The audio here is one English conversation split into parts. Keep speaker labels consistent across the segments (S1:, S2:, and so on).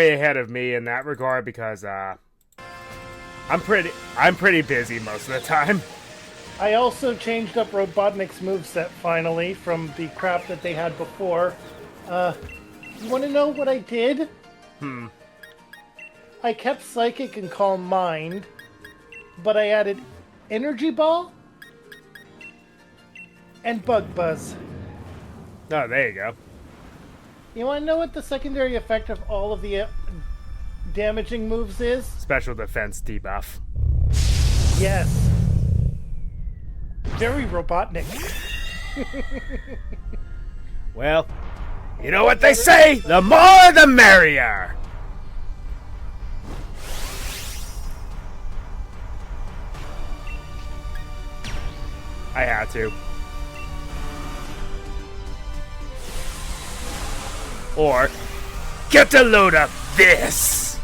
S1: way ahead of me in that regard because I'm pretty busy most of the time.
S2: I also changed up Robotnik's moveset finally from the crap that they had before. You want to know what I did? I kept Psychic and Calm Mind, but I added Energy Ball and Bug Buzz.
S1: Oh, there you go.
S2: You want to know what the secondary effect of all of the damaging moves is?
S1: Special defense debuff.
S2: Yes. Very Robotnik.
S1: Well, you know what they say? The more the merrier! I had to. Or, get a load of this!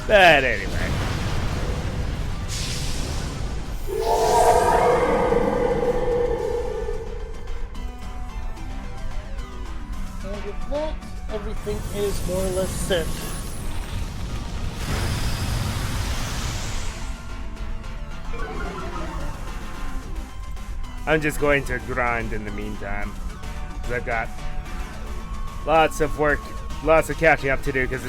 S1: But anyway.
S2: And with that, everything is more or less set.
S1: I'm just going to grind in the meantime. Because I've got lots of work, lots of catching up to do. Because,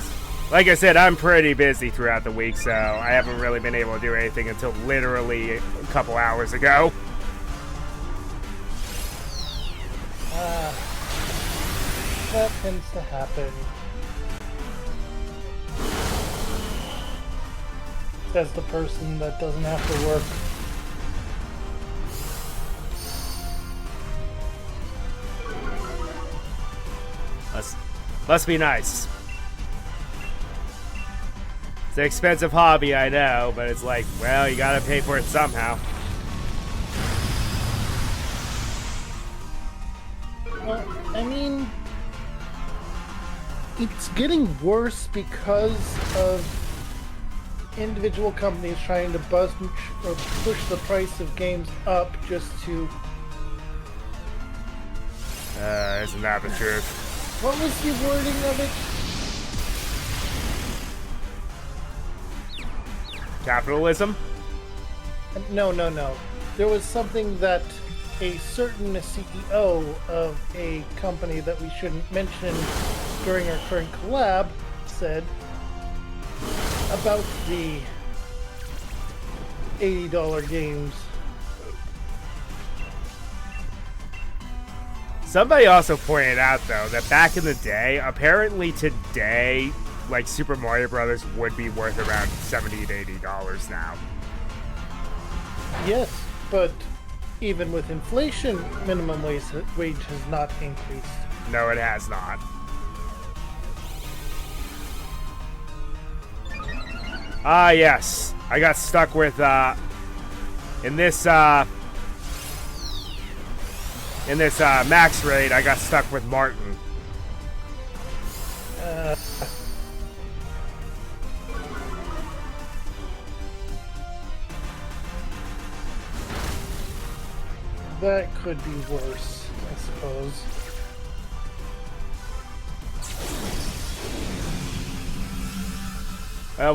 S1: like I said, I'm pretty busy throughout the week. So I haven't really been able to do anything until literally a couple hours ago.
S2: That tends to happen. Says the person that doesn't have to work.
S1: Must be nice. It's an expensive hobby, I know, but it's like, well, you gotta pay for it somehow.
S2: Well, I mean, it's getting worse because of individual companies trying to bust or push the price of games up just to...
S1: Isn't that the truth?
S2: What was the wording of it?
S1: Capitalism?
S2: No. There was something that a certain CEO of a company that we shouldn't mention during our current collab said about the $80 games.
S1: Somebody also pointed out, though, that back in the day, apparently today, like, Super Mario Brothers would be worth around $70 to $80 now.
S2: Yes, but even with inflation, minimum wage has not increased.
S1: No, it has not. Ah, yes. I got stuck with, in this max raid, I got stuck with Martin.
S2: That could be worse, I suppose.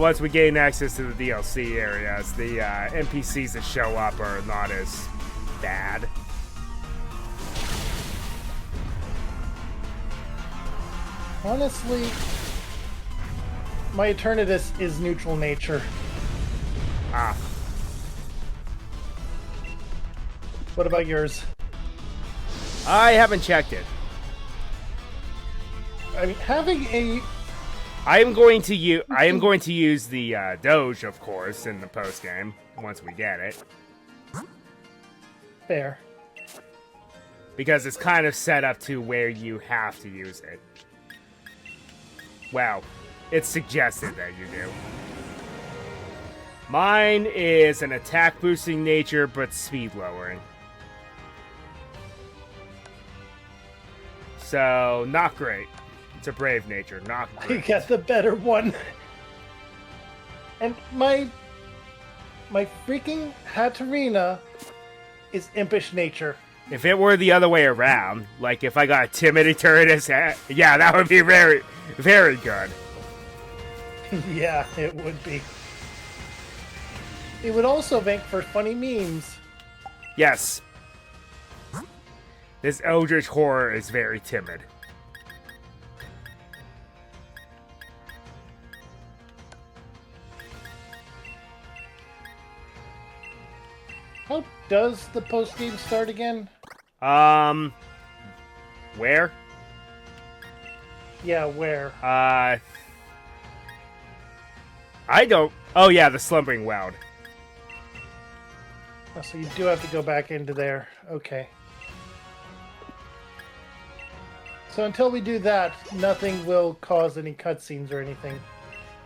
S1: Once we gain access to the DLC areas, the NPCs that show up are not as bad.
S2: Honestly, my Eternatus is neutral nature.
S1: Ah.
S2: What about yours?
S1: I haven't checked it.
S2: I mean, having a...
S1: I am going to use the Doge, of course, in the postgame once we get it.
S2: Fair.
S1: Because it's kind of set up to where you have to use it. Well, it's suggested that you do. Mine is an attack boosting nature, but speed lowering. So, not great. It's a brave nature, not great.
S2: You got the better one. And my freaking Hatterena is impish nature.
S1: If it were the other way around, like if I got timid Eternatus, yeah, that would be very, very good.
S2: Yeah, it would be. It would also make for funny memes.
S1: Yes. This Eldritch Horror is very timid.
S2: How does the post-game start again?
S1: Where?
S2: Yeah, where?
S1: I don't... Oh, yeah, the Slumbering Weald.
S2: Oh, so you do have to go back into there. Okay. So until we do that, nothing will cause any cutscenes or anything.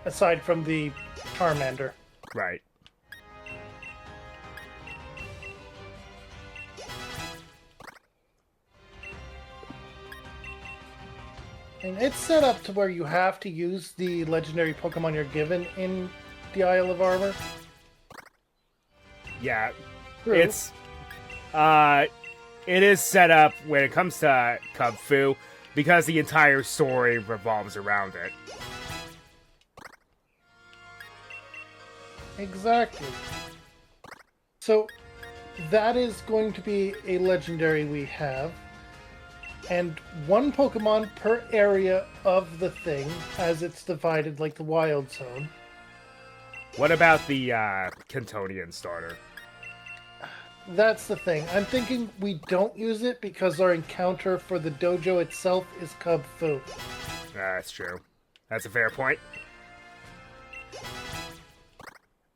S2: Aside from the Charmander.
S1: Right.
S2: And it's set up to where you have to use the legendary Pokemon you're given in the Isle of Armor.
S1: Yeah.
S2: True.
S1: It's... It is set up when it comes to Kung Fu because the entire story revolves around it.
S2: Exactly. So, that is going to be a legendary we have. And one Pokemon per area of the thing, as it's divided like the Wild Zone.
S1: What about the Cantonian starter?
S2: That's the thing. I'm thinking we don't use it because our encounter for the dojo itself is Kung Fu.
S1: That's true. That's a fair point.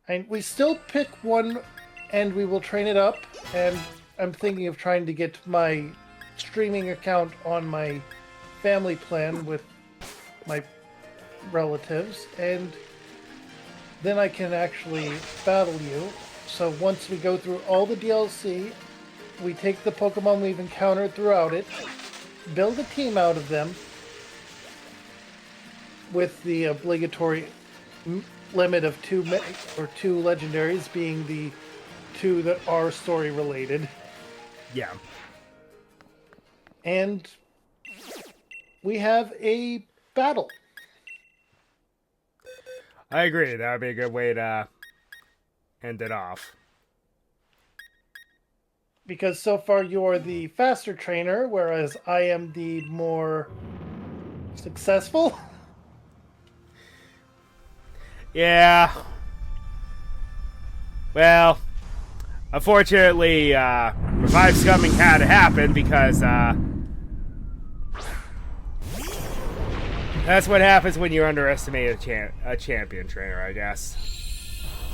S2: And we still pick one and we will train it up. And I'm thinking of trying to get my streaming account on my family plan with my relatives. And then I can actually battle you. So once we go through all the DLC, we take the Pokemon we've encountered throughout it, build a team out of them with the obligatory limit of two legendaries being the two that are story related.
S1: Yeah.
S2: And we have a battle.
S1: I agree. That would be a good way to end it off.
S2: Because so far you're the faster trainer, whereas I am the more successful.
S1: Yeah. Well, unfortunately, Revive Scumming had to happen because that's what happens when you underestimate a champion trainer, I guess.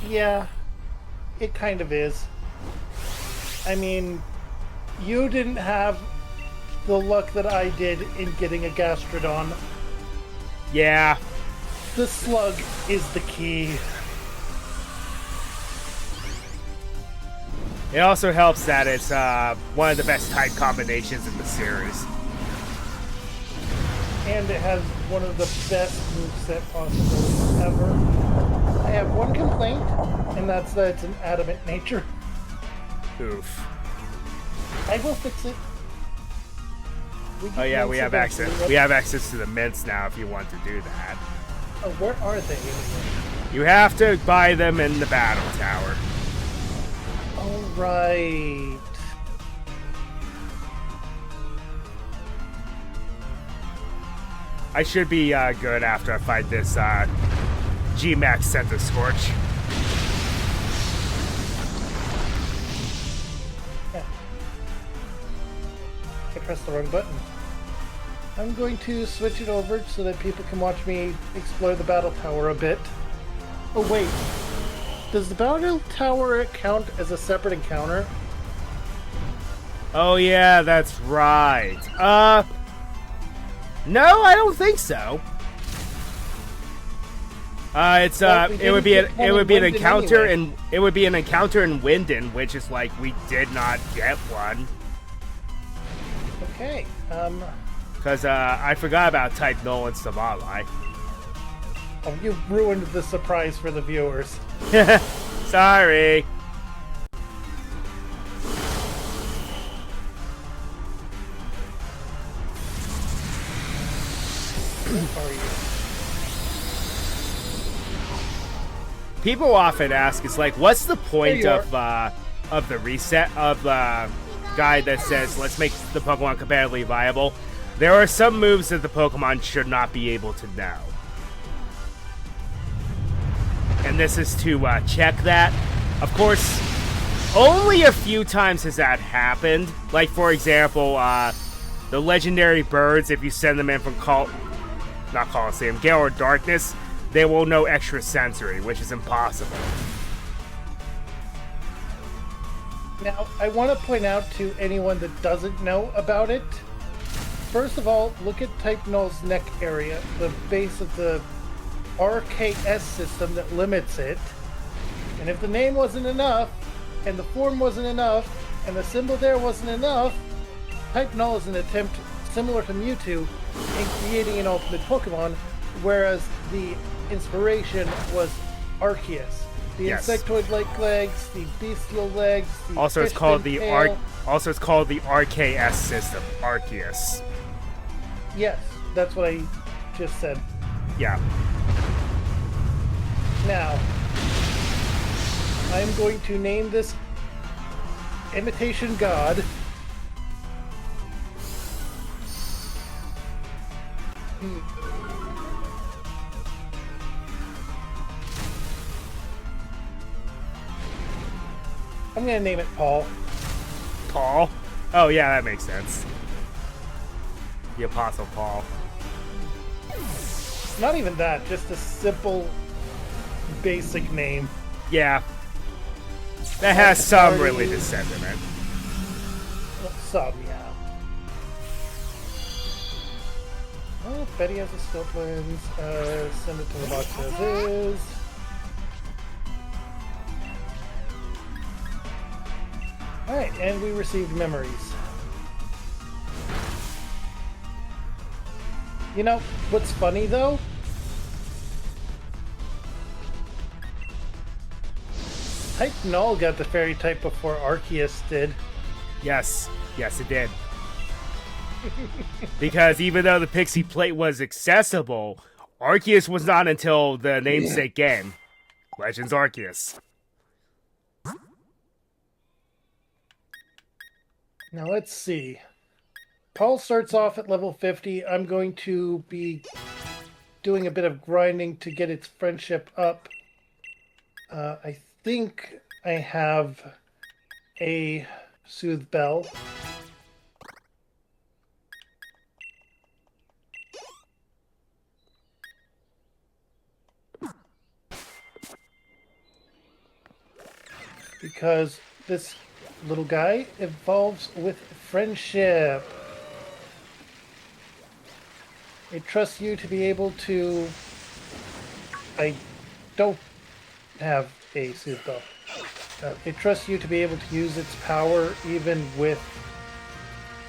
S2: Yeah, it kind of is. I mean, you didn't have the luck that I did in getting a Gastrodon.
S1: Yeah.
S2: The slug is the key.
S1: It also helps that it's one of the best type combinations in the series.
S2: And it has one of the best moveset possibilities ever. I have one complaint, and that's that it's an adamant nature.
S1: Oof.
S2: I will fix it.
S1: Oh yeah, we have access. We have access to the mints now if you want to do that.
S2: Oh, where are they anyway?
S1: You have to buy them in the battle tower.
S2: All right.
S1: I should be good after I fight this G-Max Center Scorch.
S2: Yeah. I pressed the wrong button. I'm going to switch it over so that people can watch me explore the battle tower a bit. Oh wait, does the battle tower count as a separate encounter?
S1: Oh yeah, that's right. No, I don't think so. It's it would be an encounter
S2: anyway.
S1: it would be an encounter in Winden, which is like we did not get one.
S2: Okay.
S1: Because I forgot about Type Null and Savali.
S2: Oh, you ruined the surprise for the viewers.
S1: Sorry. People often ask, it's like, what's the point
S2: There
S1: of the reset of the guide that says, let's make the Pokemon competitively viable? There are some moves that the Pokemon should not be able to know. And this is to check that. Of course, only a few times has that happened. Like, for example, the legendary birds, if you send them in from Gale or Darkness, they will know extra sensory, which is impossible.
S2: Now, I want to point out to anyone that doesn't know about it. First of all, look at Type Null's neck area, the base of the RKS system that limits it. And if the name wasn't enough, and the form wasn't enough, and the symbol there wasn't enough, Type Null is an attempt similar to Mewtwo in creating an ultimate Pokemon, whereas the inspiration was Arceus. The
S1: Yes.
S2: insectoid-like legs, the bestial legs, the
S1: Also, it's
S2: fish
S1: called
S2: fin
S1: the
S2: tail.
S1: Also, it's called the RKS system, Arceus.
S2: Yes, that's what I just said.
S1: Yeah.
S2: Now, I'm going to name this Imitation God. I'm going to name it Paul.
S1: Paul? Oh, yeah, that makes sense. The Apostle Paul.
S2: Not even that, just a simple, basic name.
S1: Yeah. That has some religious sentiment.
S2: Some, yeah. Oh, Betty has a skill twins. Send it to the box as is. Alright, and we received memories. You know, what's funny though? Type Null got the fairy type before Arceus did.
S1: Yes. Yes, it did. Because even though the Pixie Plate was accessible, Arceus was not until the namesake game, Legends Arceus.
S2: Now let's see. Paul starts off at level 50. I'm going to be doing a bit of grinding to get its friendship up. I think I have a Soothe Bell. Because this little guy evolves with friendship. It trusts you to be able to... I don't have a Soothe Bell. It trusts you to be able to use its power even with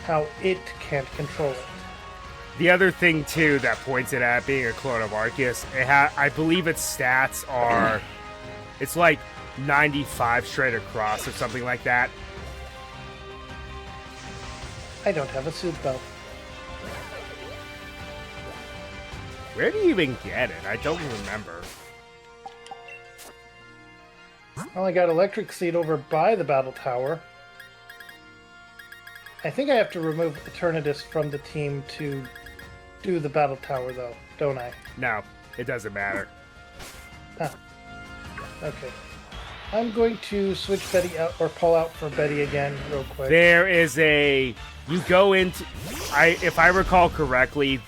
S2: how it can't control it.
S1: The other thing, too, that points it at being a clone of Arceus, I believe its stats are... It's like 95 straight across or something like that.
S2: I don't have a Soothe Bell.
S1: Where do you even get it? I don't remember.
S2: Well, I got Electric Seed over by the Battle Tower. I think I have to remove Eternatus from the team to do the Battle Tower, though, don't I?
S1: No, it doesn't matter.
S2: Huh. Okay. I'm going to switch Betty out, or Paul out for Betty again, real quick.
S1: There is a... You go into... if I recall correctly,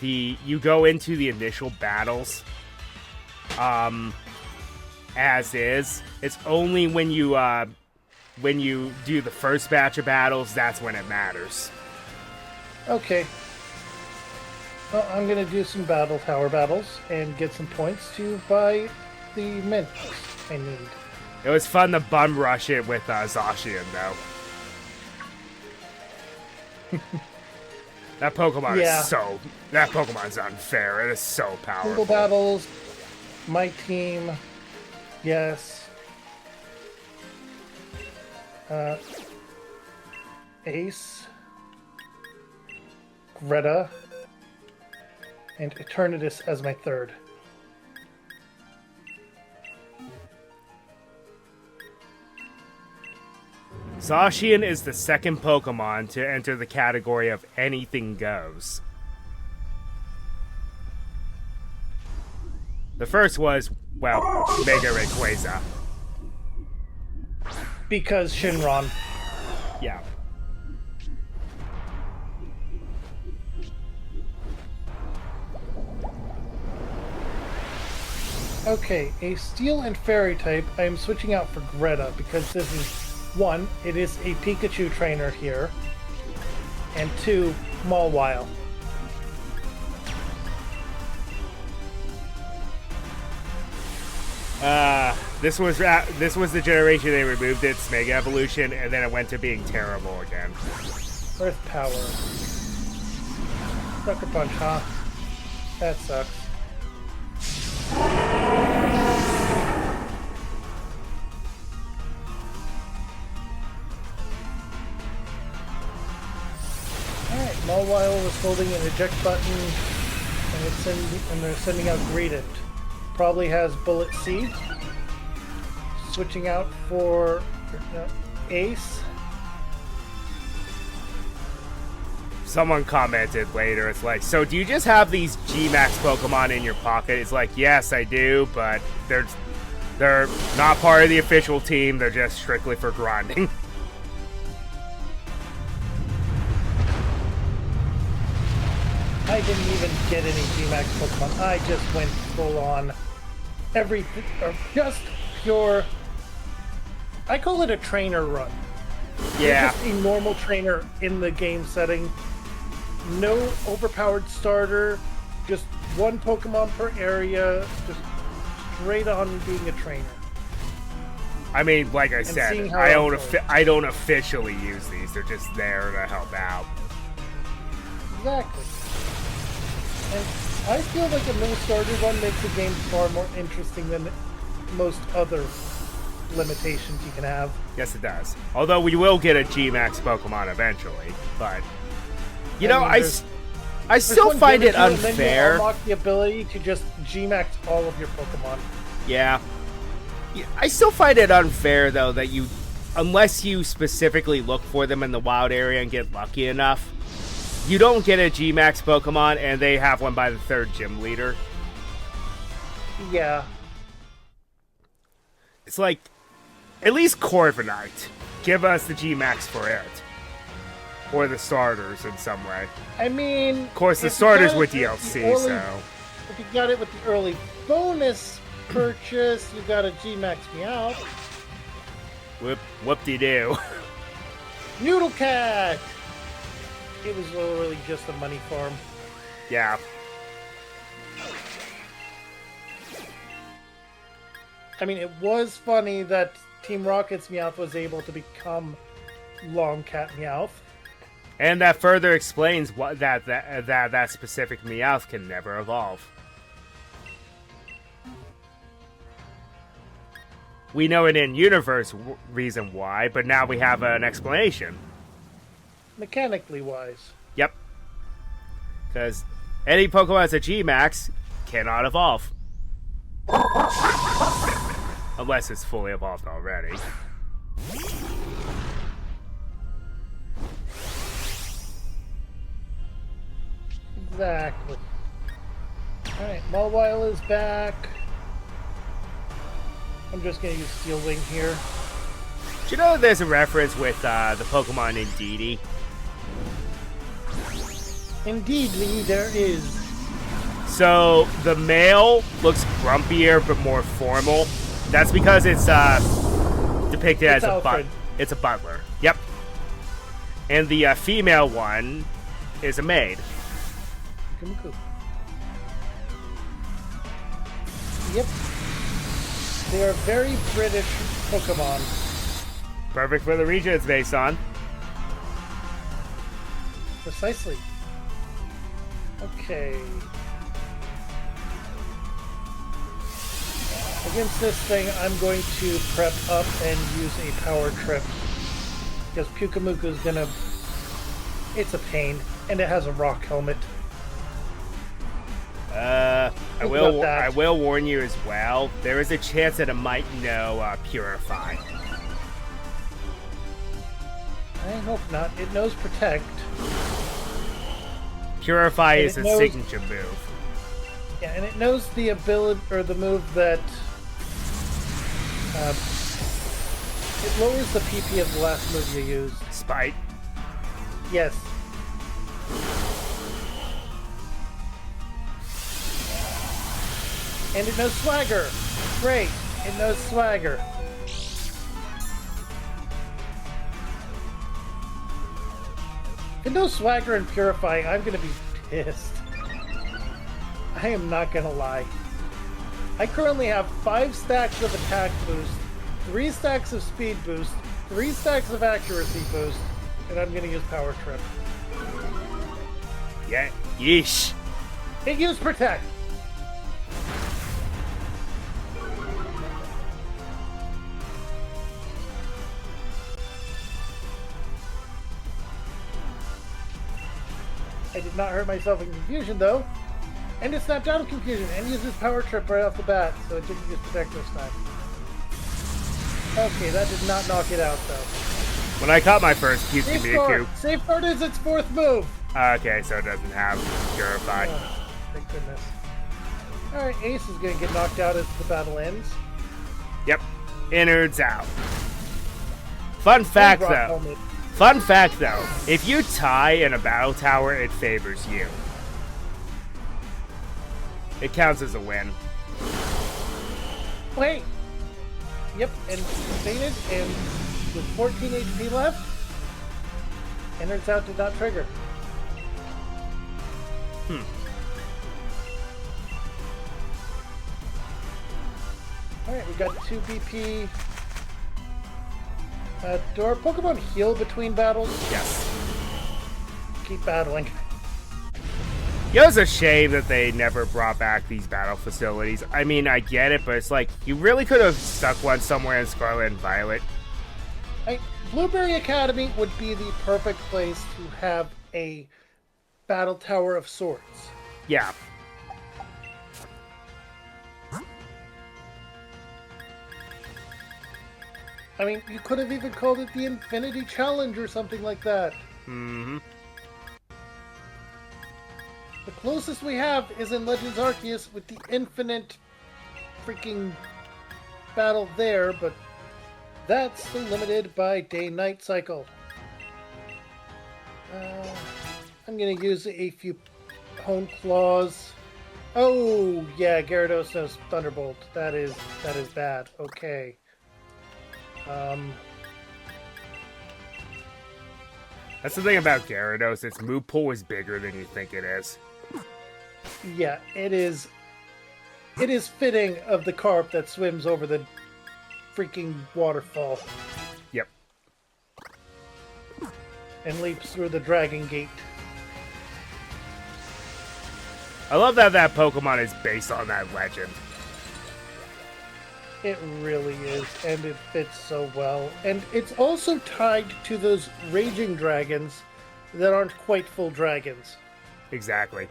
S1: you go into the initial battles as is. It's only when you do the first batch of battles, that's when it matters.
S2: Okay. Well, I'm going to do some Battle Tower battles and get some points to buy the mints I need.
S1: It was fun to bum rush it with Zacian, though. That Pokemon is so... That Pokemon's unfair. It is so powerful.
S2: Single battles, my team, yes. Ace, Greta, and Eternatus as my third.
S1: Zacian is the second Pokemon to enter the category of anything goes. The first was, well, Mega Rayquaza.
S2: Because Shinron.
S1: Yeah.
S2: Okay, a Steel and Fairy type, I am switching out for Greta because this is, one, it is a Pikachu trainer here, and two, Mawile.
S1: This was the generation they removed its Mega Evolution, and then it went to being terrible again.
S2: Earth Power. Sucker Punch, huh? That sucks. Alright, Mawile was holding an eject button, and they're sending out Greedent. Probably has Bullet Seed. Switching out for Ace.
S1: Someone commented later, it's like, so do you just have these G-Max Pokemon in your pocket? It's like, yes, I do, but they're not part of the official team. They're just strictly for grinding.
S2: I didn't even get any G-Max Pokemon. I just went full on everything, just pure. I call it a trainer run.
S1: Yeah.
S2: Just a normal trainer in the game setting. No overpowered starter. Just one Pokemon per area. Just straight on being a trainer.
S1: I mean, like I said, I don't officially use these. They're just there to help out.
S2: Exactly. And I feel like a no starter run makes the game far more interesting than most other limitations you can have.
S1: Yes, it does. Although we will get a G-Max Pokemon eventually, but you know, I still find it unfair.
S2: Then you unlock the ability to just G-Max all of your Pokemon.
S1: Yeah. I still find it unfair though that you, unless you specifically look for them in the wild area and get lucky enough, you don't get a G-Max Pokemon, and they have one by the third gym leader.
S2: Yeah.
S1: It's like, at least Corviknight. Give us the G-Max for it. Or the starters in some way.
S2: I mean...
S1: Of course, the starters with DLC, so...
S2: If you got it with the early bonus purchase, you got a G-Max Meowth.
S1: Whoop-de-doo.
S2: Noodle Cat! It was literally just a money farm.
S1: Yeah.
S2: I mean, it was funny that Team Rocket's Meowth was able to become Long Cat Meowth.
S1: And that further explains what that specific Meowth can never evolve. We know an in-universe reason why, but now we have an explanation.
S2: Mechanically wise.
S1: Yep. Because any Pokemon that's a G-Max cannot evolve. Unless it's fully evolved already.
S2: Exactly. Alright, Mawile is back. I'm just going to use Steel Wing here.
S1: Do you know that there's a reference with the Pokemon Indeedee?
S2: Indeedly, there is.
S1: So, the male looks grumpier but more formal. That's because it's depicted as it's a butler. Yep. And the female one is a maid.
S2: Yep. They are very British Pokemon.
S1: Perfect for the region it's based on.
S2: Precisely. Okay. Against this thing, I'm going to prep up and use a power trip. Because Pyukamuku's gonna... It's a pain. And it has a rock helmet.
S1: I will warn you as well. There is a chance that it might know Purify.
S2: I hope not. It knows Protect.
S1: Purify
S2: And
S1: is
S2: it
S1: a
S2: knows-
S1: signature move.
S2: Yeah, and it knows the ability, or the move that... it lowers the PP of the last move you used.
S1: Spite.
S2: Yes. And it knows Swagger. Great. It knows Swagger. If it knows Swagger and Purify, I'm gonna be pissed. I am not gonna lie. I currently have 5 stacks of attack boost, 3 stacks of speed boost, 3 stacks of accuracy boost, and I'm gonna use Power Trip.
S1: Yeah. Yeesh.
S2: It used Protect. I did not hurt myself in Confusion, though. And it snapped out of Confusion and uses Power Trip right off the bat, so it didn't use Protect this time. Okay, that did not knock it out, though.
S1: When I caught my first Pukey
S2: Safeguard!
S1: Miku.
S2: Safeguard is its 4th move!
S1: Okay, so it doesn't have Purify.
S2: Oh, thank goodness. Alright, Ace is gonna get knocked out as the battle ends.
S1: Yep. Innards out. Fun fact,
S2: Rock
S1: though.
S2: Helmet.
S1: Fun fact, though. If you tie in a battle tower, it favors you. It counts as a win.
S2: Wait! Yep, and fainted, and with 14 HP left, Innards out did not trigger. Alright, we got 2 BP. Do our Pokemon heal between battles?
S1: Yes.
S2: Keep battling.
S1: It was a shame that they never brought back these battle facilities. I mean, I get it, but it's like, you really could have stuck one somewhere in Scarlet and Violet.
S2: Blueberry Academy would be the perfect place to have a battle tower of sorts.
S1: Yeah.
S2: I mean, you could have even called it the Infinity Challenge or something like that.
S1: Mm-hmm.
S2: The closest we have is in Legends Arceus with the infinite freaking battle there, but that's still limited by day-night cycle. I'm gonna use a few Hone Claws. Oh, yeah, Gyarados knows Thunderbolt. That is bad. Okay.
S1: That's the thing about Gyarados. Its move pool is bigger than you think it is.
S2: Yeah, it is. It is fitting of the carp that swims over the freaking waterfall
S1: Yep.
S2: and leaps through the Dragon Gate.
S1: I love that that Pokemon is based on that legend.
S2: It really is, and it fits so well. And it's also tied to those raging dragons that aren't quite full dragons.
S1: Exactly.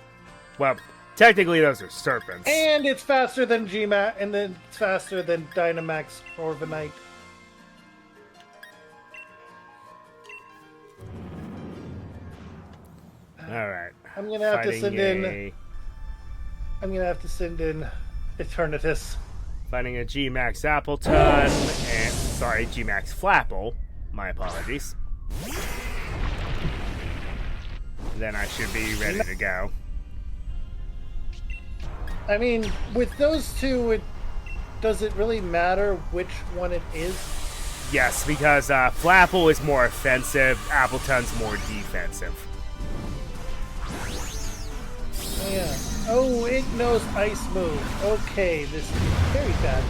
S1: Well, technically those are serpents.
S2: And it's faster than Gmax, and then it's faster than Dynamax Corviknight.
S1: Alright.
S2: I'm gonna have to send in. I'm gonna have to send in Eternatus.
S1: Finding a G-Max Appleton, and, sorry, G-Max Flapple. My apologies. Then I should be ready to go.
S2: I mean, with those two, does it really matter which one it is?
S1: Yes, because Flapple is more offensive, Appleton's more defensive.
S2: Oh, yeah. Oh, it knows Ice Move. Okay, this is very bad.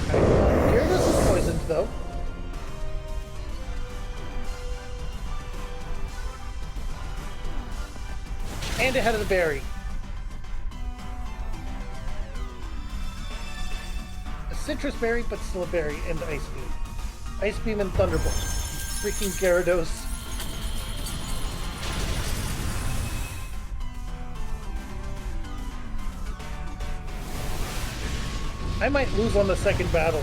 S2: Gyarados is poisoned, though. And it had a berry. A citrus berry, but still a berry, and Ice Beam. Ice Beam and Thunderbolt. Freaking Gyarados. I might lose on the second battle.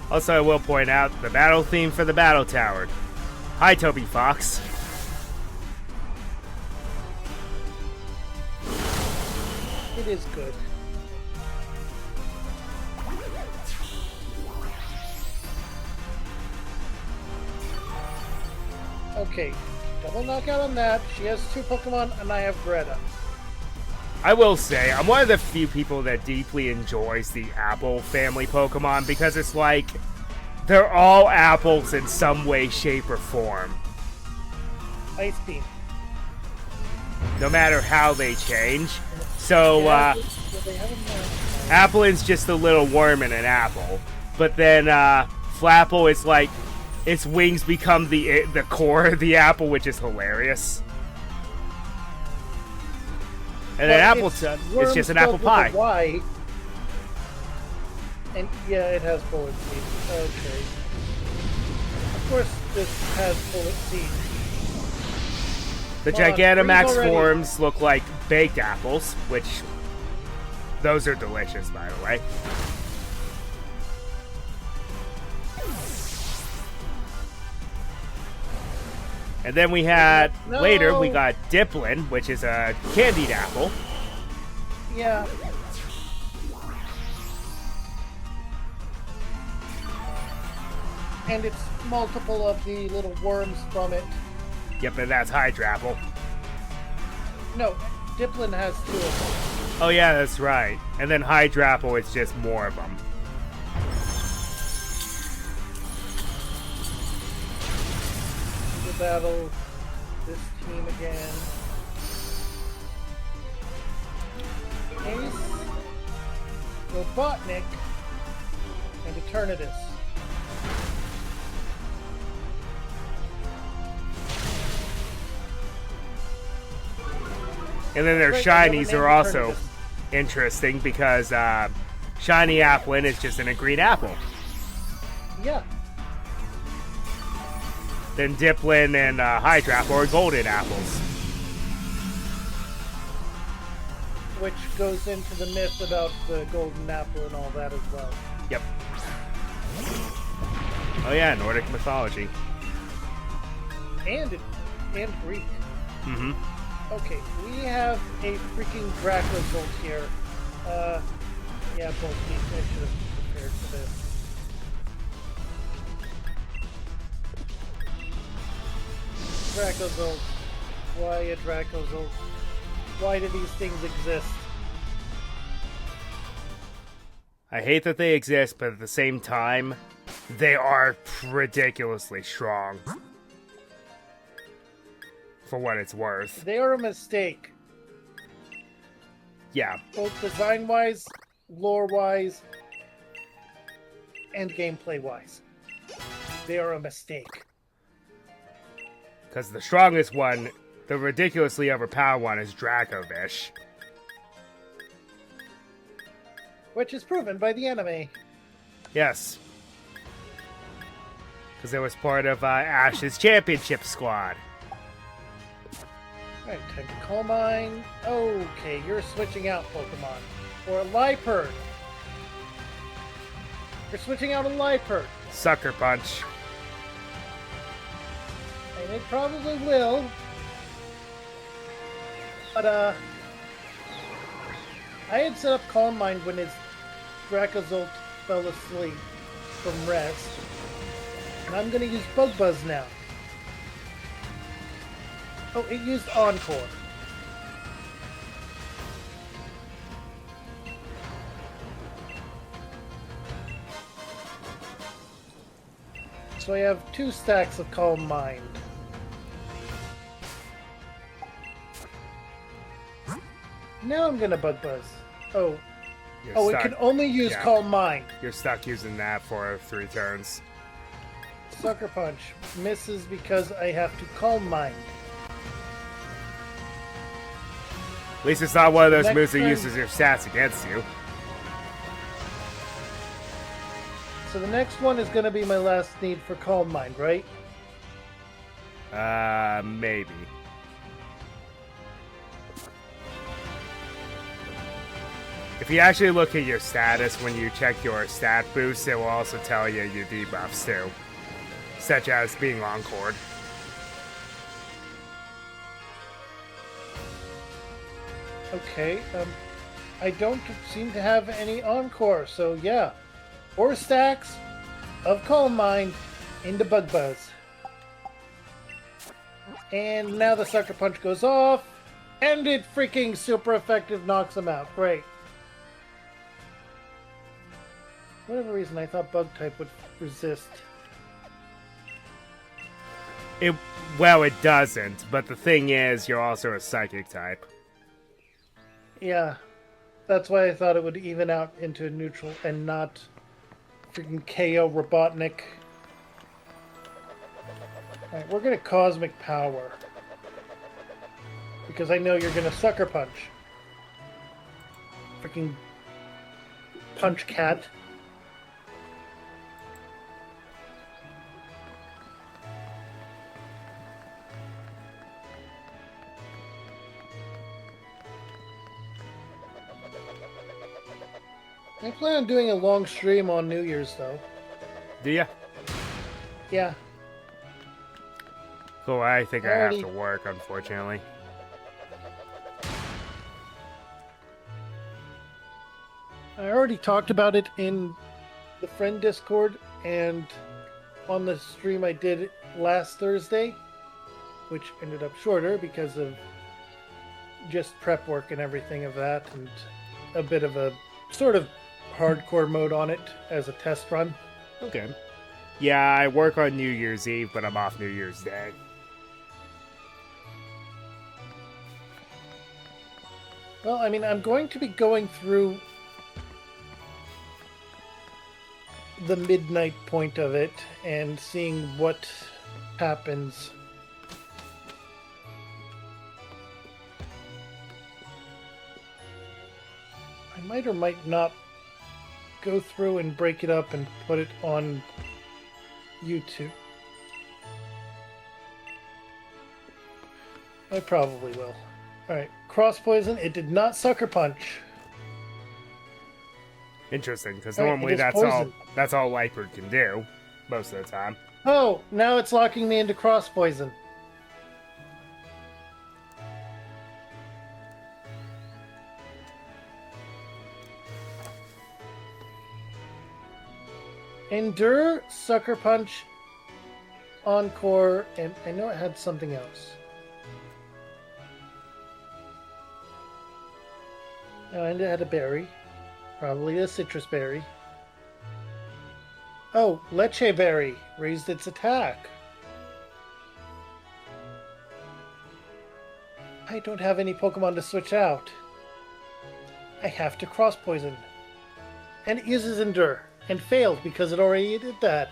S1: Also, I will point out the battle theme for the Battle Tower. Hi, Toby Fox.
S2: It is good. Okay, double knockout on that. She has 2 Pokemon, and I have Greta.
S1: I will say, I'm one of the few people that deeply enjoys the Apple family Pokemon because it's like they're all apples in some way, shape, or form.
S2: Ice Beam.
S1: No matter how they change. So, Applin's just a little worm in an apple. But then, Flapple is like, its wings become the core of the apple, which is hilarious. And then Appletun, it's just an apple pie.
S2: Y. And yeah, it has bullet seed. Okay. Of course, this has bullet seed.
S1: The Gigantamax forms look like baked apples, which those are delicious, by the way. And then we had, later, we got Diplin, which is a candied apple.
S2: Yeah. And it's multiple of the little worms from it.
S1: Yep, and that's Hydrapple.
S2: No, Diplin has 2 of them.
S1: Oh yeah, that's right. And then Hydrapple, it's just more of them.
S2: Battle this team again. Ace, Robotnik, and Eternatus.
S1: And then their shinies are also interesting because Shiny Applin is just in a green apple.
S2: Yeah.
S1: Then Diplin and Hydrapple are golden apples.
S2: Which goes into the myth about the golden apple and all that as well.
S1: Yep. Oh yeah, Nordic mythology.
S2: And Greek.
S1: Mm-hmm.
S2: Okay, we have a freaking Dracozolt here. Yeah, both teams, I should have prepared for this. Dracozolt. Why a Dracozolt? Why do these things exist?
S1: I hate that they exist, but at the same time, they are ridiculously strong. For what it's worth.
S2: They are a mistake.
S1: Yeah.
S2: Both design-wise, lore-wise, and gameplay-wise. They are a mistake.
S1: Because the strongest one, the ridiculously overpowered one, is Dracovish.
S2: Which is proven by the anime.
S1: Yes. Because it was part of Ash's championship squad.
S2: Alright, time to Calm Mind. Okay, you're switching out Pokemon. Or a Liepard. You're switching out a Liepard.
S1: Sucker Punch.
S2: And it probably will. But, I had set up Calm Mind when his Dracozolt fell asleep from rest. And I'm gonna use Bug Buzz now. Oh, it used Encore. So I have 2 stacks of Calm Mind. Now I'm gonna Bug Buzz. Oh.
S1: You're
S2: It can only use Calm Mind.
S1: You're stuck using that for 3 turns.
S2: Sucker Punch misses because I have to Calm Mind.
S1: At least it's not one of those
S2: Next
S1: moves that
S2: turn.
S1: uses your stats against you.
S2: So the next one is going to be my last need for Calm Mind, right?
S1: Maybe. If you actually look at your status when you check your stat boost, it will also tell you your debuffs too, such as being encored.
S2: Okay, I don't seem to have any encore, so yeah. 4 stacks of Calm Mind into Bug Buzz. And now the Sucker Punch goes off, and it freaking super effective knocks him out. Great. For whatever reason, I thought Bug type would resist.
S1: Well, it doesn't, but the thing is, you're also a Psychic type.
S2: Yeah, that's why I thought it would even out into a neutral and not freaking KO Robotnik. Alright, we're gonna Cosmic Power. Because I know you're gonna Sucker Punch. Freaking Punch Cat. I plan on doing a long stream on New Year's, though.
S1: Do ya?
S2: Yeah.
S1: Cool, I think I have to work, unfortunately.
S2: I already talked about it in the friend Discord and on the stream I did last Thursday, which ended up shorter because of just prep work and everything of that, and a bit of a sort of hardcore mode on it as a test run.
S1: Okay. Yeah, I work on New Year's Eve, but I'm off New Year's Day.
S2: Well, I mean, I'm going to be going through the midnight point of it and seeing what happens. I might or might not go through and break it up and put it on YouTube. I probably will. Alright, Cross Poison. It did not Sucker Punch.
S1: Interesting, because
S2: Right,
S1: normally
S2: it is
S1: that's
S2: poison.
S1: all Leopard can do, most of the time.
S2: Oh, now it's locking me into Cross Poison. Endure, Sucker Punch, Encore, and I know it had something else. And it had a berry. Probably a citrus berry. Oh, Leche Berry raised its attack. I don't have any Pokemon to switch out. I have to Cross Poison. And it uses Endure. And failed because it already did that.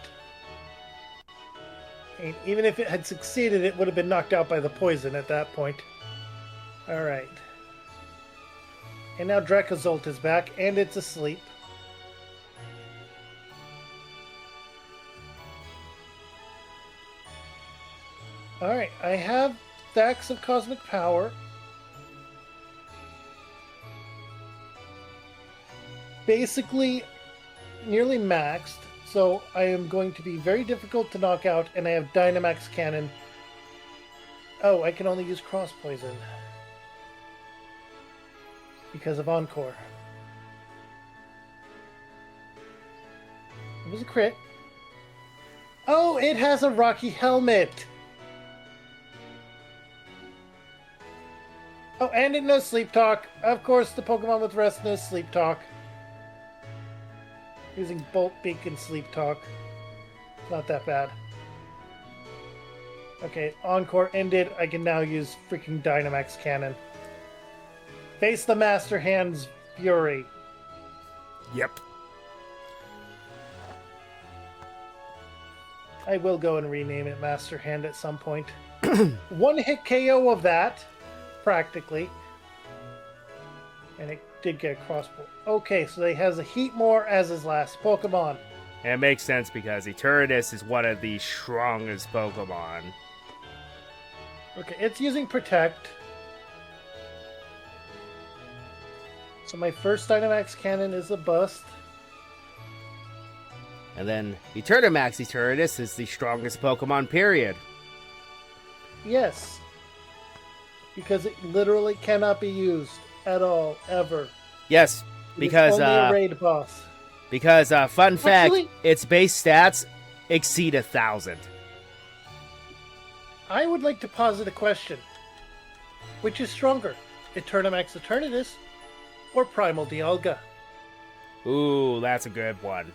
S2: And even if it had succeeded, it would have been knocked out by the poison at that point. Alright. And now Dracozolt is back, and it's asleep. Alright, I have stacks of Cosmic Power. Basically, nearly maxed, so I am going to be very difficult to knock out, and I have Dynamax Cannon. Oh, I can only use Cross Poison because of Encore. It was a crit. Oh, it has a Rocky Helmet! Oh, and it knows Sleep Talk. Of course, the Pokemon with Rest knows Sleep Talk. Using Bolt, Beak, and Sleep Talk. Not that bad. Okay, Encore ended. I can now use freaking Dynamax Cannon. Face the Master Hand's Fury.
S1: Yep.
S2: I will go and rename it Master Hand at some point. One hit KO of that, practically. And it did get a crossbow. Okay, so he has a Heatmore as his last Pokemon.
S1: And it makes sense because Eternatus is one of the strongest Pokemon.
S2: Okay, it's using Protect. So my first Dynamax cannon is a bust.
S1: And then Eternamax Eternatus is the strongest Pokemon, period.
S2: Yes. Because it literally cannot be used at all, ever.
S1: Yes, because
S2: it's only a raid boss.
S1: Because fun fact,
S2: Actually,
S1: its base stats exceed 1,000.
S2: I would like to posit a question. Which is stronger, Eternamax Eternatus or Primal Dialga?
S1: Ooh, that's a good one.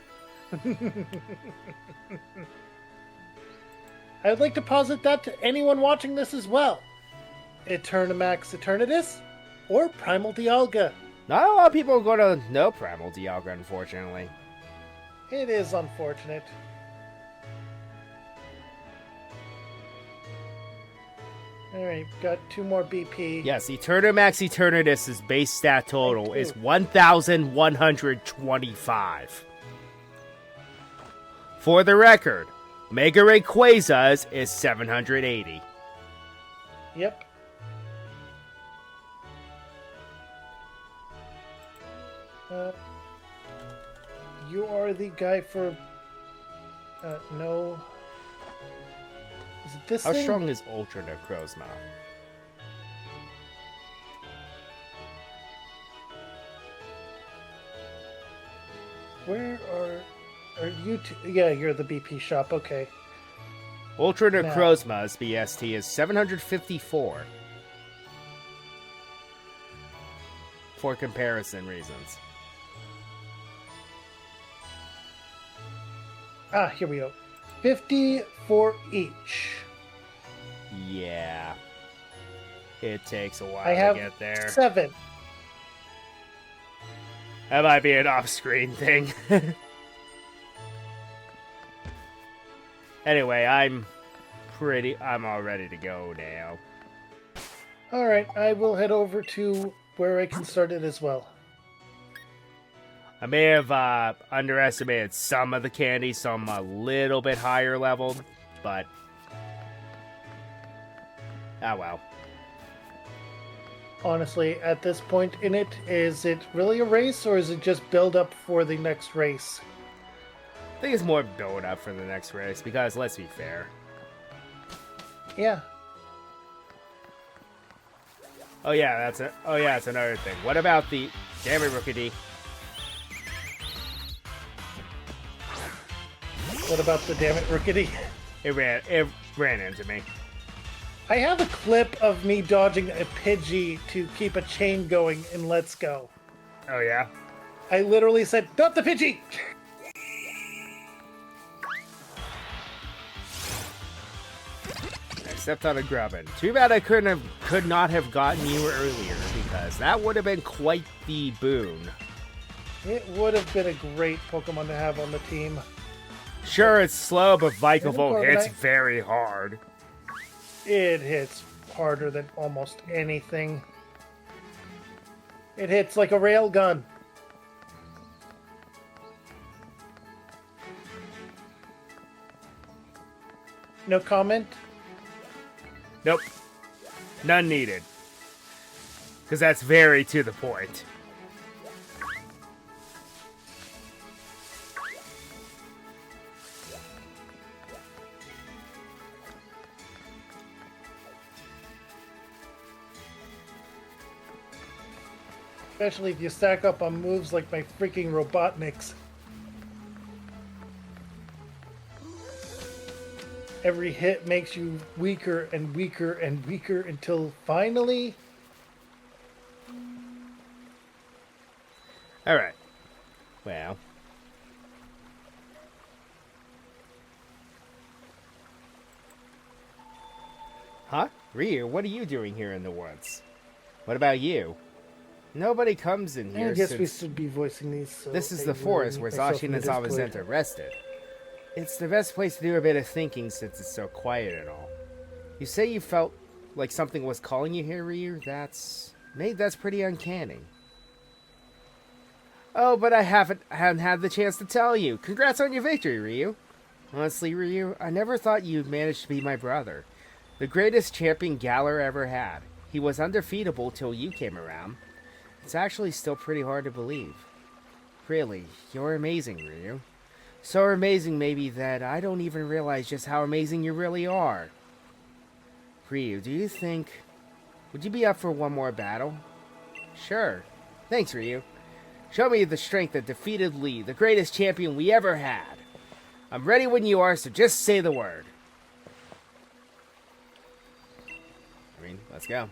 S2: I would like to posit that to anyone watching this as well. Eternamax Eternatus or Primal Dialga?
S1: Not a lot of people are going to know Primal Dialga, unfortunately.
S2: It is unfortunate. Alright, got 2 more BP.
S1: Yes, Eternamax Eternatus' base stat total is 1,125. For the record, Mega Rayquaza's is 780.
S2: Yep. You are the guy for... no... Is it this
S1: How
S2: thing?
S1: strong is Ultra Necrozma?
S2: Where are you two? Yeah, you're the BP shop, okay.
S1: Ultra Necrozma's BST is 754. For comparison reasons.
S2: Ah, here we go. 50 for each.
S1: Yeah. It takes a while
S2: I have
S1: to get there.
S2: 7.
S1: That might be an off-screen thing. Anyway, I'm all ready to go now.
S2: Alright, I will head over to where I can start it as well.
S1: I may have underestimated some of the candy, some a little bit higher leveled, but oh well.
S2: Honestly, at this point in it, is it really a race or is it just build up for the next race?
S1: I think it's more build up for the next race because let's be fair.
S2: Yeah.
S1: Oh yeah, that's another thing. What about the damn it, Rookie D?
S2: What about the damn it, Rookity?
S1: It ran into me.
S2: I have a clip of me dodging a Pidgey to keep a chain going in Let's Go.
S1: Oh yeah?
S2: I literally said, "Not the Pidgey!"
S1: I stepped on a grubbin. Too bad I could not have gotten you earlier because that would have been quite the boon.
S2: It would have been a great Pokemon to have on the team.
S1: Sure, it's slow, but Vikavolt
S2: Here's a
S1: hits very hard.
S2: It hits harder than almost anything. It hits like a railgun. No comment?
S1: Nope. None needed. Because that's very to the point.
S2: Especially if you stack up on moves like my freaking Robotniks. Every hit makes you weaker and weaker and weaker until finally...
S1: Alright. Well. Huh? Ryu, what are you doing here in the woods? What about you? Nobody comes in here
S2: I guess
S1: since
S2: we should be voicing these. So
S1: this is
S2: I
S1: the forest
S2: really
S1: where
S2: make myself
S1: Zacian and
S2: into this
S1: Zamazenta rested. It's the best place to do a bit of thinking since it's so quiet and all. You say you felt like something was calling you here, Ryu? That's pretty uncanny. Oh, but I hadn't had the chance to tell you. Congrats on your victory, Ryu. Honestly, Ryu, I never thought you'd manage to be my brother. The greatest champion Galar ever had. He was undefeatable till you came around. It's actually still pretty hard to believe. Really, you're amazing, Ryu. So amazing, maybe, that I don't even realize just how amazing you really are. Ryu, do you think... Would you be up for one more battle? Sure. Thanks, Ryu. Show me the strength that defeated Lee, the greatest champion we ever had. I'm ready when you are, so just say the word. Let's go.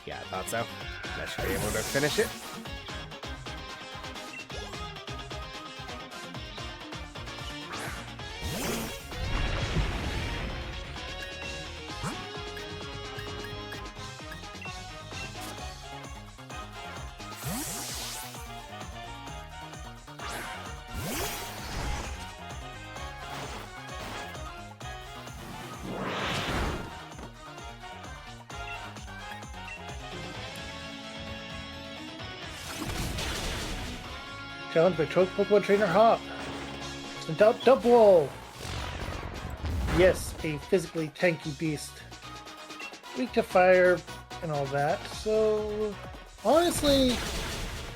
S1: Yeah, I thought so. That should be able to finish it.
S2: Challenged by Choke Pokemon Trainer Hop. Double! Yes, a physically tanky beast. Weak to fire and all that, so... Honestly,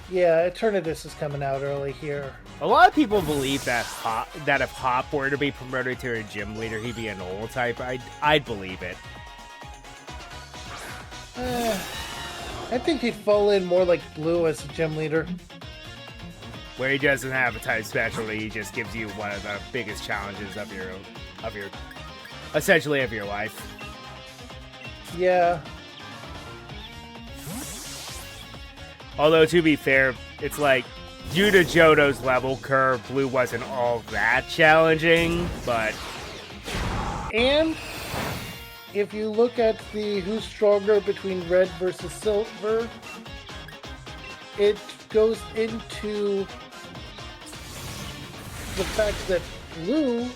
S2: yeah, Eternatus is coming out early here.
S1: A lot of people believe that if Hop were to be promoted to a gym leader, he'd be an old type. I'd believe it.
S2: I think he'd fall in more like Blue as a gym leader.
S1: Where he doesn't have a type specialty, he just gives you one of the biggest challenges of your essentially of your life.
S2: Yeah.
S1: Although to be fair, it's like due to Johto's level curve, Blue wasn't all that challenging, but
S2: and if you look at the who's stronger between Red versus Silver, it goes into the fact that Blue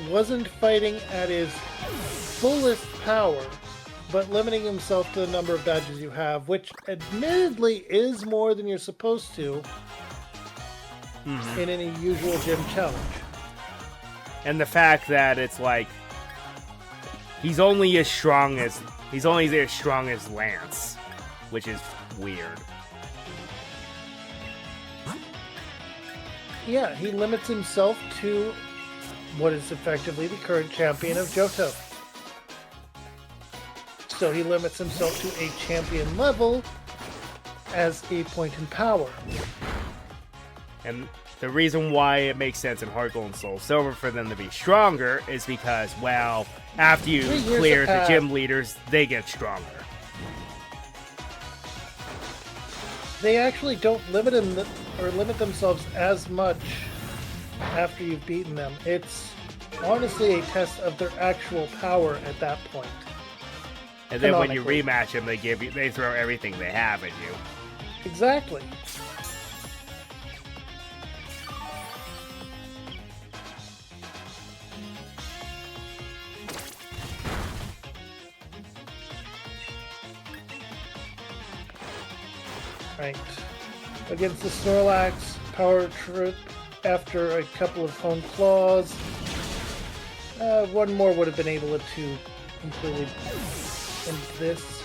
S2: wasn't fighting at his fullest power, but limiting himself to the number of badges you have, which admittedly is more than you're supposed to in any usual gym challenge.
S1: And the fact that it's like he's only as strong as Lance, which is weird.
S2: Yeah, he limits himself to what is effectively the current champion of Johto. So he limits himself to a champion level as a point in power.
S1: And the reason why it makes sense in Heart Gold and Soul Silver for them to be stronger is because, well, after you clear the gym leaders, they get stronger.
S2: They actually don't limit themselves as much after you've beaten them. It's honestly a test of their actual power at that point.
S1: And then when you rematch them, they throw everything they have at you.
S2: Exactly. Right. Against the Snorlax, Power Trip after a couple of Hone Claws. One more would have been able to completely end this.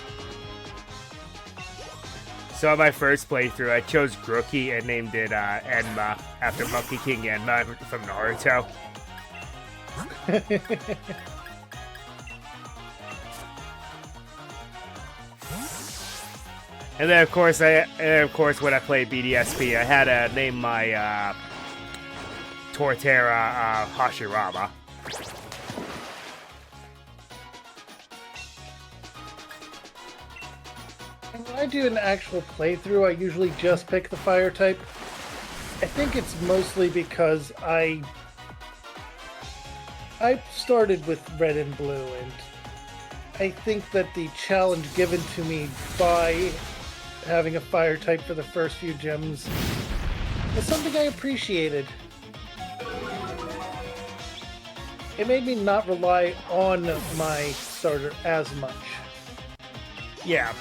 S1: So on my first playthrough, I chose Grookey and named it Enma after Monkey King Enma from Naruto. And then, of course, when I played BDSP, I had to name my Torterra Hashirama. When
S2: I do an actual playthrough, I usually just pick the fire type. I think it's mostly because I started with red and blue, and I think that the challenge given to me by having a fire type for the first few gems was something I appreciated. It made me not rely on my starter as much.
S1: Yeah.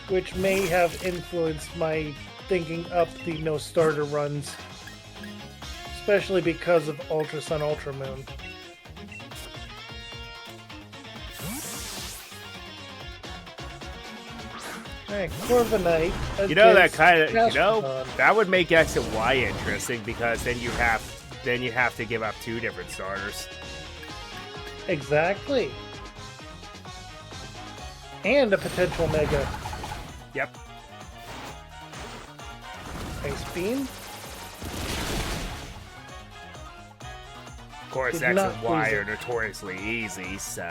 S2: Which may have influenced my thinking up the no starter runs. Especially because of Ultra Sun, Ultra Moon. Alright, Corviknight.
S1: You know, that kind of, that would make X and Y interesting, because then you have to give up 2 different starters.
S2: Exactly. And a potential Mega.
S1: Yep.
S2: Ice Beam.
S1: Of course, X and Y are notoriously easy, so...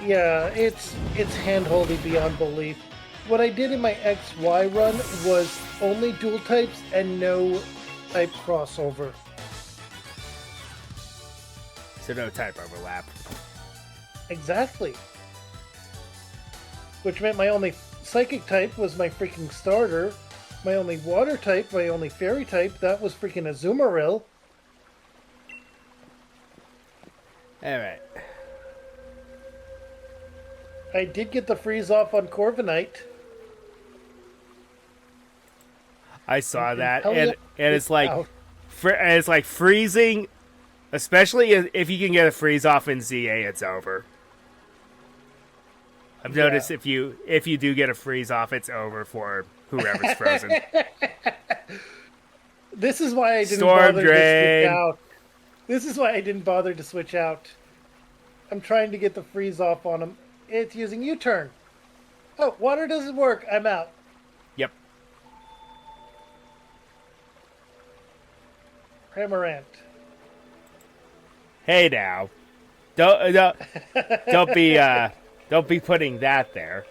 S2: Yeah, it's hand-holdy beyond belief. What I did in my XY run was only dual types and no type crossover.
S1: So no type overlap.
S2: Exactly. Which meant my only psychic type was my freaking starter. My only water type, my only fairy type, that was freaking Azumarill.
S1: Alright.
S2: I did get the freeze off on Corviknight.
S1: I saw that, and it's like it's like freezing, especially if you can get a freeze off in ZA, it's over. I've noticed if you do get a freeze off, it's over for whoever's frozen.
S2: This is why I didn't bother to switch out. This is why I didn't bother to switch out. I'm trying to get the freeze off on him. It's using U-turn. Oh, water doesn't work. I'm out.
S1: Yep.
S2: Cramorant.
S1: Hey now, don't be putting that there.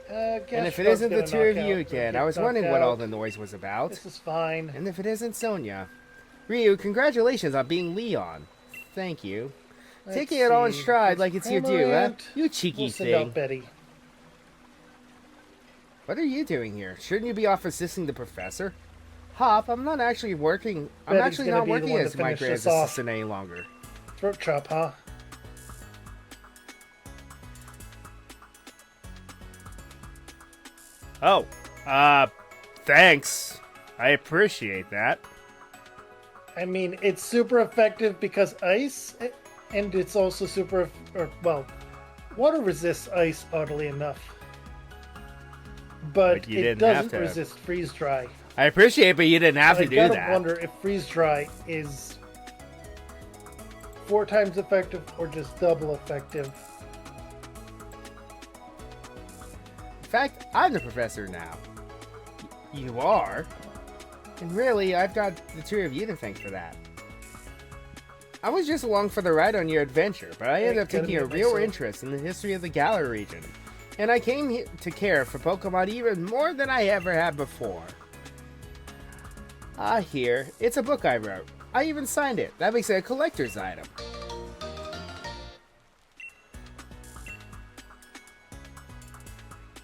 S1: And if it isn't the 2 of you again, I was wondering what all the noise was about.
S2: This is fine.
S1: And if it isn't Sonia, Ryu, congratulations on being Leon. Thank you. Taking it all in stride like it's your due, huh? You cheeky thing.
S2: Betty.
S1: What are you doing here? Shouldn't you be off assisting the professor? Hop, I'm not actually working. I'm actually not working as my grand's assistant any longer.
S2: Throat chop, huh?
S1: Oh, thanks. I appreciate that.
S2: I mean, it's super effective because ice, and it's also water resists ice, oddly enough. But it doesn't resist freeze dry.
S1: I appreciate it, but you didn't have to do that. I gotta
S2: wonder if freeze dry is 4 times effective or just double effective.
S1: In fact, I'm the professor now. You are? And really, I've got the 2 of you to thank for that. I was just along for the ride on your adventure, but I ended up taking a real interest in the history of the Galar region. And I came here to care for Pokemon even more than I ever had before. Ah, here. It's a book I wrote. I even signed it. That makes it a collector's item.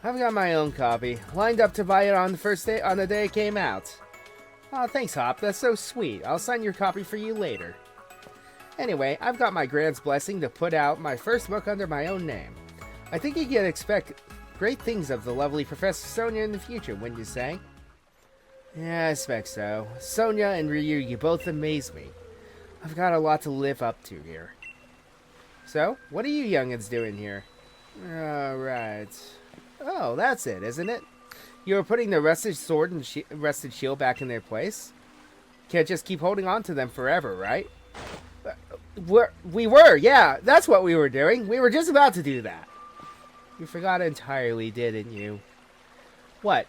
S1: I've got my own copy, lined up to buy it on the day it came out. Aw, thanks, Hop. That's so sweet. I'll sign your copy for you later. Anyway, I've got my Grand's blessing to put out my first book under my own name. I think you can expect great things of the lovely Professor Sonia in the future, wouldn't you say? Yeah, I expect so. Sonia and Ryu, you both amaze me. I've got a lot to live up to here. So, what are you youngins doing here? Right. Oh, that's it, isn't it? You were putting the rusted sword and rusted shield back in their place? Can't just keep holding on to them forever, right? We were, yeah, that's what we were doing. We were just about to do that. You forgot entirely, didn't you? What?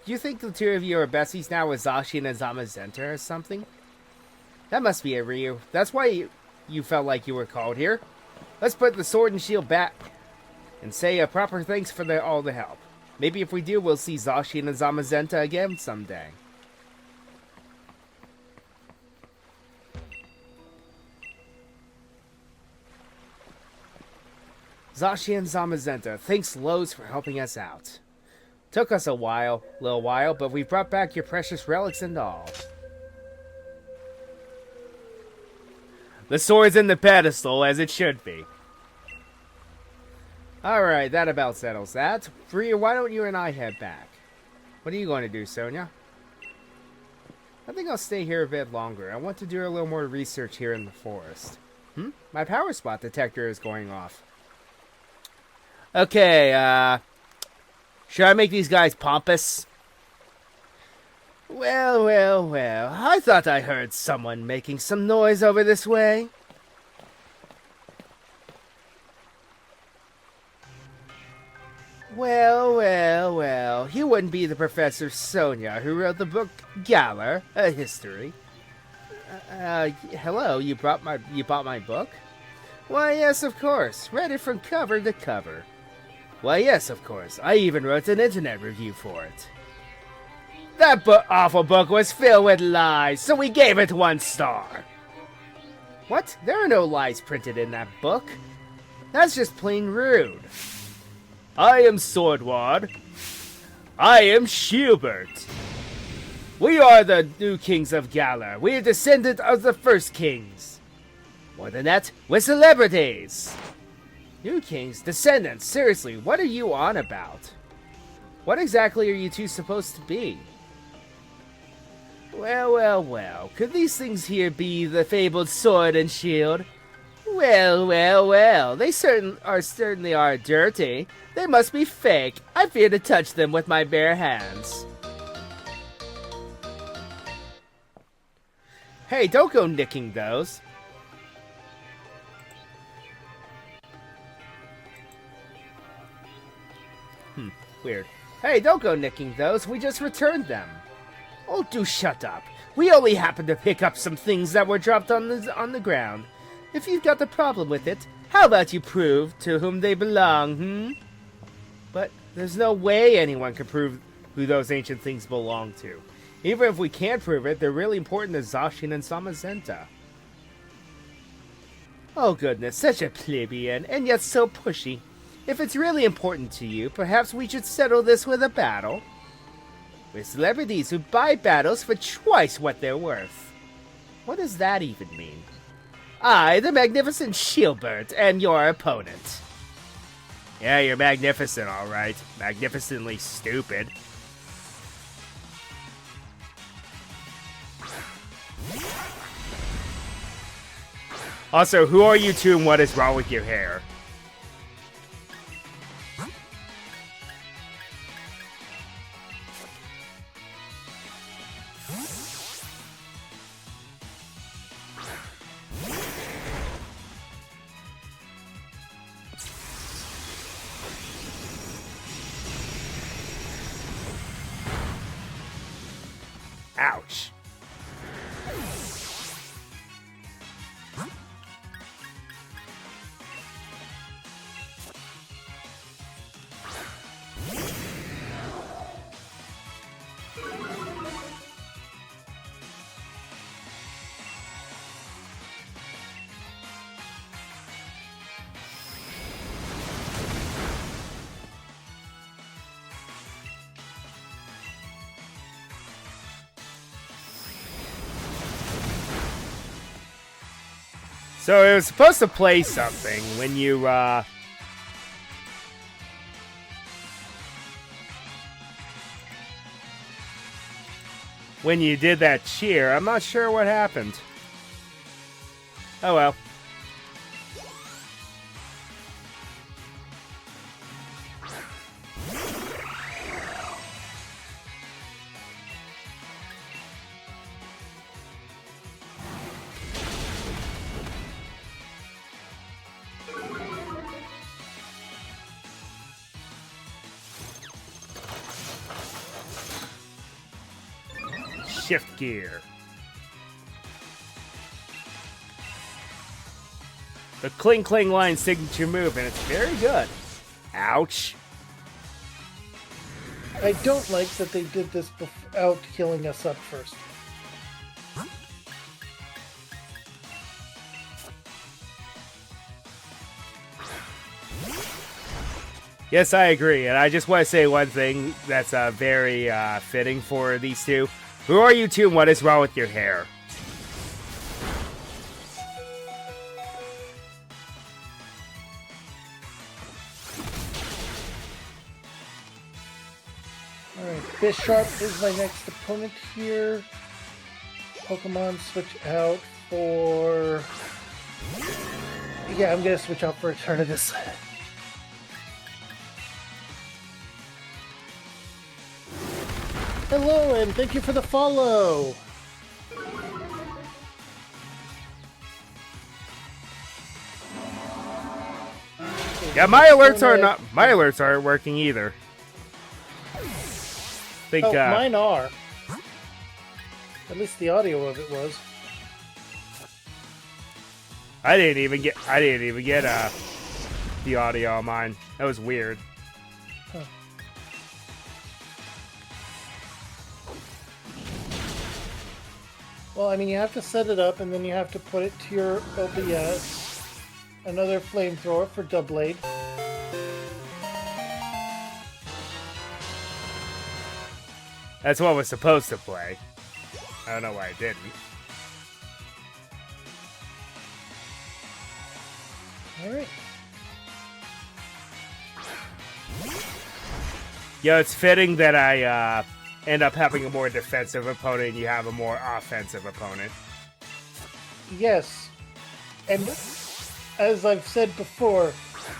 S1: Do you think the 2 of you are besties now with Zashi and Zamazenta or something? That must be it, Ryu. That's why you felt like you were called here. Let's put the sword and shield back and say a proper thanks for all the help. Maybe if we do, we'll see Zacian and Zamazenta again someday. Zacian and Zamazenta, thanks loads for helping us out. Took us a little while, but we brought back your precious relics and all. The sword's in the pedestal, as it should be. Alright, that about settles that. Bria, why don't you and I head back? What are you going to do, Sonia? I think I'll stay here a bit longer. I want to do a little more research here in the forest. My power spot detector is going off. Okay, should I make these guys pompous? Well, I thought I heard someone making some noise over this way. Well, he wouldn't be the Professor Sonia who wrote the book Galar, a history. Hello, you bought my book? Why, yes, of course. Read it from cover to cover. Why, yes, of course. I even wrote an internet review for it. That awful book was filled with lies, so we gave it 1 star. What? There are no lies printed in that book. That's just plain rude. I am Swordward. I am Shieldbert. We are the new kings of Galar. We are descendant of the first kings. More than that, we're celebrities. New kings? Descendants? Seriously, what are you on about? What exactly are you two supposed to be? Well. Could these things here be the fabled sword and shield? Well. They certainly are dirty. They must be fake. I fear to touch them with my bare hands. Hey, don't go nicking those. Weird. Hey, don't go nicking those. We just returned them. Oh, do shut up. We only happened to pick up some things that were dropped on the ground. If you've got a problem with it, how about you prove to whom they belong, But there's no way anyone can prove who those ancient things belong to. Even if we can't prove it, they're really important to Zacian and Zamazenta. Oh goodness, such a plebeian, and yet so pushy. If it's really important to you, perhaps we should settle this with a battle. We're celebrities who buy battles for twice what they're worth. What does that even mean? I, the magnificent Shieldbert, am your opponent. Yeah, you're magnificent, alright. Magnificently stupid. Also, who are you two and what is wrong with your hair? Ouch. So it was supposed to play something when you, when you did that cheer. I'm not sure what happened. Oh well. Shift gear. The Kling Kling line signature move, and it's very good. Ouch.
S2: I don't like that they did this without healing us up first.
S1: Yes, I agree, and I just want to say one thing that's very fitting for these two. Who are you two, and what is wrong with your hair?
S2: Alright, Bisharp is my next opponent here. Pokemon switch out for... Yeah, I'm gonna switch out for Eternatus. Hello, and thank you for the follow!
S1: Yeah, my alerts aren't working either. Think,
S2: mine are. At least the audio of it was.
S1: I didn't even get the audio on mine. That was weird.
S2: Huh. Well, I mean, you have to set it up, and then you have to put it to your OBS. Another flamethrower for Doublade.
S1: That's what was supposed to play. I don't know why it didn't.
S2: Alright.
S1: Yeah, it's fitting that I end up having a more defensive opponent and you have a more offensive opponent.
S2: Yes. And as I've said before,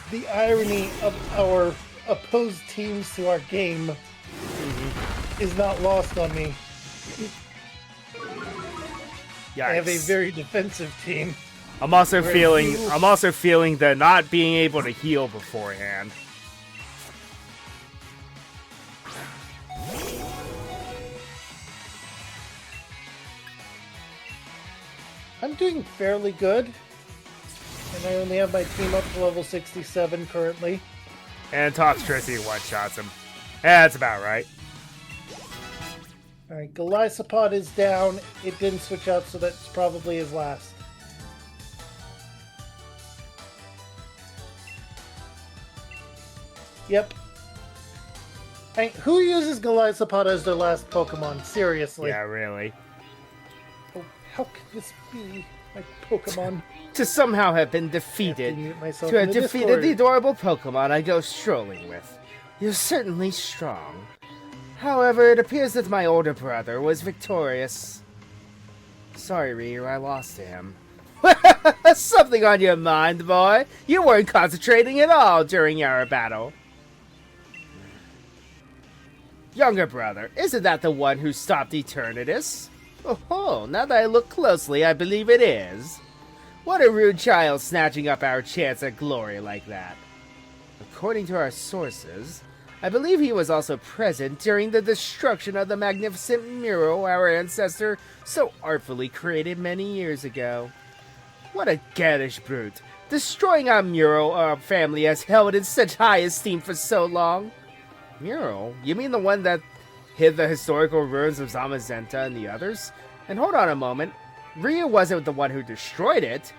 S2: the irony of our opposed teams to our game is not lost on me.
S1: Yikes.
S2: I have a very defensive team.
S1: I'm also feeling the not being able to heal beforehand.
S2: I'm doing fairly good. And I only have my team up to level 67 currently.
S1: And Toxtricity one-shots him. Yeah, that's about right.
S2: Alright, Golisopod is down. It didn't switch out, so that's probably his last. Yep. Hey, who uses Golisopod as their last Pokemon? Seriously.
S1: Yeah, really.
S2: Oh, how could this be my Pokemon?
S1: To somehow have been defeated. To have defeated the adorable Pokemon I go strolling with. You're certainly strong. However, it appears that my older brother was victorious. Sorry, Ryu, I lost to him. Something on your mind, boy. You weren't concentrating at all during our battle. Younger brother, isn't that the one who stopped Eternatus? Oh, now that I look closely, I believe it is. What a rude child snatching up our chance at glory like that. According to our sources, I believe he was also present during the destruction of the magnificent mural our ancestor so artfully created many years ago. What a gaddish brute, destroying our mural our family has held in such high esteem for so long. Mural? You mean the one that hid the historical ruins of Zamazenta and the others? And hold on a moment, Ryu wasn't the one who destroyed it.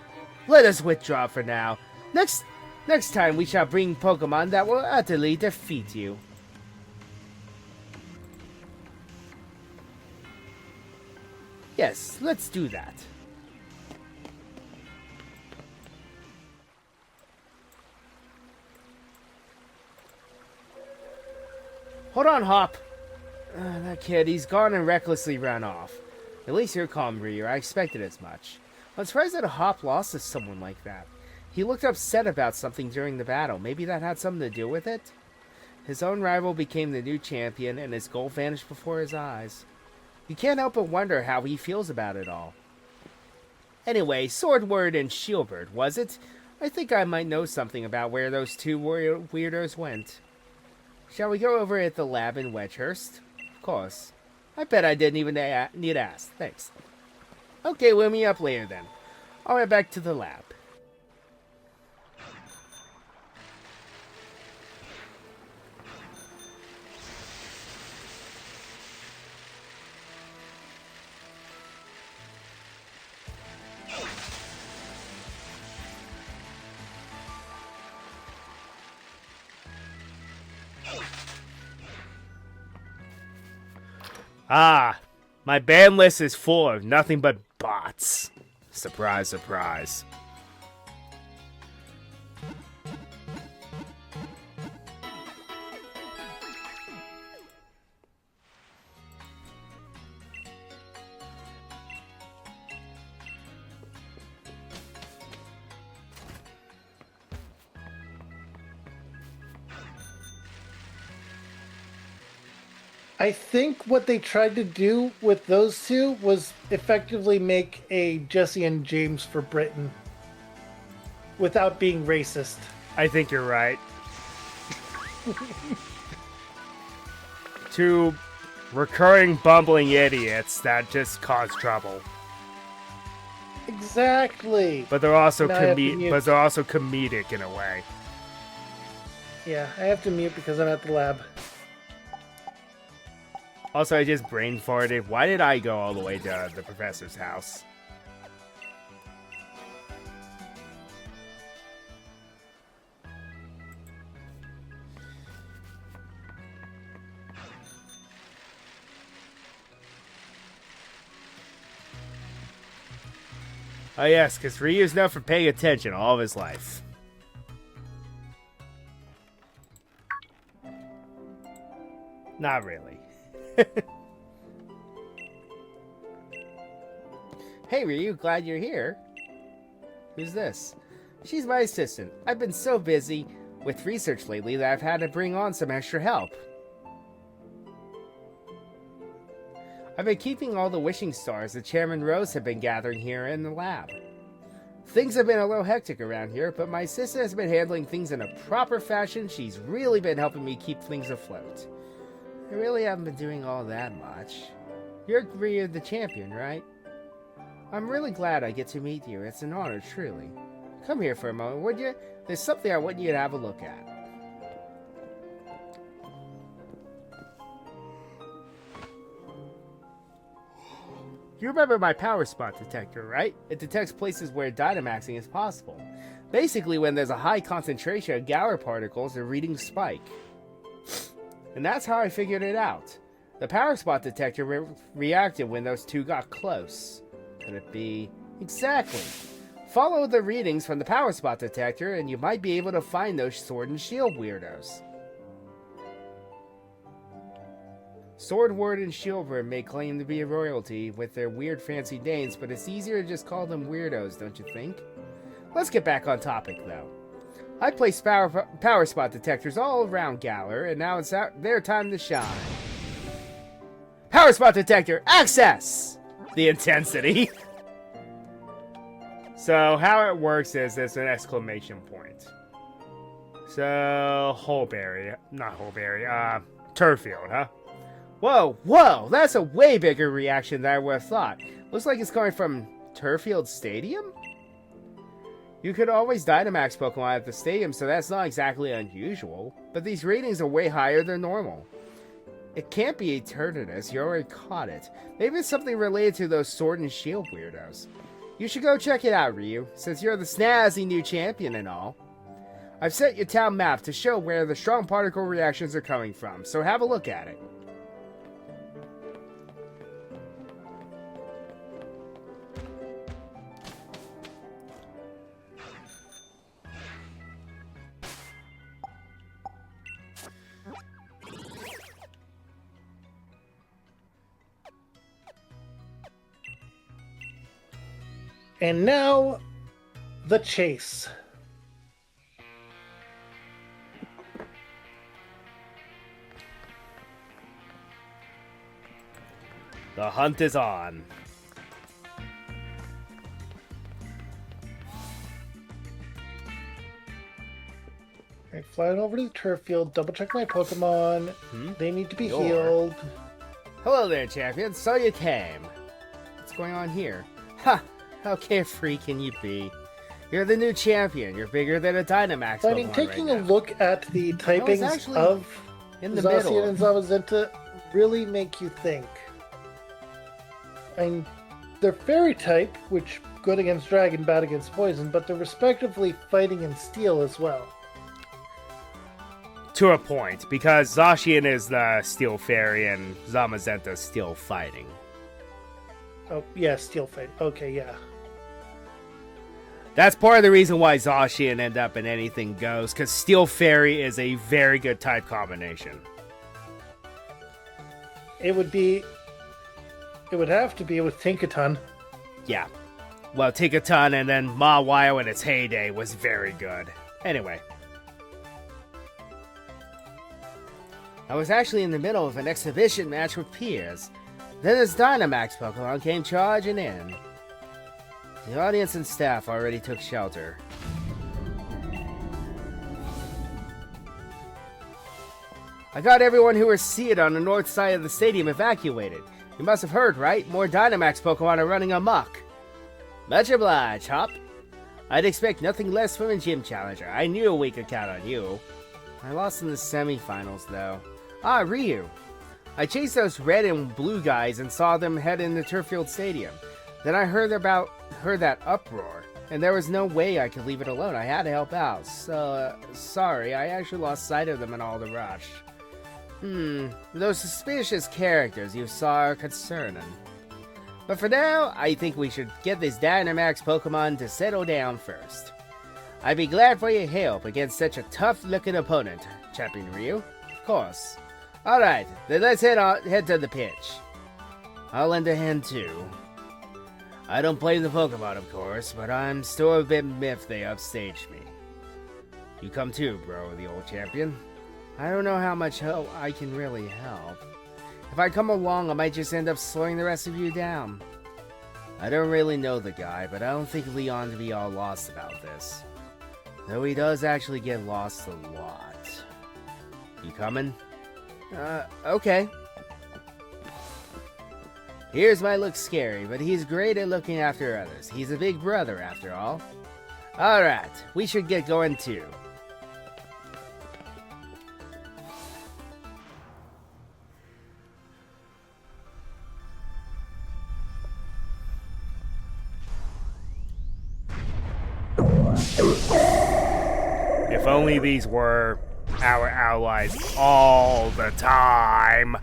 S1: Let us withdraw for now. Next time we shall bring Pokemon that will utterly defeat you. Yes, let's do that. Hold on, Hop. That kid, he's gone and recklessly ran off. At least you're calm, Ryu. I expected as much. I'm surprised that a Hop lost to someone like that. He looked upset about something during the battle. Maybe that had something to do with it? His own rival became the new champion, and his goal vanished before his eyes. You can't help but wonder how he feels about it all. Anyway, Swordward and Shieldbird, was it? I think I might know something about where those two weirdos went. Shall we go over at the lab in Wedgehurst? Of course. I bet I didn't even need to ask. Thanks. Okay, we'll meet up later then. I'll head back to the lab. Ah, my ban list is full of nothing but bots. Surprise, surprise.
S2: I think what they tried to do with those two was effectively make a Jesse and James for Britain without being racist.
S1: I think you're right. Two recurring bumbling idiots that just cause trouble.
S2: Exactly.
S1: But they're also
S2: Now I have to mute.
S1: but they're also comedic in a way.
S2: Yeah, I have to mute because I'm at the lab.
S1: Also, I just brain farted. Why did I go all the way to the professor's house? Oh yes, because Ryu's known for paying attention all of his life. Not really. Hey Ryu, glad you're here. Who's this? She's my assistant. I've been so busy with research lately that I've had to bring on some extra help. I've been keeping all the wishing stars that Chairman Rose have been gathering here in the lab. Things have been a little hectic around here, but my assistant has been handling things in a proper fashion. She's really been helping me keep things afloat. I really haven't been doing all that much. You're Ryu the champion, right? I'm really glad I get to meet you. It's an honor, truly. Come here for a moment, would you? There's something I want you to have a look at. You remember my power spot detector, right? It detects places where Dynamaxing is possible. Basically, when there's a high concentration of Galar particles, the readings spike. And that's how I figured it out. The power spot detector reacted when those two got close. Could it be? Exactly. Follow the readings from the power spot detector and you might be able to find those sword and shield weirdos. Swordward and Shieldward may claim to be a royalty with their weird fancy names, but it's easier to just call them weirdos, don't you think? Let's get back on topic, though. I placed power spot detectors all around Galar, and now it's their time to shine. Power spot detector, access! The intensity. So how it works is there's an exclamation point. So, Turfield, huh? Whoa, that's a way bigger reaction than I would have thought. Looks like it's coming from Turfield Stadium? You could always Dynamax Pokemon at the stadium, so that's not exactly unusual. But these ratings are way higher than normal. It can't be Eternatus, you already caught it. Maybe it's something related to those Sword and Shield weirdos. You should go check it out, Ryu, since you're the snazzy new champion and all. I've set your town map to show where the strong particle reactions are coming from, so have a look at it.
S2: And now, the chase.
S1: The hunt is on.
S2: Alright, flying over to the turf field, double check my Pokemon. They need to be healed.
S1: Hello there, champion. So you came. What's going on here? Ha! How carefree can you be? You're the new champion. You're bigger than a Dynamax.
S2: So, I mean, taking a look at the typings of Zacian and Zamazenta really make you think. I mean, they're fairy type, which good against dragon, bad against poison, but they're respectively fighting in steel as well.
S1: To a point, because Zacian is the Steel Fairy and Zamazenta's Steel Fighting.
S2: Oh, yeah, Steel Fight. Okay, yeah.
S1: That's part of the reason why Zacian end up in Anything Goes, because Steel Fairy is a very good type combination.
S2: It would have to be with Tinkaton.
S1: Yeah. Well, Tinkaton and then Mawile in its heyday was very good. Anyway. I was actually in the middle of an exhibition match with peers. Then this Dynamax Pokemon came charging in. The audience and staff already took shelter. I got everyone who was seated on the north side of the stadium evacuated. You must have heard, right? More Dynamax Pokemon are running amok. Much obliged, Hop. I'd expect nothing less from a gym challenger. I knew we could count on you. I lost in the semifinals, though. Ah, Ryu. I chased those red and blue guys and saw them head into Turffield Stadium. Then I heard that uproar, and there was no way I could leave it alone. I had to help out. So, sorry, I actually lost sight of them in all the rush. Those suspicious characters you saw are concerning. But for now, I think we should get this Dynamax Pokemon to settle down first. I'd be glad for your help against such a tough-looking opponent, Champion Ryu. Of course. Alright, then let's head to the pitch. I'll lend a hand too. I don't play the Pokemon, of course, but I'm still a bit miffed they upstaged me. You come too, bro, the old champion. I don't know how much help I can really help. If I come along, I might just end up slowing the rest of you down. I don't really know the guy, but I don't think Leon to be all lost about this. Though he does actually get lost a lot. You coming? Okay. Here's my look scary, but he's great at looking after others. He's a big brother, after all. Alright, we should get going too. If only these were our allies all the time.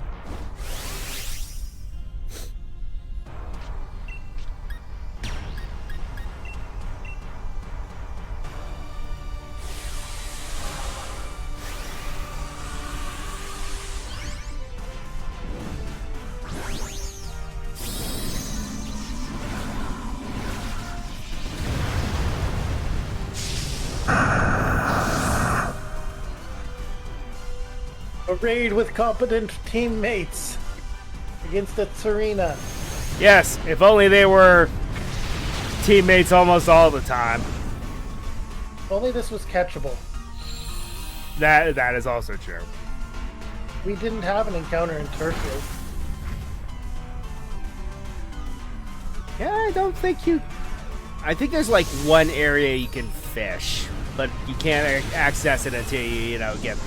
S2: A raid with competent teammates against the Serena.
S1: Yes, if only they were teammates almost all the time.
S2: If only this was catchable.
S1: That is also true.
S2: We didn't have an encounter in Turffield.
S1: Yeah, I don't think you... I think there's like one area you can fish, but you can't access it until you get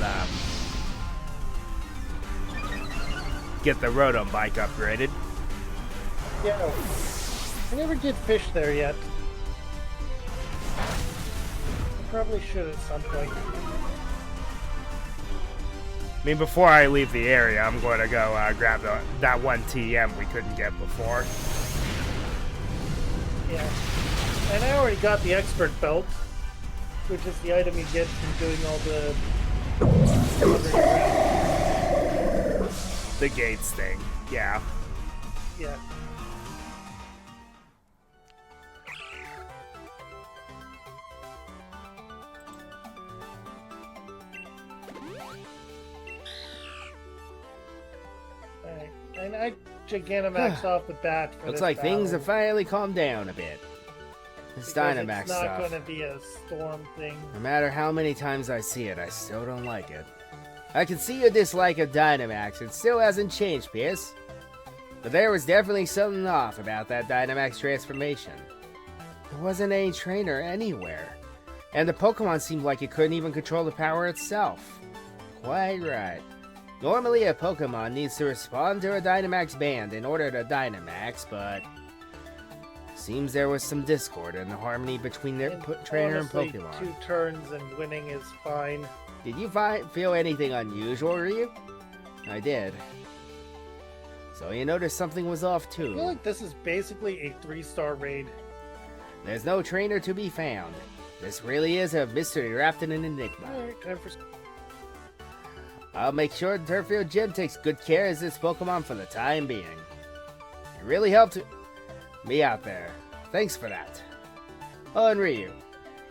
S1: the Rotom bike upgraded.
S2: Yeah, I never did fish there yet. I probably should at some point.
S1: I mean, before I leave the area, I'm going to go grab that one TM we couldn't get before.
S2: Yeah. And I already got the expert belt, which is the item you get from doing all
S1: the gates thing. Yeah.
S2: Yeah. Alright. And I Gigantamax off the bat for
S1: Looks
S2: this
S1: like
S2: battle.
S1: things have finally calmed down a bit. This
S2: Because
S1: Dynamax
S2: it's not
S1: stuff.
S2: going to be a storm thing.
S1: No matter how many times I see it, I still don't like it. I can see your dislike of Dynamax. It still hasn't changed, Pierce. But there was definitely something off about that Dynamax transformation. There wasn't any trainer anywhere. And the Pokemon seemed like it couldn't even control the power itself. Quite right. Normally a Pokemon needs to respond to a Dynamax band in order to Dynamax, but... seems there was some discord in the harmony between their trainer
S2: honestly,
S1: and Pokemon.
S2: 2 turns and winning is fine.
S3: Did you feel anything unusual, Ryu? I did. So you noticed something was off
S2: I
S3: too.
S2: feel like this is basically a 3-star raid.
S3: There's no trainer to be found. This really is a mystery wrapped in an enigma.
S2: Alright, time for...
S3: I'll make sure Turffield Gym takes good care of this Pokemon for the time being. It really helped me out there. Thanks for that. Oh, and Ryu,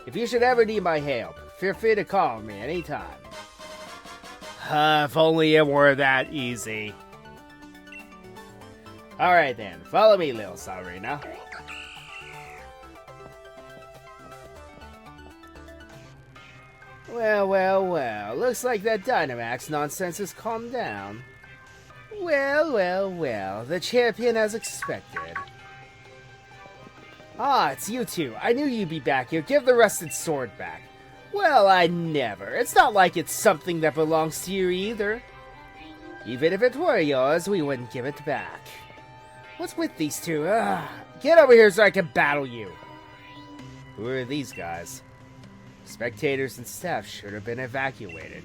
S3: if you should ever need my help, feel free to call me anytime.
S1: If only it were that easy.
S3: Alright then, follow me, little Sabrina. Well, looks like that Dynamax nonsense has calmed down. Well, the champion as expected. Ah, it's you two. I knew you'd be back here. Give the rusted sword back. Well, I never. It's not like it's something that belongs to you either. Even if it were yours, we wouldn't give it back. What's with these two? Get over here so I can battle you. Who are these guys? Spectators and staff should have been evacuated.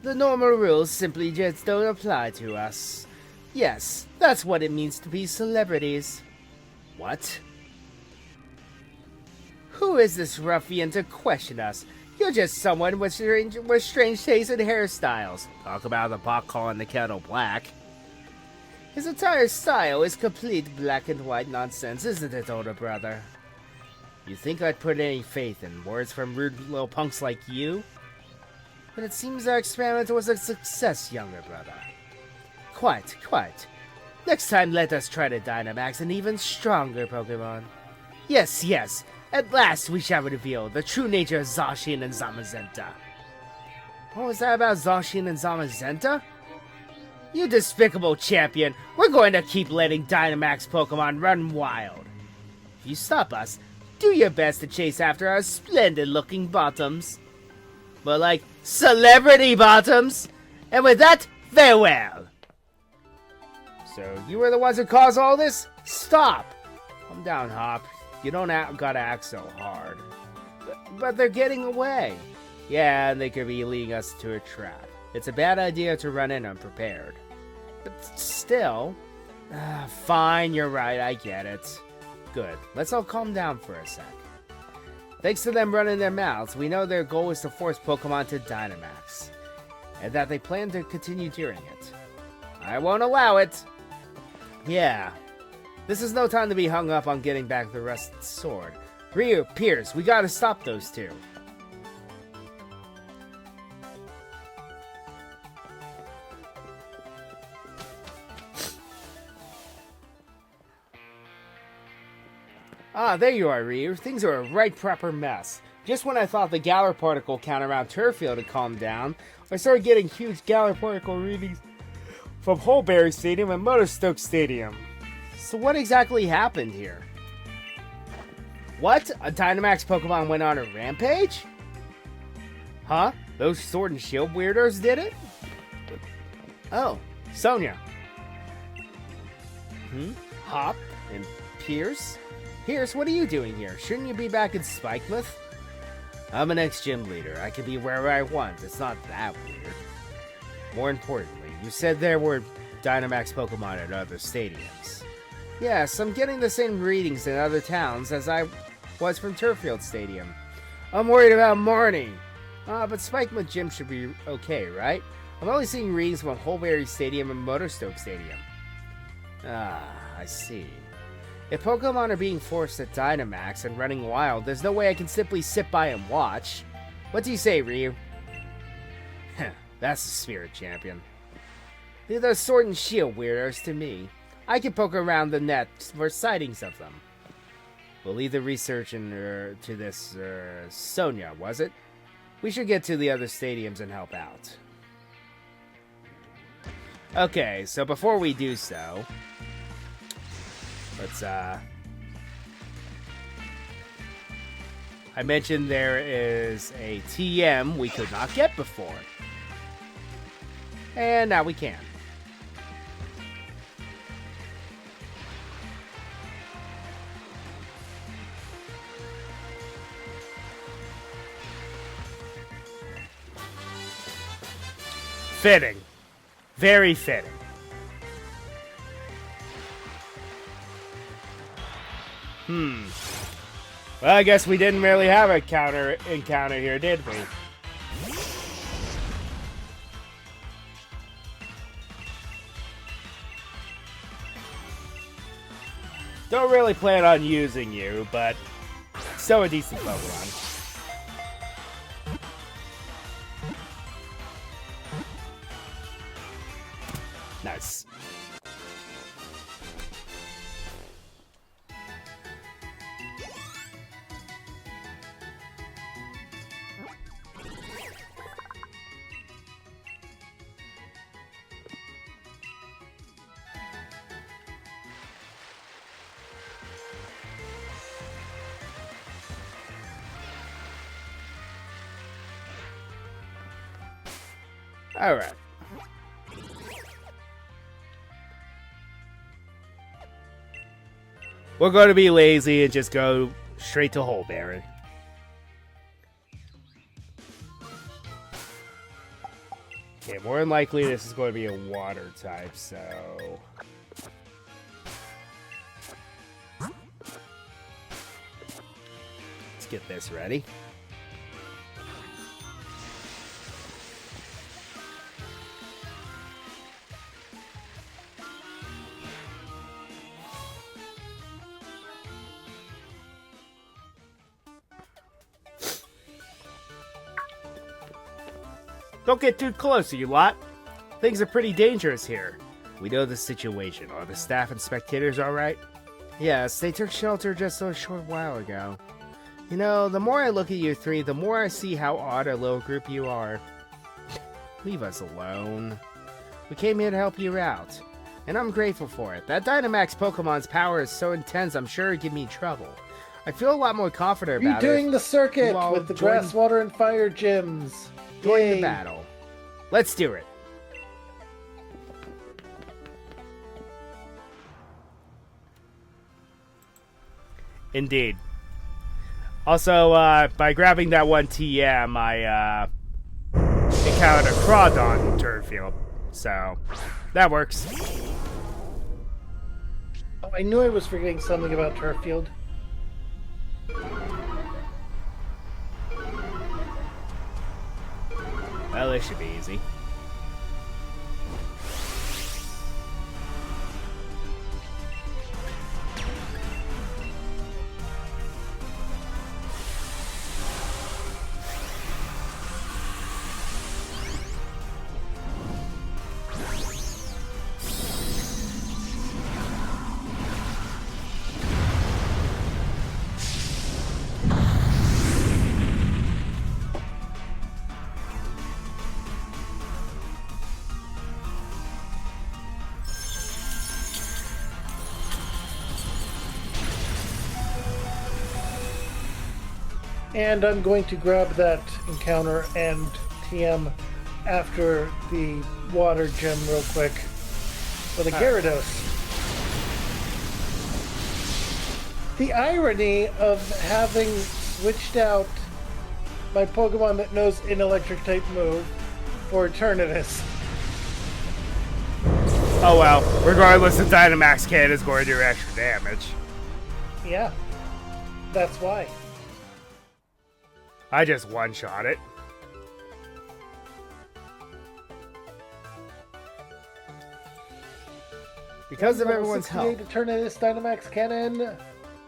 S3: The normal rules simply just don't apply to us. Yes, that's what it means to be celebrities. What? Who is this ruffian to question us? You're just someone with strange tastes and hairstyles. Talk about the pot calling the kettle black. His entire style is complete black and white nonsense, isn't it, older brother? You think I'd put any faith in words from rude little punks like you? But it seems our experiment was a success, younger brother. Quite. Next time let us try to Dynamax an even stronger Pokemon. Yes. At last we shall reveal the true nature of Zacian and Zamazenta. What was that about Zacian and Zamazenta? You despicable champion! We're going to keep letting Dynamax Pokemon run wild. If you stop us, do your best to chase after our splendid-looking bottoms. But like, celebrity bottoms! And with that, farewell! So, you were the ones who caused all this? Stop! Calm down, Hop. You don't gotta act so hard. But they're getting away. Yeah, and they could be leading us to a trap. It's a bad idea to run in unprepared. But still... fine, you're right, I get it. Good. Let's all calm down for a sec. Thanks to them running their mouths, we know their goal is to force Pokemon to Dynamax. And that they plan to continue doing it. I won't allow it! Yeah. This is no time to be hung up on getting back the rusted sword. Ryu, Pierce, we gotta stop those two. Ah, there you are, Ryu. Things are a right proper mess. Just when I thought the Galar particle count around Turffield had calmed down, I started getting huge Galar particle readings from Holberry Stadium and Motorstoke Stadium. So what exactly happened here? What? A Dynamax Pokemon went on a rampage? Huh? Those Sword and Shield weirdos did it? Oh, Sonia. Hop and Pierce? Pierce, what are you doing here? Shouldn't you be back in Spikemuth? I'm an ex-gym leader. I can be wherever I want. It's not that weird. More importantly, you said there were Dynamax Pokemon at other stadiums. Yes, I'm getting the same readings in other towns as I was from Turffield Stadium. I'm worried about Marnie. But Spikemuth Gym should be okay, right? I'm only seeing readings from Holberry Stadium and Motorstoke Stadium. I see. If Pokemon are being forced at Dynamax and running wild, there's no way I can simply sit by and watch. What do you say, Ryu? That's the spirit, champion. They're the Sword and Shield weirdos to me. I can poke around the net for sightings of them. We'll leave the research to this, Sonia, was it? We should get to the other stadiums and help out. Okay, so before we do so, let's, I mentioned there is a TM we could not get before. And now we can.
S1: Fitting. Very fitting. Well, I guess we didn't really have a counter encounter here, did we? Don't really plan on using you, but still a decent Pokemon. Nice. All right. We're going to be lazy and just go straight to Holeberry. Okay, more than likely this is going to be a water type, so... let's get this ready. Don't get too close, you lot. Things are pretty dangerous here. We know the situation. Are the staff and spectators alright? Yes, they took shelter just a short while ago. You know, the more I look at you three, the more I see how odd a little group you are. Leave us alone. We came here to help you out, and I'm grateful for it. That Dynamax Pokemon's power is so intense, I'm sure it'd give me trouble. I feel a lot more confident about it.
S2: Redoing the circuit with the grass, water, and fire gyms.
S3: Join the battle. Let's do it.
S1: Indeed. Also, by grabbing that one TM, I encountered a Crawdon Turffield. So, that works.
S2: Oh, I knew I was forgetting something about Turffield.
S1: Well, this should be easy.
S2: And I'm going to grab that encounter and TM after the water gem real quick with a Gyarados. The irony of having switched out my Pokemon that knows an electric type move for Eternatus.
S1: Oh well, regardless, the Dynamax can is going to do extra damage.
S2: Yeah, that's why.
S1: I just one-shot it.
S3: Because of everyone's help.
S2: Eternatus Dynamax Cannon,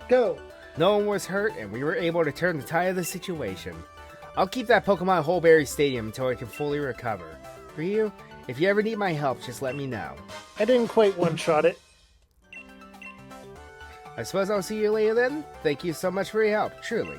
S2: go!
S3: No one was hurt, and we were able to turn the tide of the situation. I'll keep that Pokemon Holeberry Stadium until I can fully recover. For you, if you ever need my help, just let me know.
S2: I didn't quite one-shot it.
S3: I suppose I'll see you later then? Thank you so much for your help, truly.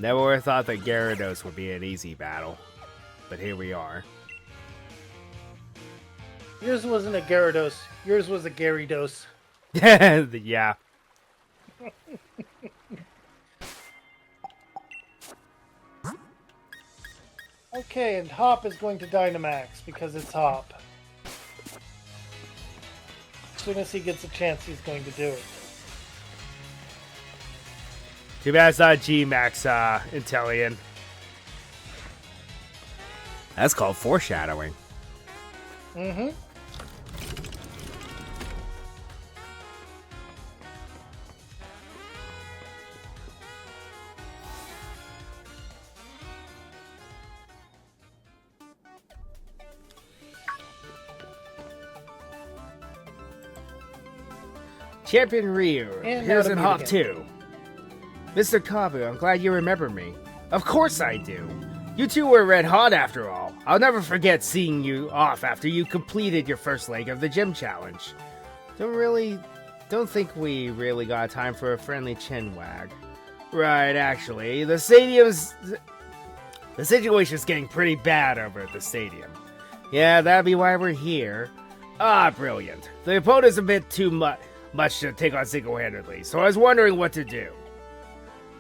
S1: Never would have thought that Gyarados would be an easy battle, but here we are.
S2: Yours wasn't a Gyarados. Yours was a Gyarados.
S1: Yeah.
S2: Okay, and Hop is going to Dynamax because it's Hop. As soon as he gets a chance, he's going to do it.
S1: Too bad it's not G-Max Intellion.
S3: That's called foreshadowing.
S2: Mm-hmm.
S3: Champion Ryu,
S2: And
S3: here's
S2: now
S3: in
S2: to
S3: Hop
S2: mute
S3: 2. Mr. Kabu, I'm glad you remember me. Of course I do. You two were red hot after all. I'll never forget seeing you off after you completed your first leg of the gym challenge. Don't think we really got time for a friendly chin wag. Right, actually, the situation's getting pretty bad over at the stadium. Yeah, that'd be why we're here. Ah, brilliant. The opponent's a bit too much to take on single-handedly, so I was wondering what to do.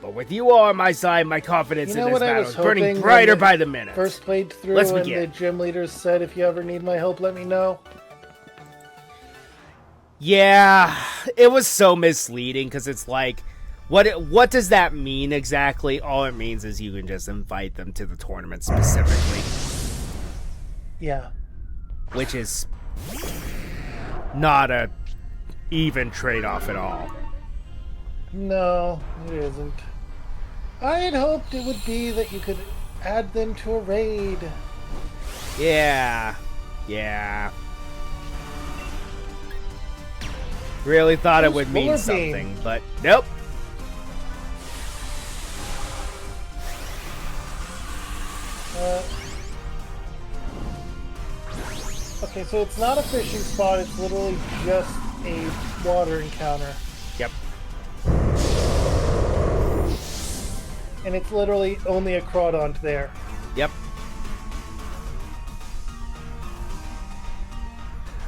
S3: But with you all on my side, my confidence in this battle is burning brighter by the minute.
S2: First played through
S3: Let's
S2: and
S3: begin.
S2: the gym leaders said, if you ever need my help, let me know.
S3: Yeah, it was so misleading because it's like, what does that mean exactly? All it means is you can just invite them to the tournament specifically.
S2: Yeah.
S3: Which is not a even trade-off at all.
S2: No, it isn't. I had hoped it would be that you could add them to a raid.
S3: Yeah. Really thought it would mean
S2: Roller
S3: something,
S2: beam.
S3: but nope.
S2: Okay, so it's not a fishing spot, it's literally just a water encounter.
S3: Yep.
S2: And it's literally only a Crawdont there.
S3: Yep.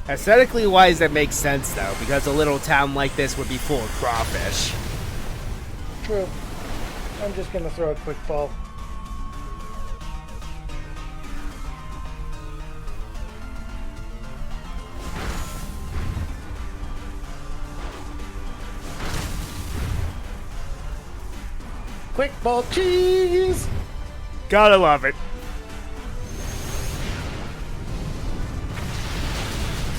S3: Aesthetically wise, that makes sense though, because a little town like this would be full of crawfish.
S2: True. I'm just gonna throw a quick ball. Quick ball cheese!
S1: Gotta love it.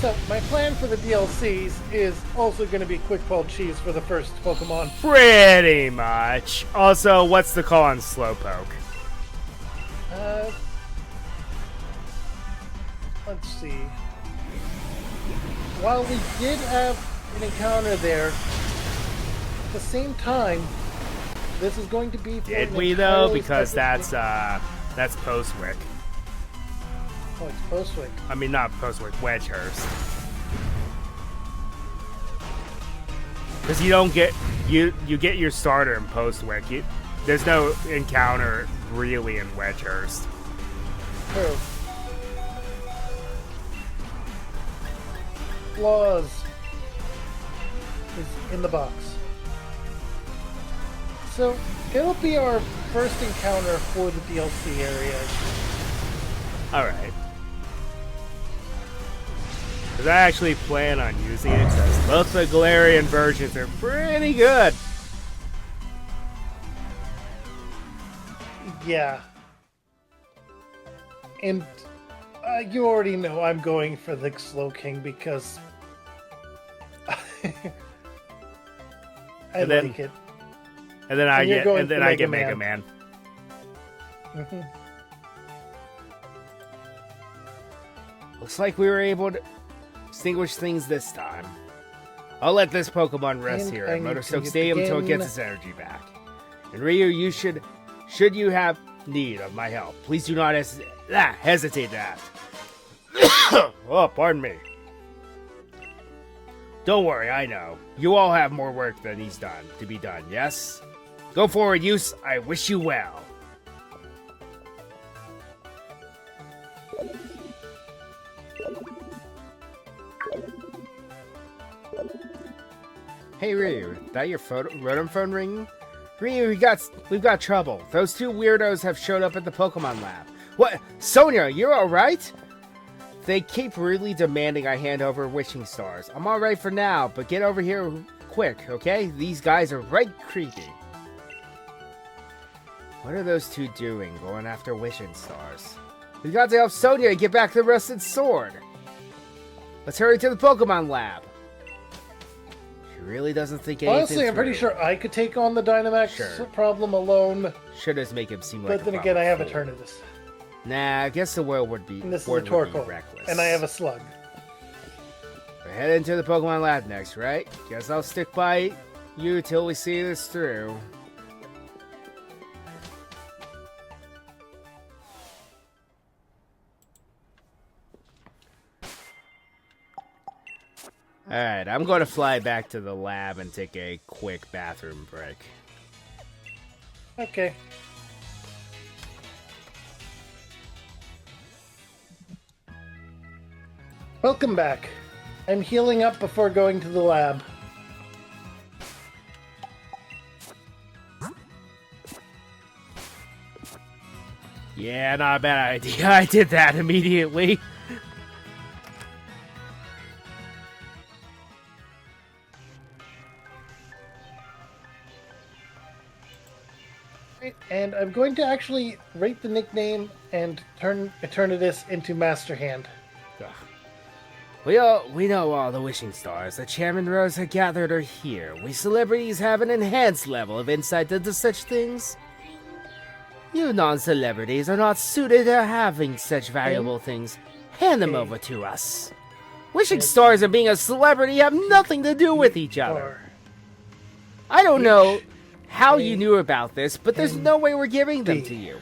S2: So, my plan for the DLCs is also going to be quick ball cheese for the first Pokemon.
S1: Pretty much. Also, what's the call on Slowpoke?
S2: Let's see. While we did have an encounter there, at the same time, this is going to be for
S1: Did
S2: an
S1: we though?
S2: entirely
S1: Because
S2: separate-
S1: that's Postwick.
S2: Oh, it's Postwick.
S1: I mean, not Postwick, Wedgehurst. Because you don't get you get your starter in Postwick. There's no encounter really in Wedgehurst.
S2: True. Flaws is in the box. So, it'll be our first encounter for the DLC area.
S1: Alright. Because I actually plan on using it, because both the Galarian versions are pretty good.
S2: Yeah. And you already know I'm going for the Slow King because I
S1: And then-
S2: like it.
S1: And then I
S2: And you're
S1: get
S2: going
S1: and then
S2: for
S1: I
S2: Mega
S1: get Mega
S2: Man.
S1: Man.
S2: Mhm.
S3: Looks like we were able to distinguish things this time. I'll let this Pokemon rest
S2: And
S3: here
S2: I
S3: at
S2: need
S3: Motor
S2: to
S3: Stoke Stadium until it
S2: begin.
S3: gets its energy back. And Ryu, you should you have need of my help, please do not hesitate to ask.
S1: Oh, pardon me.
S3: Don't worry, I know. You all have more work than he's done to be done, yes? Go forward, Use. I wish you well. Hey Ryu, that your Rotom phone ringing? Ryu, we've got trouble. Those two weirdos have showed up at the Pokemon lab. What? Sonia, you're all right? They keep really demanding I hand over wishing stars. I'm alright for now, but get over here quick, okay? These guys are right creepy. What are those two doing, going after wishing stars? We got to help Sonia get back the rusted sword. Let's hurry to the Pokemon lab. She really doesn't think anything
S2: Honestly, I'm pretty sure I could take on the Dynamax problem alone.
S3: Should just make him seem like
S2: But then again, I have Eternatus.
S3: Nah, I guess the world would be,
S2: And this is a
S3: would be
S2: Torkoal.
S3: reckless.
S2: And I have a Slug.
S3: We're heading to the Pokemon lab next, right? Guess I'll stick by you till we see this through. Alright, I'm going to fly back to the lab and take a quick bathroom break.
S2: Okay. Welcome back. I'm healing up before going to the lab.
S3: Yeah, not a bad idea. I did that immediately.
S2: And I'm going to actually rate the nickname and turn Eternatus into Master Hand.
S3: We know all the wishing stars. The Chairman Rose had gathered are here. We celebrities have an enhanced level of insight into such things. You non-celebrities are not suited to having such valuable things. Hand them over to us. Wishing stars and being a celebrity have nothing to do with each other. I don't know how you knew about this, but there's no way we're giving them to you.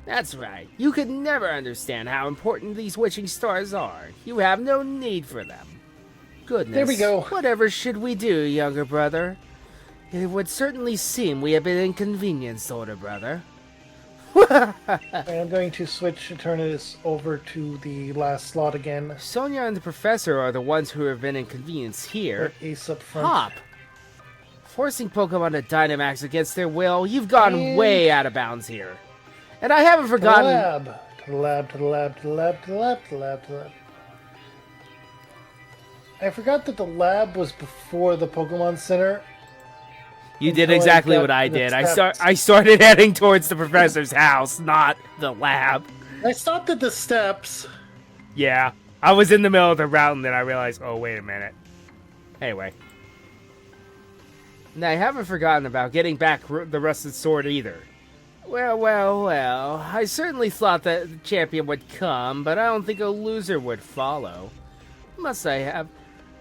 S3: That's right. You could never understand how important these wishing stars are. You have no need for them. Goodness.
S2: There we go.
S3: Whatever should we do, younger brother? It would certainly seem we have been inconvenienced, older brother.
S2: I'm going to switch Eternatus over to the last slot again.
S3: Sonia and the professor are the ones who have been inconvenienced here.
S2: Put Ace up front.
S3: Hop! Forcing Pokemon to Dynamax against their will, you've gone way out of bounds here. And I haven't forgotten...
S2: To the lab, to the lab, to the lab, to the lab, to the lab, to the lab. I forgot that the lab was before the Pokemon Center.
S3: You did exactly what I did. I started heading towards the professor's house, not the lab.
S2: I stopped at the steps.
S1: Yeah, I was in the middle of the route and then I realized, oh, wait a minute.
S3: Anyway. And I haven't forgotten about getting back the rusted sword either. Well. I certainly thought that the champion would come, but I don't think a loser would follow. Must I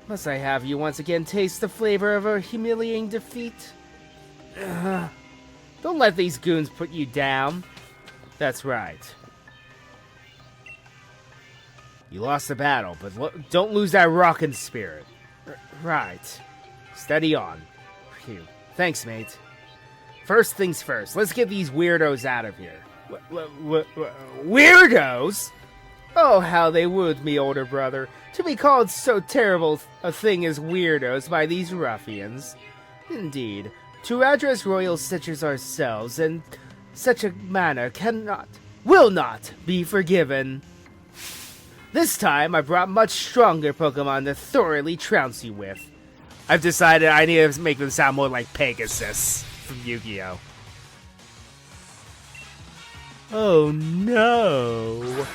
S3: have you once again taste the flavor of a humiliating defeat? Don't let these goons put you down. That's right. You lost the battle, but don't lose that rockin' spirit. Right. Steady on. Phew. Thanks, mate. First things first, let's get these weirdos out of here. Weirdos? Oh, how they wound me, older brother. To be called so terrible a thing as weirdos by these ruffians. Indeed, to address royal such as ourselves in such a manner will not be forgiven. This time, I brought much stronger Pokemon to thoroughly trounce you with. I've decided I need to make them sound more like Pegasus from Yu-Gi-Oh! Oh no!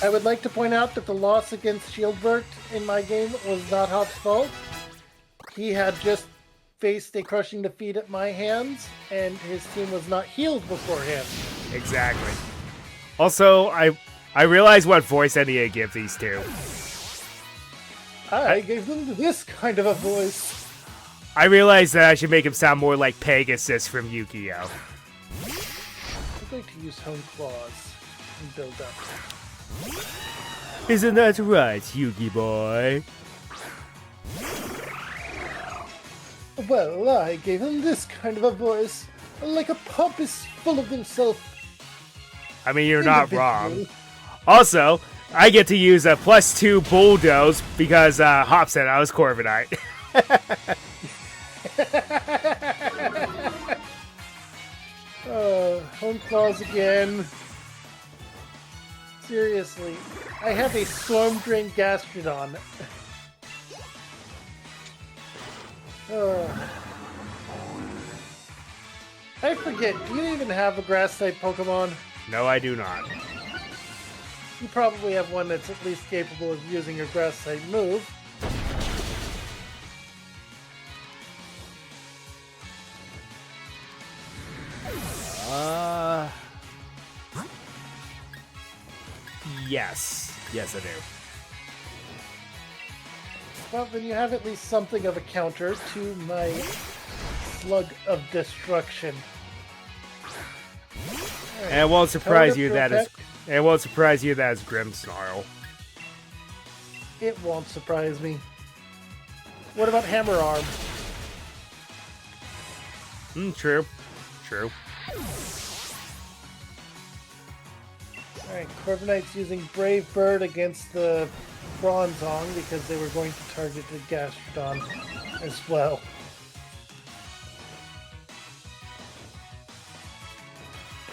S2: I would like to point out that the loss against Shieldbert in my game was not Hop's fault. He had just faced a crushing defeat at my hands, and his team was not healed beforehand.
S1: Exactly. Also, I realize what voice I need to give these two.
S2: I gave them this kind of a voice.
S1: I realize that I should make him sound more like Pegasus from Yu-Gi-Oh!
S2: I'm going to use Home Claws and build up.
S1: Isn't that right, Yugi boy?
S2: Well, I gave him this kind of a voice, like a pompous full of himself.
S1: I mean, you're not wrong. Also, I get to use a +2 bulldoze because Hop said I was Corviknight.
S2: Home Claws again. Seriously, I have a Storm Drain Gastrodon. I forget, do you even have a Grass-type Pokemon?
S1: No, I do not.
S2: You probably have one that's at least capable of using your Grass-type move.
S1: Yes. Yes, I do.
S2: Well, then you have at least something of a counter to my Slug of Destruction. Right.
S1: And it won't surprise you that
S2: Protect.
S1: it won't surprise you that it's Grimmsnarl.
S2: It won't surprise me. What about Hammer Arm?
S1: True. True.
S2: Alright, Corviknight's using Brave Bird against the Bronzong because they were going to target the Gastrodon as well.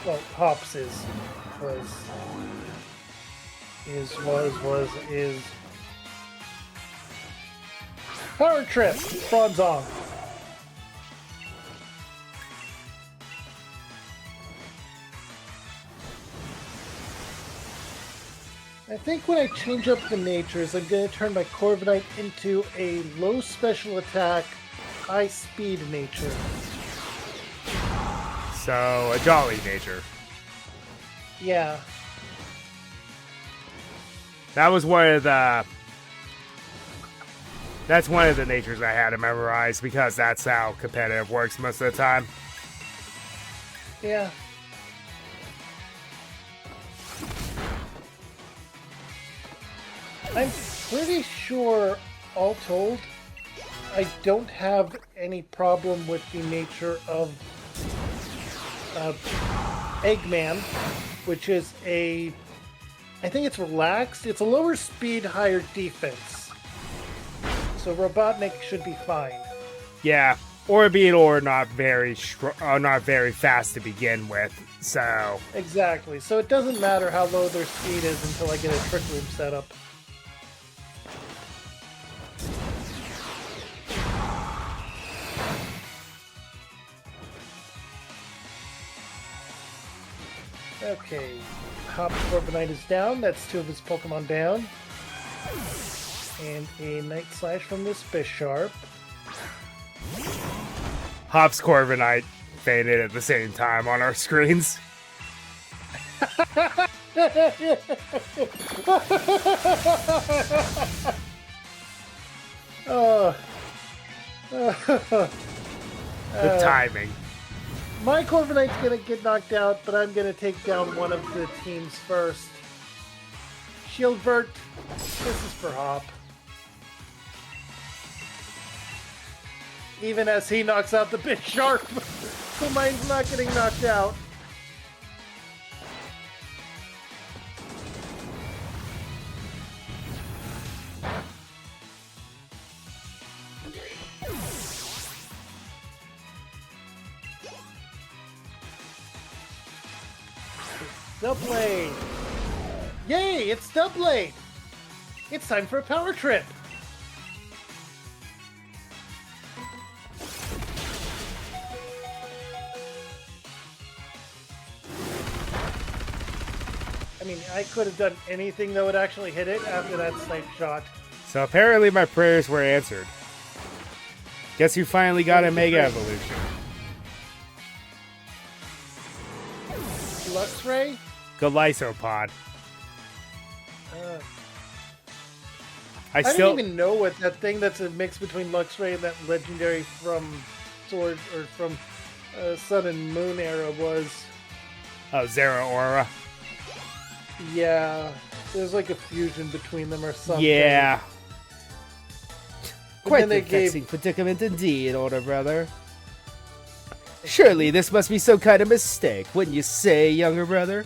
S2: Well, Hops is. Power Trip! Bronzong. I think when I change up the natures, I'm going to turn my Corviknight into a low special attack, high speed nature.
S1: So, a Jolly nature.
S2: Yeah.
S1: That was one of the... That's one of the natures I had to memorize because that's how competitive works most of the time.
S2: Yeah. I'm pretty sure, all told, I don't have any problem with the nature of Eggman, which is I think it's relaxed. It's a lower speed, higher defense. So Robotnik should be fine.
S1: Yeah, or being not very fast to begin with. So
S2: Exactly. So it doesn't matter how low their speed is until I get a Trick Room set up. Okay, Hop Corviknight is down. That's two of his Pokemon down. And a Night Slash from this Bisharp.
S1: Hop's Corviknight faded at the same time on our screens. The timing.
S2: My Corviknight's gonna get knocked out, but I'm gonna take down one of the teams first. Shieldbert, this is for Hop. Even as he knocks out the Bisharp, so mine's not getting knocked out. Doublade! Yay, it's Doublade! It's time for a power trip! mean, I could have done anything that would actually hit it after that snipe shot.
S1: So apparently my prayers were answered. Guess you finally got a Mega Evolution.
S2: Luxray?
S1: Galysopod.
S2: Uh,
S1: I
S2: I
S1: still
S2: don't even know what that thing that's a mix between Luxray and that legendary from Sword or from Sun and Moon era was.
S1: Oh, Zeraora.
S2: Yeah, there's like a fusion between them or something.
S1: Yeah.
S2: But
S3: Quite
S2: then
S3: the
S2: they gave
S3: vexing predicament indeed, older brother. Surely this must be some kind of mistake, wouldn't you say, younger brother?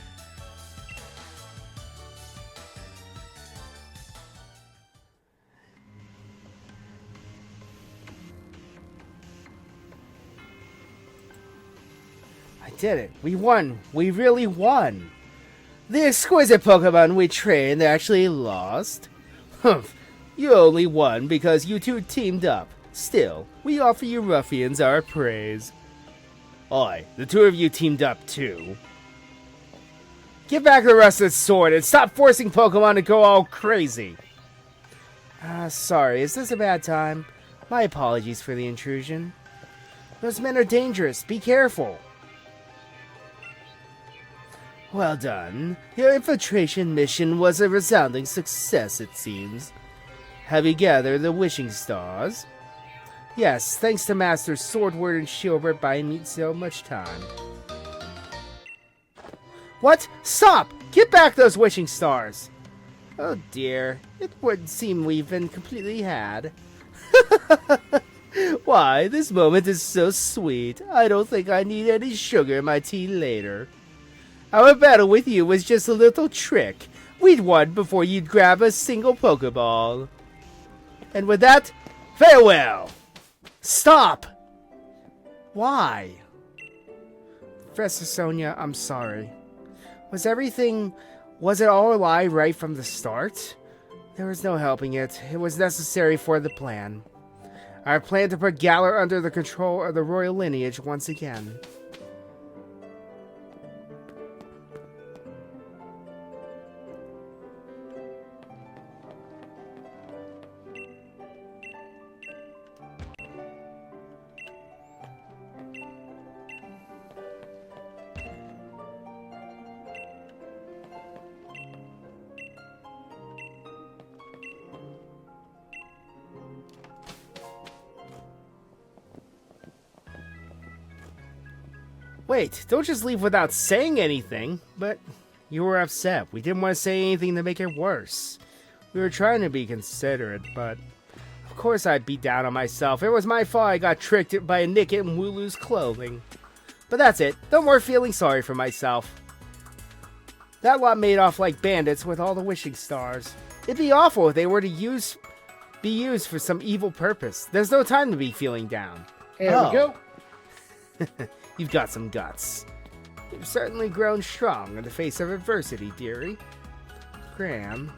S3: I did it. We won. We really won. The exquisite Pokemon we trained actually lost. Humph. You only won because you two teamed up. Still, we offer you ruffians our praise. Oi, the two of you teamed up too. Give back the rusted sword and stop forcing Pokemon to go all crazy. Sorry, is this a bad time? My apologies for the intrusion. Those men are dangerous. Be careful. Well done. Your infiltration mission was a resounding success, it seems. Have you gathered the wishing stars? Yes, thanks to Master Swordward and Shieldbert buying me so much time. What? Stop! Get back those wishing stars! Oh dear, it would seem we've been completely had. Why, this moment is so sweet. I don't think I need any sugar in my tea later. Our battle with you was just a little trick. We'd won before you'd grab a single Pokeball. And with that, farewell! Stop! Why? Professor Sonia, I'm sorry. Was it all a lie right from the start? There was no helping it. It was necessary for the plan. Our plan to put Galar under the control of the royal lineage once again. Wait, don't just leave without saying anything. But you were upset. We didn't want to say anything to make it worse. We were trying to be considerate, but of course I'd be down on myself. It was my fault I got tricked by a Nickit in Wooloo's clothing. But that's it. No more feeling sorry for myself. That lot made off like bandits with all the wishing stars. It'd be awful if they were to be used for some evil purpose. There's no time to be feeling down.
S2: There we go.
S3: You've got some guts. You've certainly grown strong in the face of adversity, dearie. Graham,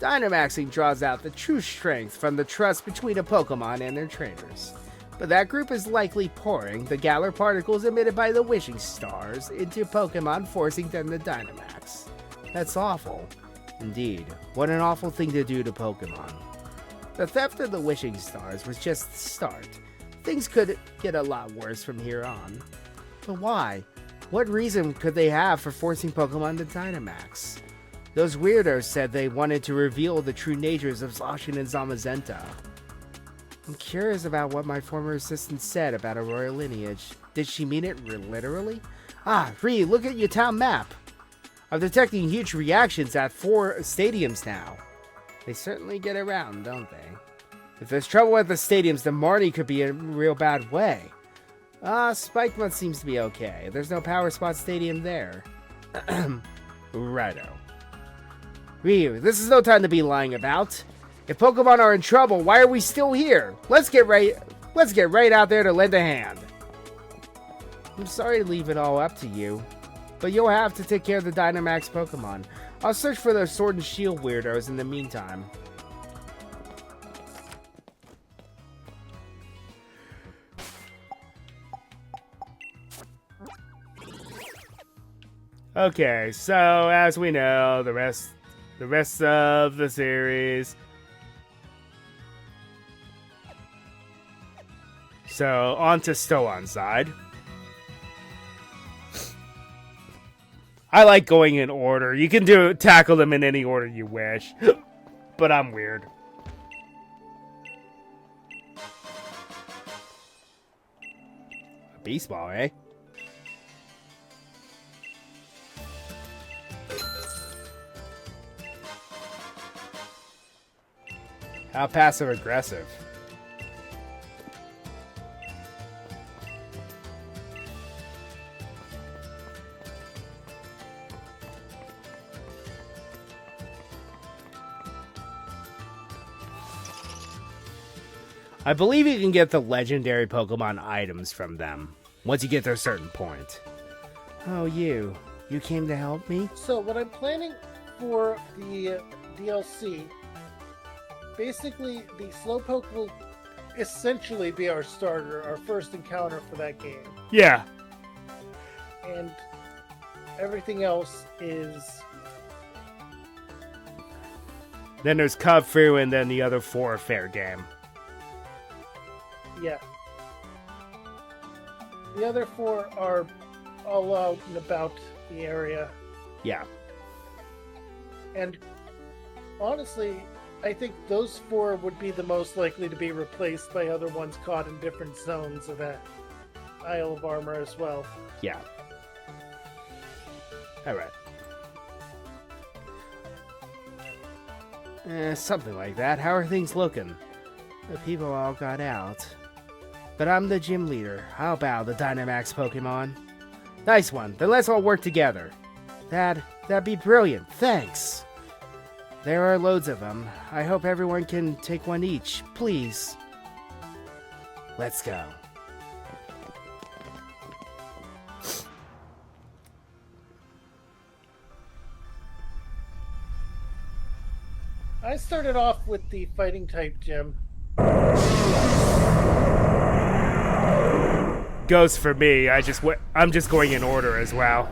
S3: Dynamaxing draws out the true strength from the trust between a Pokemon and their trainers. But that group is likely pouring the Galar particles emitted by the wishing stars into Pokemon, forcing them to Dynamax. That's awful. Indeed, what an awful thing to do to Pokemon. The theft of the wishing stars was just the start. Things could get a lot worse from here on. But why? What reason could they have for forcing Pokemon to Dynamax? Those weirdos said they wanted to reveal the true natures of Zacian and Zamazenta. I'm curious about what my former assistant said about a royal lineage. Did she mean it literally? Ah, Ree, look at your town map. I'm detecting huge reactions at 4 stadiums now. They certainly get around, don't they? If there's trouble at the stadiums, then Marty could be in a real bad way. Spikemuth seems to be okay. There's no Power Spot Stadium there. Righto. Ryu, this is no time to be lying about. If Pokemon are in trouble, why are we still here? Let's get right out there to lend a hand. I'm sorry to leave it all up to you, but you'll have to take care of the Dynamax Pokemon. I'll search for those Sword and Shield weirdos in the meantime.
S1: Okay, so as we know, the rest of the series. So on to Stoan's side. I like going in order. You can tackle them in any order you wish, but I'm weird. A beast ball, eh? How passive aggressive. I believe you can get the legendary Pokemon items from them once you get to a certain point. Oh, you came to help me?
S2: So what I'm planning for the DLC, basically the Slowpoke will essentially be our starter, our first encounter for that game.
S1: Yeah.
S2: And everything else is...
S1: Then there's Kubfu, and then the other 4 are fair game.
S2: Yeah. The other 4 are all out and about the area.
S1: Yeah.
S2: And honestly, I think those 4 would be the most likely to be replaced by other ones caught in different zones of that Isle of Armor as well.
S1: Yeah. Alright. Something like that. How are things looking? The people all got out. But I'm the gym leader. How about the Dynamax Pokemon? Nice one. Then let's all work together. That'd be brilliant. Thanks. There are loads of them. I hope everyone can take one each. Please. Let's go.
S2: I started off with the fighting type gym.
S1: Goes for me. I'm just going in order as well.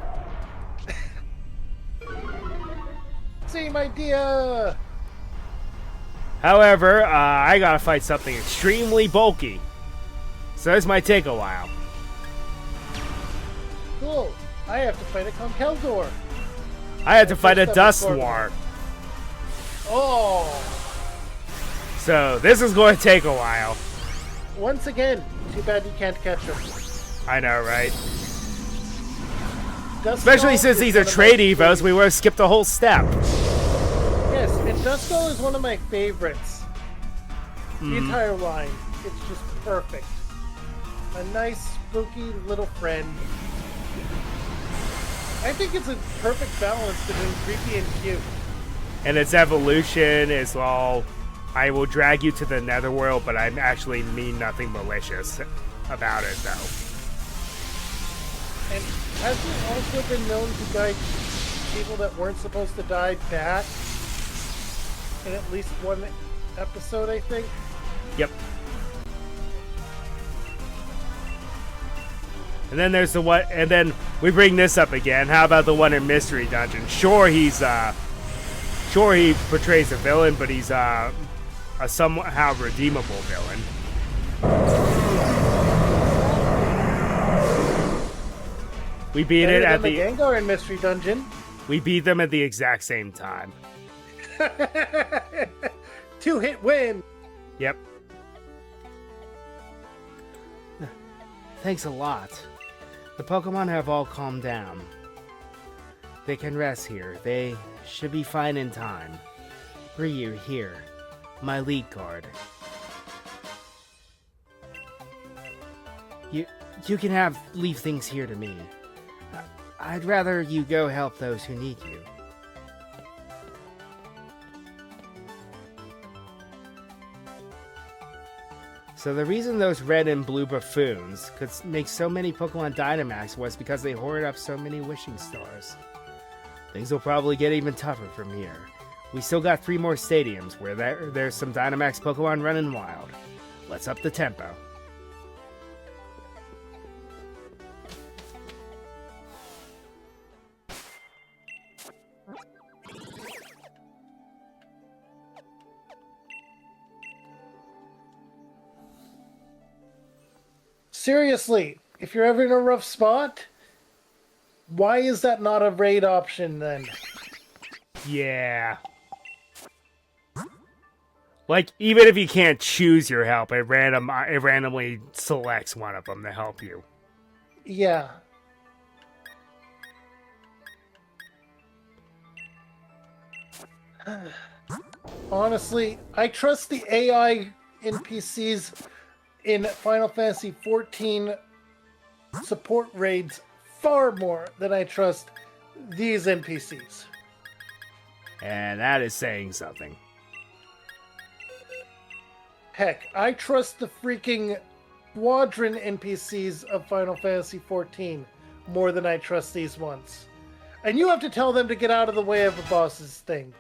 S2: Same idea!
S1: However, I gotta fight something extremely bulky. So this might take a while.
S2: Cool. I have to fight a Conkeldurr.
S1: I had to fight a Dusknoir.
S2: Oh!
S1: So this is going to take a while.
S2: Once again, too bad you can't catch him.
S1: I know, right?
S2: Duskull
S1: Especially since
S2: is
S1: these are
S2: one of
S1: trade
S2: my
S1: evos,
S2: favorites.
S1: we would have skipped a whole step.
S2: Yes, and Duskull is one of my favorites. The entire line. It's just perfect. A nice, spooky little friend. I think it's a perfect balance between creepy and cute.
S1: And its evolution is all, I will drag you to the netherworld, but I actually mean nothing malicious about it, though.
S2: And hasn't it also been known to guide people that weren't supposed to die back in at least one episode, I think?
S1: Yep. And then there's the one, and then we bring this up again. How about the one in Mystery Dungeon? Sure, he portrays a villain, but he's a somehow redeemable villain. We beat it at the
S2: Gengar in Mystery Dungeon.
S1: We beat them at the exact same time.
S2: 2-hit win.
S1: Yep.
S3: Thanks a lot. The Pokemon have all calmed down. They can rest here. They should be fine in time. Ryu, here. My lead card. You can leave things here to me. I'd rather you go help those who need you. So the reason those red and blue buffoons could make so many Pokemon Dynamax was because they hoarded up so many wishing stars. Things will probably get even tougher from here. We still got 3 more stadiums where there's some Dynamax Pokemon running wild. Let's up the tempo.
S2: Seriously, if you're ever in a rough spot, why is that not a raid option then?
S1: Yeah. Like, even if you can't choose your help, it randomly selects one of them to help you.
S2: Yeah. Honestly, I trust the AI NPCs in Final Fantasy XIV support raids far more than I trust these NPCs.
S1: And that is saying something.
S2: Heck, I trust the freaking squadron NPCs of Final Fantasy XIV more than I trust these ones. And you have to tell them to get out of the way of a boss's thing.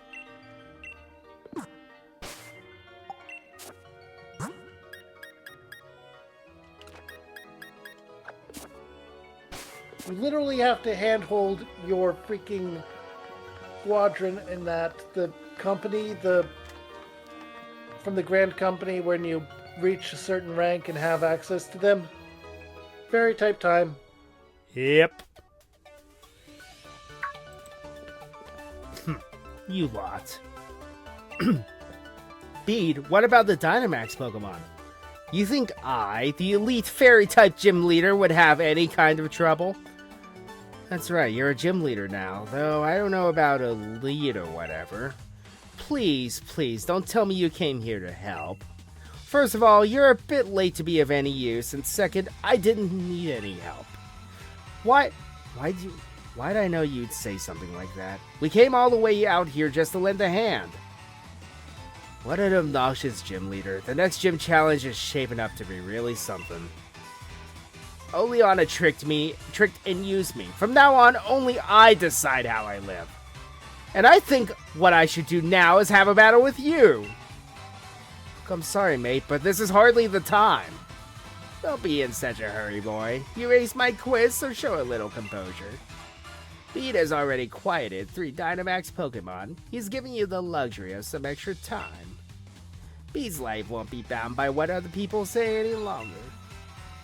S2: You literally have to handhold your freaking squadron in that the company, from the Grand Company, when you reach a certain rank and have access to them. Fairy type time.
S1: Yep. You lot.
S3: Bede, what about the Dynamax Pokemon? You think I, the elite fairy-type gym leader, would have any kind of trouble? That's right, you're a gym leader now, though I don't know about elite or whatever. Please, please, don't tell me you came here to help. First of all, you're a bit late to be of any use, and second, I didn't need any help. Why'd I know you'd say something like that? We came all the way out here just to lend a hand. What an obnoxious gym leader. The next gym challenge is shaping up to be really something. Oleana tricked and used me. From now on, only I decide how I live. And I think what I should do now is have a battle with you. Look, I'm sorry, mate, but this is hardly the time. Don't be in such a hurry, boy. You aced my quiz, so show a little composure. Bede has already quieted 3 Dynamax Pokemon. He's giving you the luxury of some extra time. Bede's life won't be bound by what other people say any longer.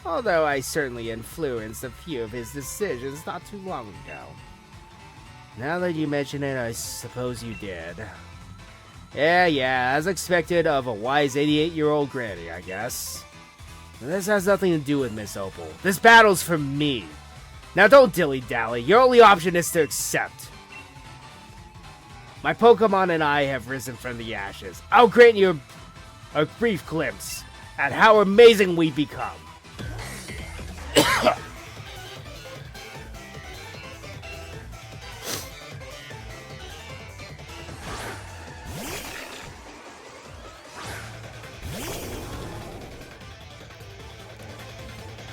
S3: Although I certainly influenced a few of his decisions not too long ago. Now that you mention it, I suppose you did. Yeah, as expected of a wise 88-year-old granny, I guess. This has nothing to do with Miss Opal. This battle's for me. Now don't dilly-dally. Your only option is to accept. My Pokemon and I have risen from the ashes. I'll grant you a brief glimpse at how amazing we become.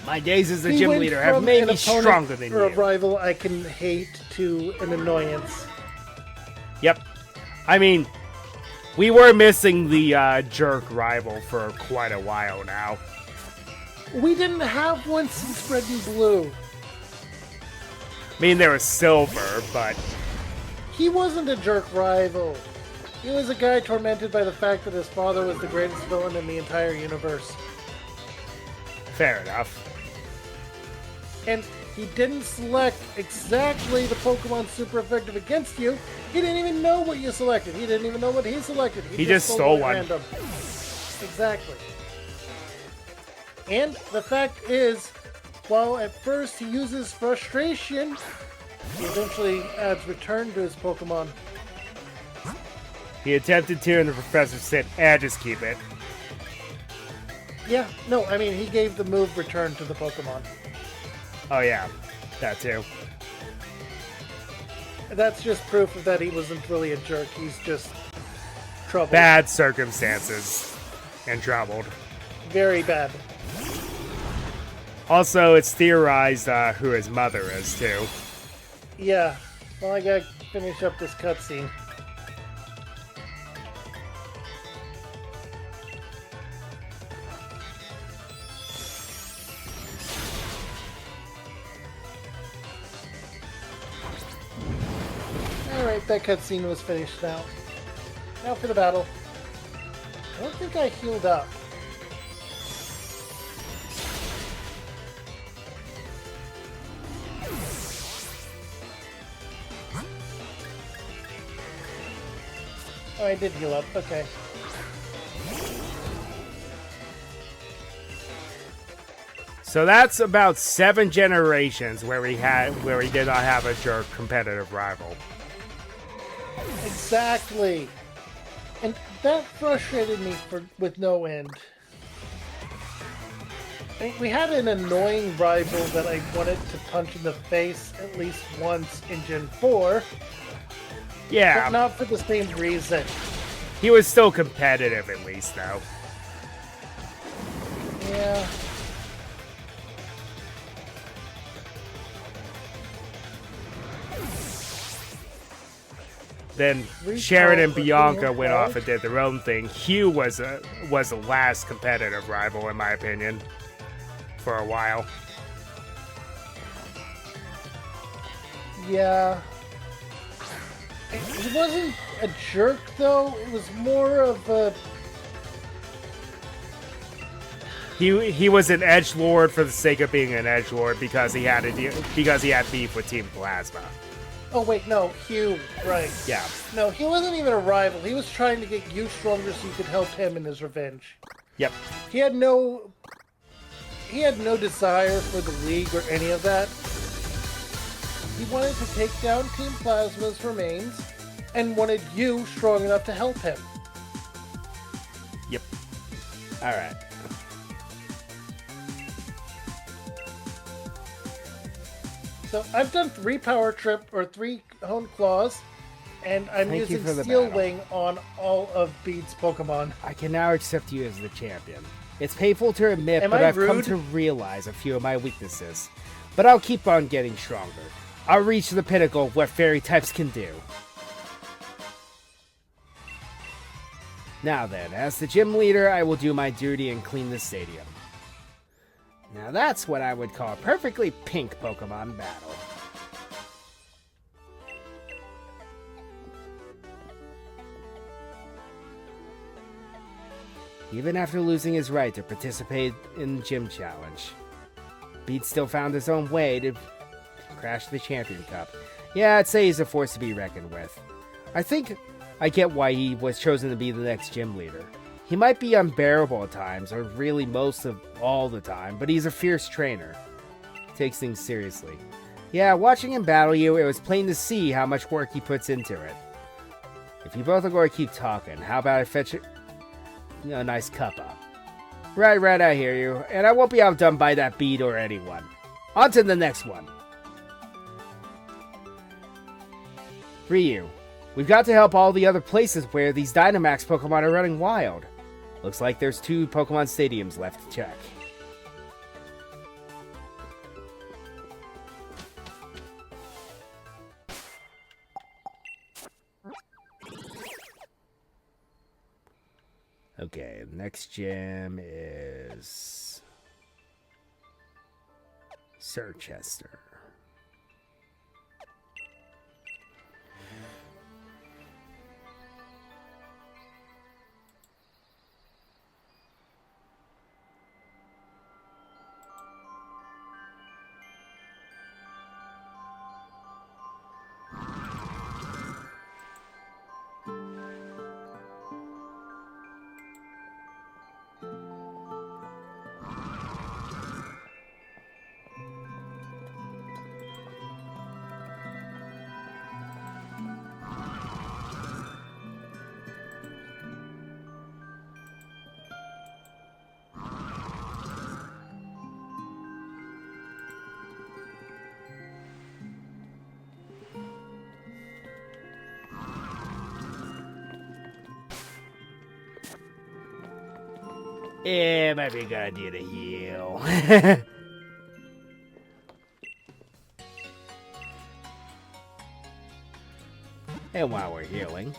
S3: My days as a gym leader have made me stronger than you.
S2: For a rival I can hate to an annoyance.
S1: Yep. I mean, we were missing the jerk rival for quite a while now.
S2: We didn't have one since Red and Blue.
S1: I mean, there was Silver, but...
S2: He wasn't a jerk rival. He was a guy tormented by the fact that his father was the greatest villain in the entire universe.
S1: Fair enough.
S2: And he didn't select exactly the Pokemon super effective against you. He didn't even know what you selected. He didn't even know what he selected.
S1: He just stole one.
S2: Random. Exactly. And the fact is, while at first he uses frustration, he eventually adds return to his Pokemon.
S1: He attempted to, and the professor said, just keep it.
S2: Yeah, no, I mean, he gave the move return to the Pokemon.
S1: Oh yeah, that too.
S2: That's just proof of that he wasn't really a jerk. He's just troubled.
S1: Bad circumstances. And troubled.
S2: Very bad.
S1: Also, it's theorized who his mother is, too.
S2: Yeah. Well, I gotta finish up this cutscene. Alright, that cutscene was finished now. Now for the battle. I don't think I healed up. Oh, I did heal up. Okay.
S1: So that's about 7 generations where we did not have a jerk competitive rival.
S2: Exactly. And that frustrated me with no end. I mean, we had an annoying rival that I wanted to punch in the face at least once in Gen 4.
S1: Yeah.
S2: But not for the same reason.
S1: He was still competitive at least, though.
S2: Yeah.
S1: Then Sharon and Bianca went off and did their own thing. Hugh was the last competitive rival, in my opinion, for a while.
S2: Yeah. He wasn't a jerk, though. It was more of a...
S1: He was an edgelord for the sake of being an edgelord because he had beef with Team Plasma.
S2: Oh, wait, no. Hugh, right.
S1: Yeah.
S2: No, he wasn't even a rival. He was trying to get you stronger so you could help him in his revenge.
S1: Yep.
S2: He had no desire for the League or any of that. He wanted to take down Team Plasma's remains and wanted you strong enough to help him.
S1: Yep. Alright.
S2: So I've done 3 Power Trip or 3 Honed Claws, and I'm
S1: Thank you
S2: using
S1: for the
S2: Steel
S1: battle.
S2: Wing on all of Bede's Pokemon.
S3: I can now accept you as the champion. It's painful to admit,
S2: Am
S3: but
S2: I
S3: I've come
S2: rude?
S3: to realize a few of my weaknesses. But I'll keep on getting stronger. I'll reach the pinnacle of what fairy types can do. Now then, as the gym leader, I will do my duty and clean the stadium. Now that's what I would call a perfectly pink Pokemon battle. Even after losing his right to participate in the gym challenge, Bede still found his own way to crash the Champion Cup. Yeah, I'd say he's a force to be reckoned with. I think I get why he was chosen to be the next gym leader. He might be unbearable at times, or really most of all the time, but he's a fierce trainer. He takes things seriously. Yeah, watching him battle you, it was plain to see how much work he puts into it. If you both are going to keep talking, how about I fetch a nice cuppa? Right, I hear you, and I won't be outdone by that Bede or anyone. On to the next one. Ryu, we've got to help all the other places where these Dynamax Pokemon are running wild. Looks like there's 2 Pokemon Stadiums left to check. Okay, next gym is Sirchester. It might be a good idea to heal. And while we're healing,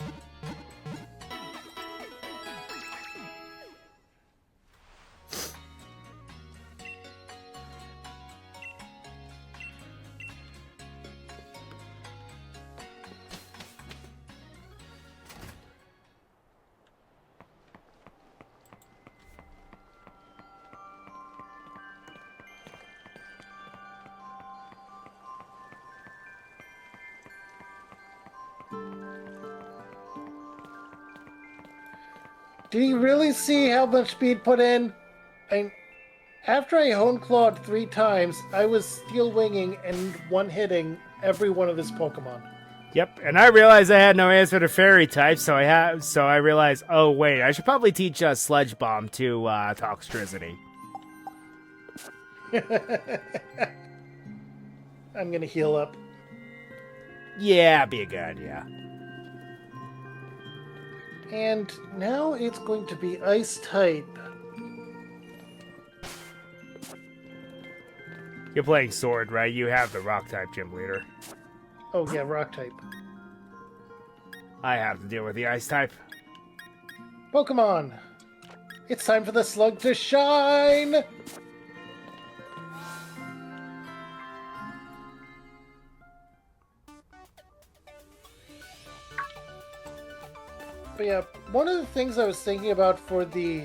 S2: Do you really see how much speed put in? After I Hone Clawed 3 times, I was Steel Winging and one-hitting every one of his Pokemon.
S1: Yep, and I realized I had no answer to Fairy type, so I realized, oh wait, I should probably teach Sludge Bomb to Toxtricity.
S2: I'm gonna heal up.
S1: Yeah, be a good idea.
S2: And now it's going to be Ice type.
S1: You're playing Sword, right? You have the Rock type Gym Leader.
S2: Oh yeah, Rock type.
S1: I have to deal with the Ice type.
S2: Pokemon! It's time for the Slug to shine! But yeah, one of the things I was thinking about for the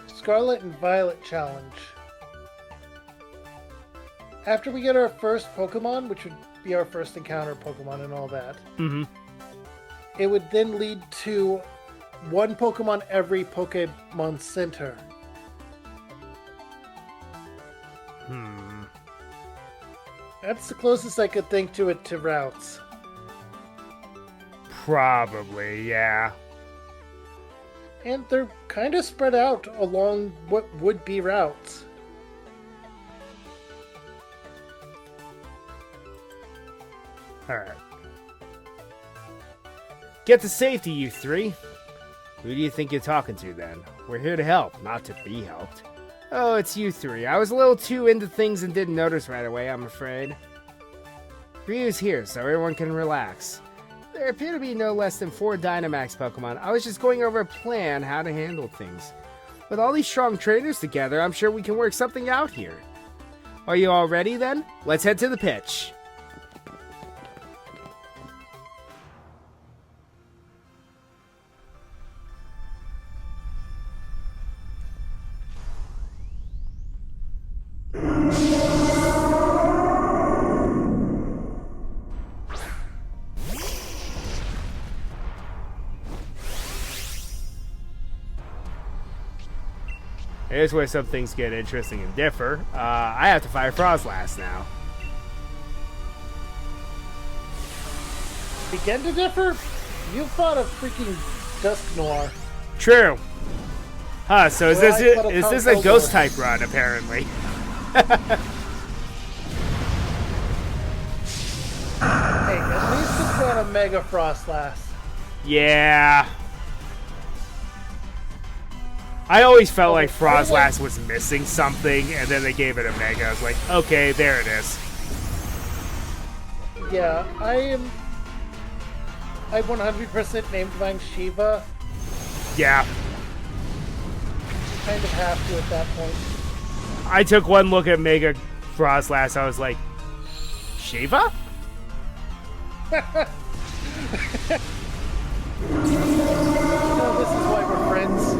S2: Scarlet and Violet challenge, after we get our first Pokemon, which would be our first encounter Pokemon and all that, it would then lead to one Pokemon every Pokemon Center. That's the closest I could think to it to routes.
S1: Probably, yeah.
S2: And they're kind of spread out along what would be routes.
S1: Alright. Get to safety, you three. Who do you think you're talking to, then? We're here to help, not to be helped. Oh, it's you three. I was a little too into things and didn't notice right away, I'm afraid. Ryu's here, so everyone can relax. There appear to be no less than 4 Dynamax Pokemon. I was just going over a plan how to handle things. With all these strong trainers together, I'm sure we can work something out here. Are you all ready, then? Let's head to the pitch. Here's where some things get interesting and differ. I have to fire Frozlast now.
S2: Begin to differ? You fought a freaking Dusknoir.
S1: True. Huh, so is
S2: Well,
S1: this a ghost type run, apparently?
S2: Hey, at least it's got a Mega Frostlass.
S1: Yeah. I always felt like Frozlast was missing something, and then they gave it a Mega. I was like, okay, there it is.
S2: Yeah, I 100% named mine Shiva.
S1: Yeah.
S2: You kind of have to at that point.
S1: I took one look at Mega Frozlast. I was like, Shiva?
S2: No, this is why we're friends.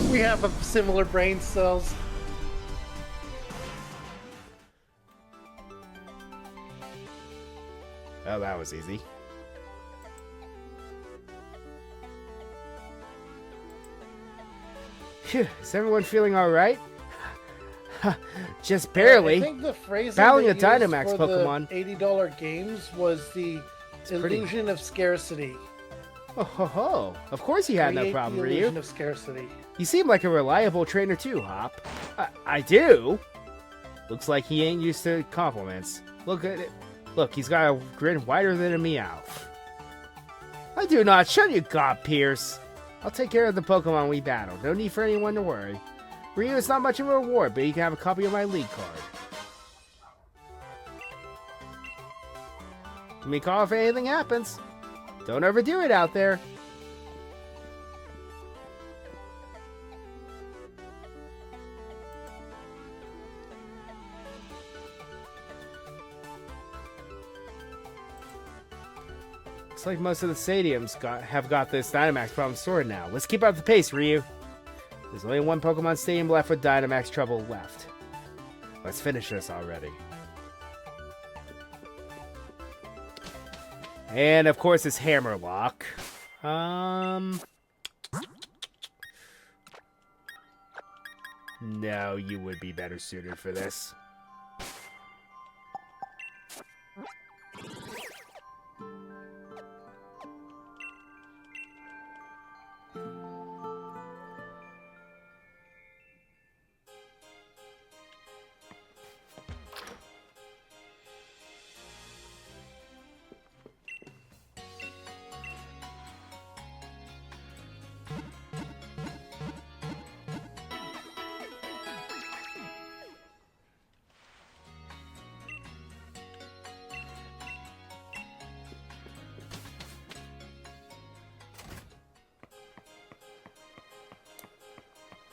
S2: We have a similar brain cells.
S1: Oh, that was easy. Phew, is everyone feeling alright? Just barely.
S2: I think the phrase
S1: Battling a
S2: they used
S1: Dynamax
S2: for
S1: Pokemon.
S2: the $80 games was the illusion of scarcity.
S1: Oh ho ho. Of course he had no
S2: Create
S1: problem,
S2: the
S1: Ryu.
S2: illusion of scarcity.
S1: You seem like a reliable trainer too, Hop. I do? Looks like he ain't used to compliments. Look at it. Look, he's got a grin wider than a Meowth. I do not. Shut your gob, Pierce. I'll take care of the Pokemon we battle. No need for anyone to worry. Ryu, it's not much of a reward, but you can have a copy of my league card. Give me a call if anything happens. Don't overdo it out there. Looks like most of the stadiums have got this Dynamax problem sorted now. Let's keep up the pace, Ryu. There's only one Pokemon Stadium left with Dynamax trouble left. Let's finish this already. And of course it's Hammerlock.
S3: No, you would be better suited for this.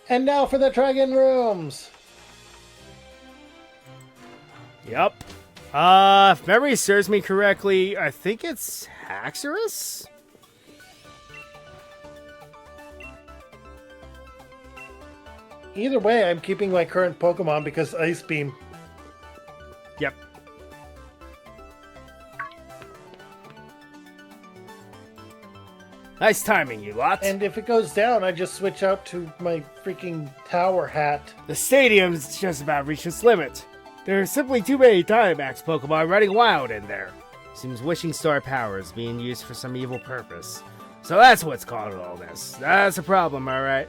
S2: And now for the Dragon Rooms!
S3: Yep. If memory serves me correctly, I think it's Haxorus?
S2: Either way, I'm keeping my current Pokemon because Ice Beam.
S3: Yep. Nice timing, you lot.
S2: And if it goes down, I just switch out to my freaking tower hat.
S3: The stadium's just about reached its limit. There are simply too many Dynamax Pokemon running wild in there. Seems Wishing Star power is being used for some evil purpose. So that's what's causing all this. That's a problem, alright?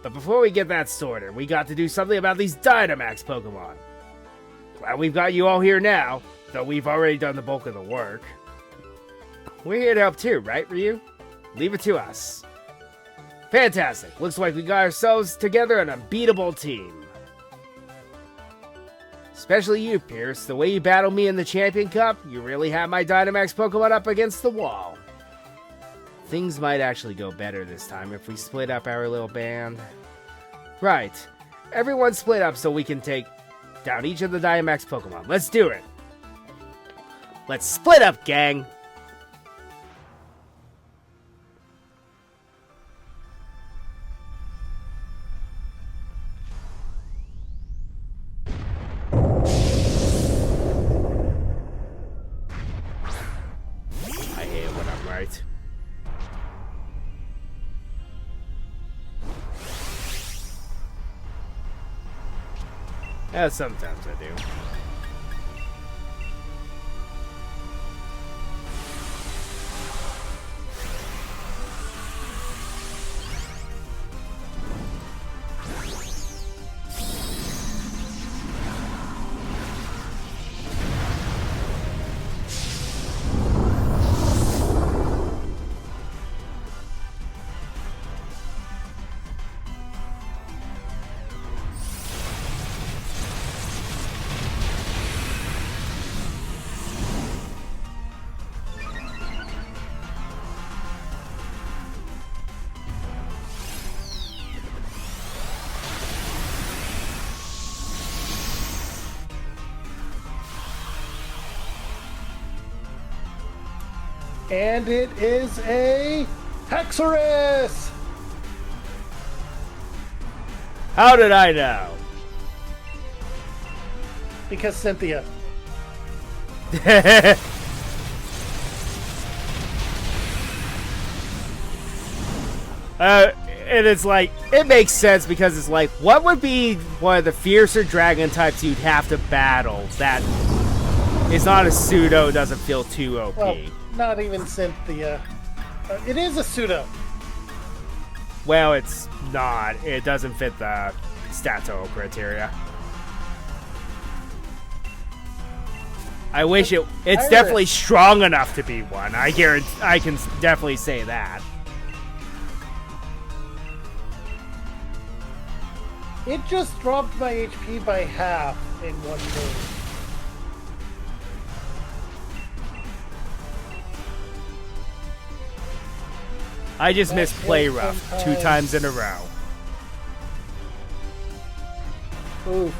S3: But before we get that sorted, we got to do something about these Dynamax Pokemon. Glad we've got you all here now, though we've already done the bulk of the work. We're here to help too, right, Ryu? Leave it to us. Fantastic. Looks like we got ourselves together an unbeatable team. Especially you, Pierce. The way you battled me in the Champion Cup, you really had my Dynamax Pokemon up against the wall. Things might actually go better this time if we split up our little band. Right. Everyone split up so we can take down each of the Dynamax Pokemon. Let's do it. Let's split up, gang. I hate it when I'm right. Yeah, sometimes I do.
S2: And it is a Haxorus!
S3: How did I know?
S2: Because Cynthia.
S3: And it's like, it makes sense because it's like, what would be one of the fiercer dragon types you'd have to battle that is not a pseudo, doesn't feel too OP?
S2: Well, not even Cynthia. It is a pseudo.
S3: Well, it's not. It doesn't fit the Stato criteria. I wish it's
S2: Iris.
S3: definitely strong enough to be one. I guarantee, I can definitely say that.
S2: It just dropped my HP by half in one move.
S3: I just
S2: That
S3: missed Play Rough
S2: sometimes.
S3: 2 times in a row.
S2: Oof.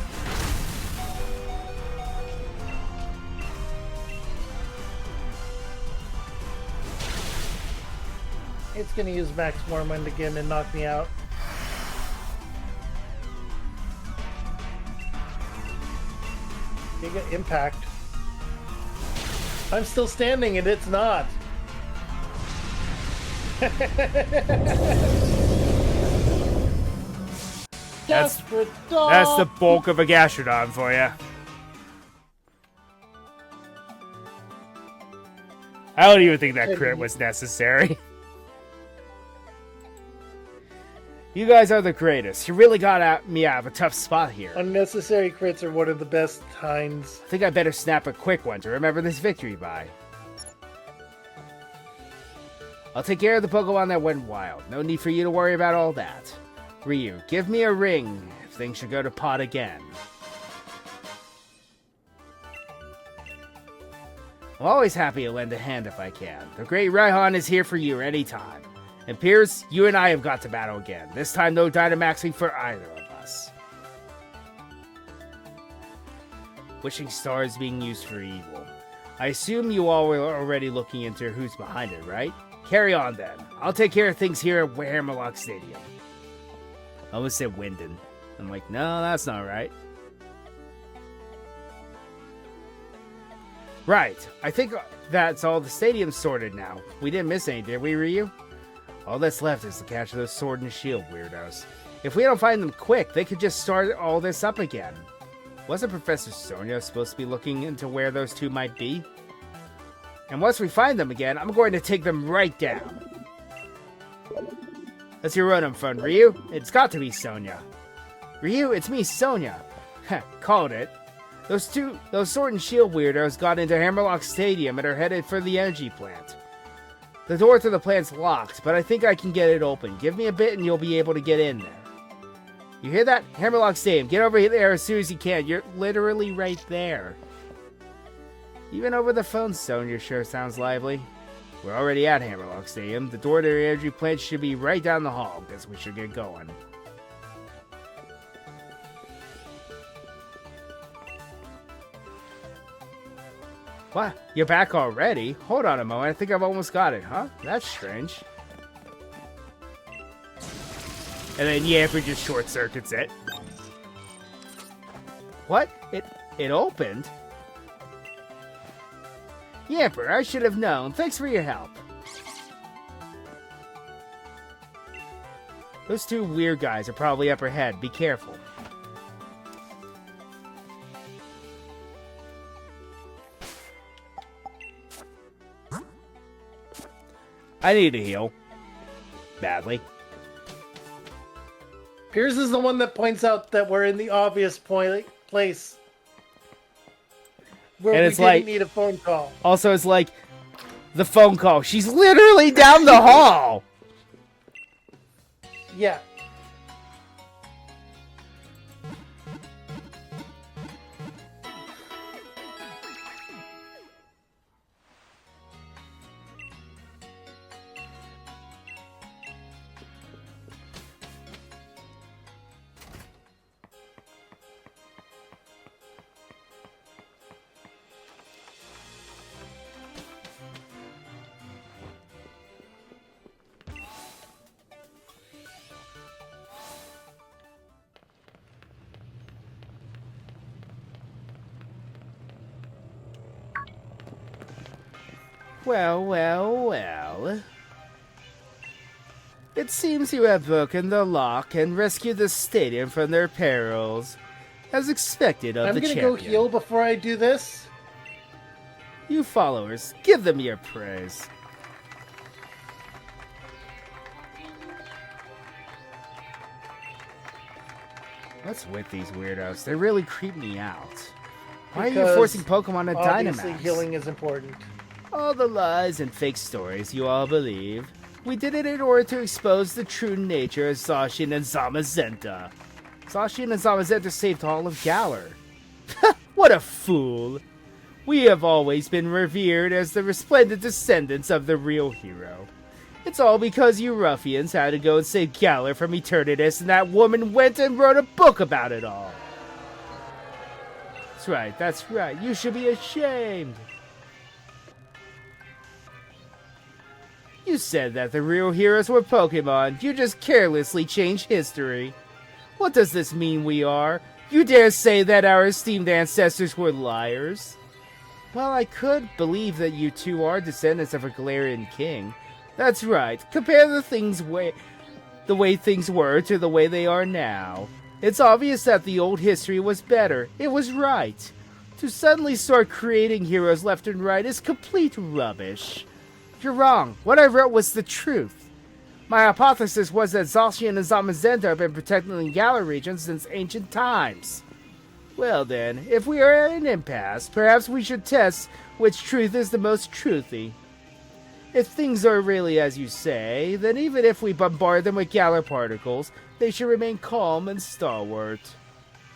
S2: It's gonna use Max Mormont again and knock me out. Giga Impact. I'm still standing and it's not.
S1: That's
S2: Gastrodon!
S1: that's the bulk of a Gastrodon for you. I don't even think that crit was necessary. You guys are the greatest. You really got me out of a tough spot here.
S2: Unnecessary crits are one of the best kinds.
S1: I think I better snap a quick one to remember this victory by. I'll take care of the Pokemon that went wild. No need for you to worry about all that. Ryu, give me a ring if things should go to pot again. I'm always happy to lend a hand if I can. The great Raihan is here for you anytime. And Pierce, you and I have got to battle again. This time no Dynamaxing for either of us. Wishing Star is being used for evil. I assume you all were already looking into who's behind it, right? Carry on then. I'll take care of things here at Hammerlock Stadium. I almost said Wyndon. I'm like, no, that's not right. Right. I think that's all the stadium's sorted now. We didn't miss any, did we, Ryu? All that's left is to catch those sword and shield weirdos. If we don't find them quick, they could just start all this up again. Wasn't Professor Sonia supposed to be looking into where those two might be? And once we find them again, I'm going to take them right down. That's your run-up fun, Ryu. It's got to be Sonia. Ryu, it's me, Sonia. Heh, called it. Those sword and shield weirdos got into Hammerlock Stadium and are headed for the energy plant. The door to the plant's locked, but I think I can get it open. Give me a bit and you'll be able to get in there. You hear that? Hammerlock Stadium. Get over there as soon as you can. You're literally right there. Even over the phone, Sonia sure sounds lively. We're already at Hammerlock Stadium. The door to the energy plant should be right down the hall. Guess we should get going. What? You're back already? Hold on a moment. I think I've almost got it, huh? That's strange. And then Yamper just short circuits it. What? It opened? Yamper, I should have known. Thanks for your help. Those two weird guys are probably up ahead. Be careful. I need to heal. Badly.
S2: Piers is the one that points out that we're in the obvious place. Where
S1: And
S2: we
S1: it's
S2: didn't
S1: like-
S2: need a phone call.
S1: Also, it's like the phone call. She's literally down the hall.
S2: Yeah.
S3: Well, well, well. It seems you have broken the lock and rescued the stadium from their perils, as expected of
S2: I'm
S3: the
S2: gonna
S3: champion.
S2: go heal before I do this.
S3: You followers, give them your praise. What's with these weirdos? They really creep me out. Why are you
S2: Because
S3: forcing Pokemon to
S2: Obviously,
S3: Dynamax?
S2: healing is important.
S3: All the lies and fake stories you all believe. We did it in order to expose the true nature of Zacian and Zamazenta. Zacian and Zamazenta saved all of Galar. What a fool! We have always been revered as the resplendent descendants of the real hero. It's all because you ruffians had to go and save Galar from Eternatus, and that woman went and wrote a book about it all. That's right, you should be ashamed. You said that the real heroes were Pokemon. You just carelessly changed history. What does this mean we are? You dare say that our esteemed ancestors were liars? Well, I could believe that you two are descendants of a Galarian king. That's right. Compare the way things were to the way they are now. It's obvious that the old history was better. It was right. To suddenly start creating heroes left and right is complete rubbish. You're wrong. What I wrote was the truth. My hypothesis was that Zacian and Zamazenta have been protecting the Galar region since ancient times. Well then, if we are at an impasse, perhaps we should test which truth is the most truthy. If things are really as you say, then even if we bombard them with Galar particles, they should remain calm and stalwart.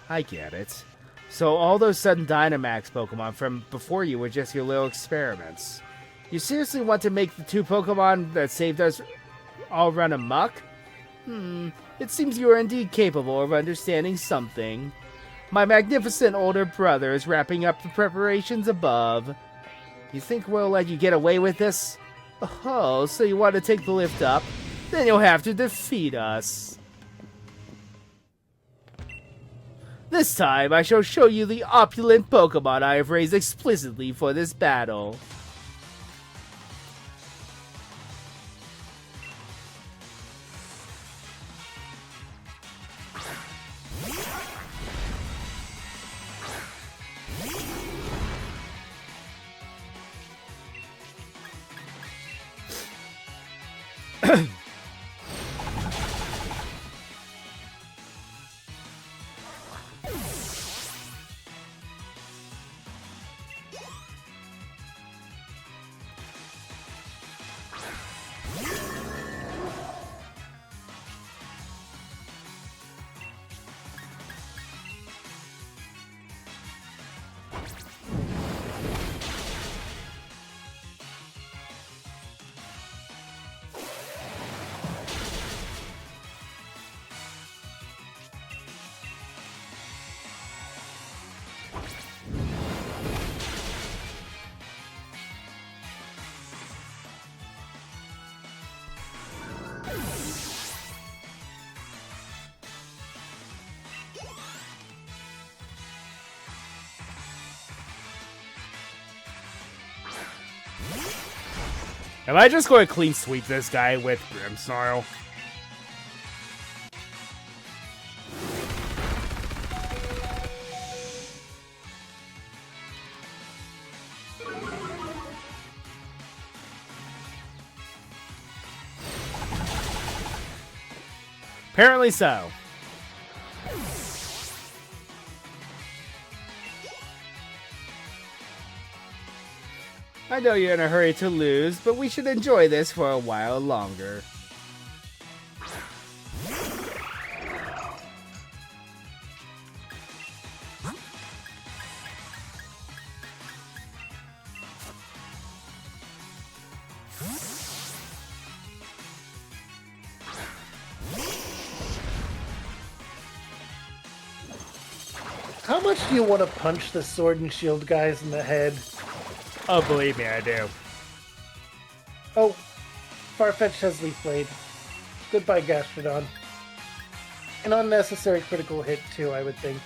S3: I get it. So all those sudden Dynamax Pokemon from before you were just your little experiments. You seriously want to make the 2 Pokemon that saved us all run amok? It seems you are indeed capable of understanding something. My magnificent older brother is wrapping up the preparations above. You think we'll let you get away with this? Oh, so you want to take the lift up? Then you'll have to defeat us. This time, I shall show you the opulent Pokemon I have raised explicitly for this battle.
S1: Am I just going to clean sweep this guy with Grimmsnarl? Apparently so.
S3: I know you're in a hurry to lose, but we should enjoy this for a while longer.
S2: How much do you want to punch the Sword and Shield guys in the head?
S1: Oh, believe me, I do.
S2: Oh, Farfetch'd has Leaf Blade. Goodbye, Gastrodon. An unnecessary critical hit, too, I would think.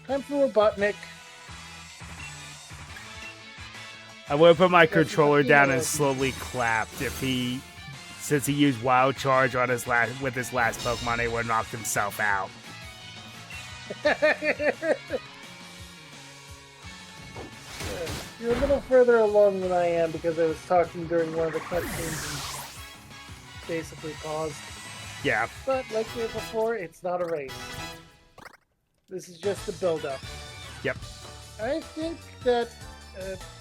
S2: Time for Robotnik.
S1: I would have put my controller down and slowly clapped if he, since he used Wild Charge on his with his last Pokemon, he would have knocked himself out.
S2: You're a little further along than I am because I was talking during one of the cutscenes and basically paused.
S1: Yeah.
S2: But like we were before, it's not a race. This is just the build-up.
S1: Yep.
S2: I think that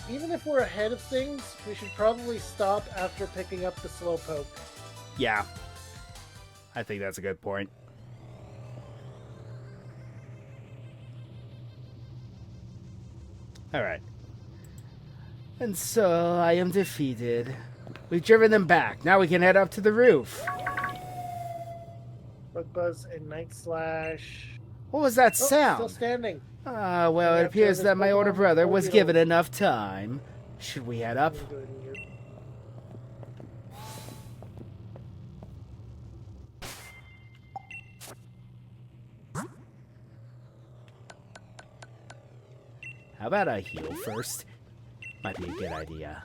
S2: even if we're ahead of things, we should probably stop after picking up the Slowpoke.
S1: Yeah. I think that's a good point.
S3: Alright. And so, I am defeated. We've driven them back. Now we can head up to the roof.
S2: Bug Buzz and Night Slash.
S3: What was that sound?
S2: Still standing.
S3: Well, it appears that my older brother was given enough time. Should we head up? How about I heal first? Might be a good idea.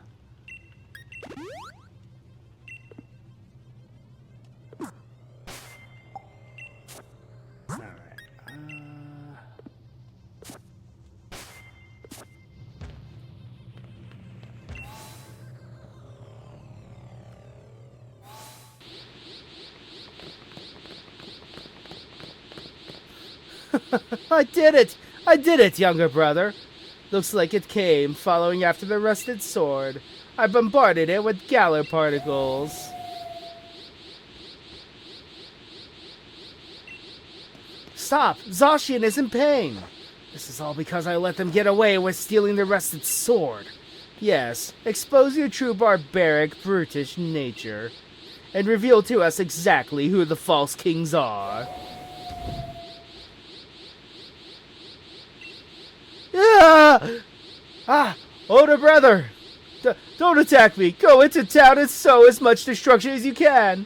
S3: I did it! I did it, younger brother! Looks like it came, following after the rusted sword. I bombarded it with Galar particles. Stop! Zacian is in pain! This is all because I let them get away with stealing the rusted sword. Yes, expose your true barbaric, brutish nature, and reveal to us exactly who the false kings are. Older brother! Don't attack me! Go into town and sow as much destruction as you can!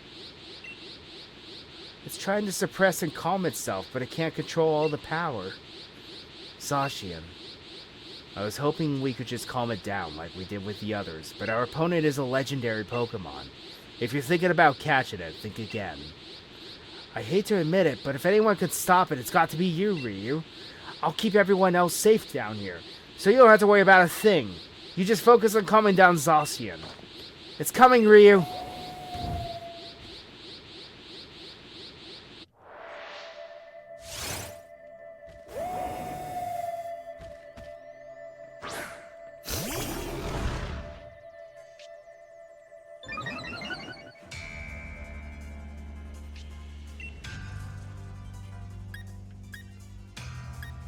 S3: It's trying to suppress and calm itself, but it can't control all the power. Zacian. I was hoping we could just calm it down like we did with the others, but our opponent is a legendary Pokemon. If you're thinking about catching it, think again. I hate to admit it, but if anyone could stop it, it's got to be you, Ryu. I'll keep everyone else safe down here, so you don't have to worry about a thing. You just focus on calming down Zacian. It's coming, Ryu.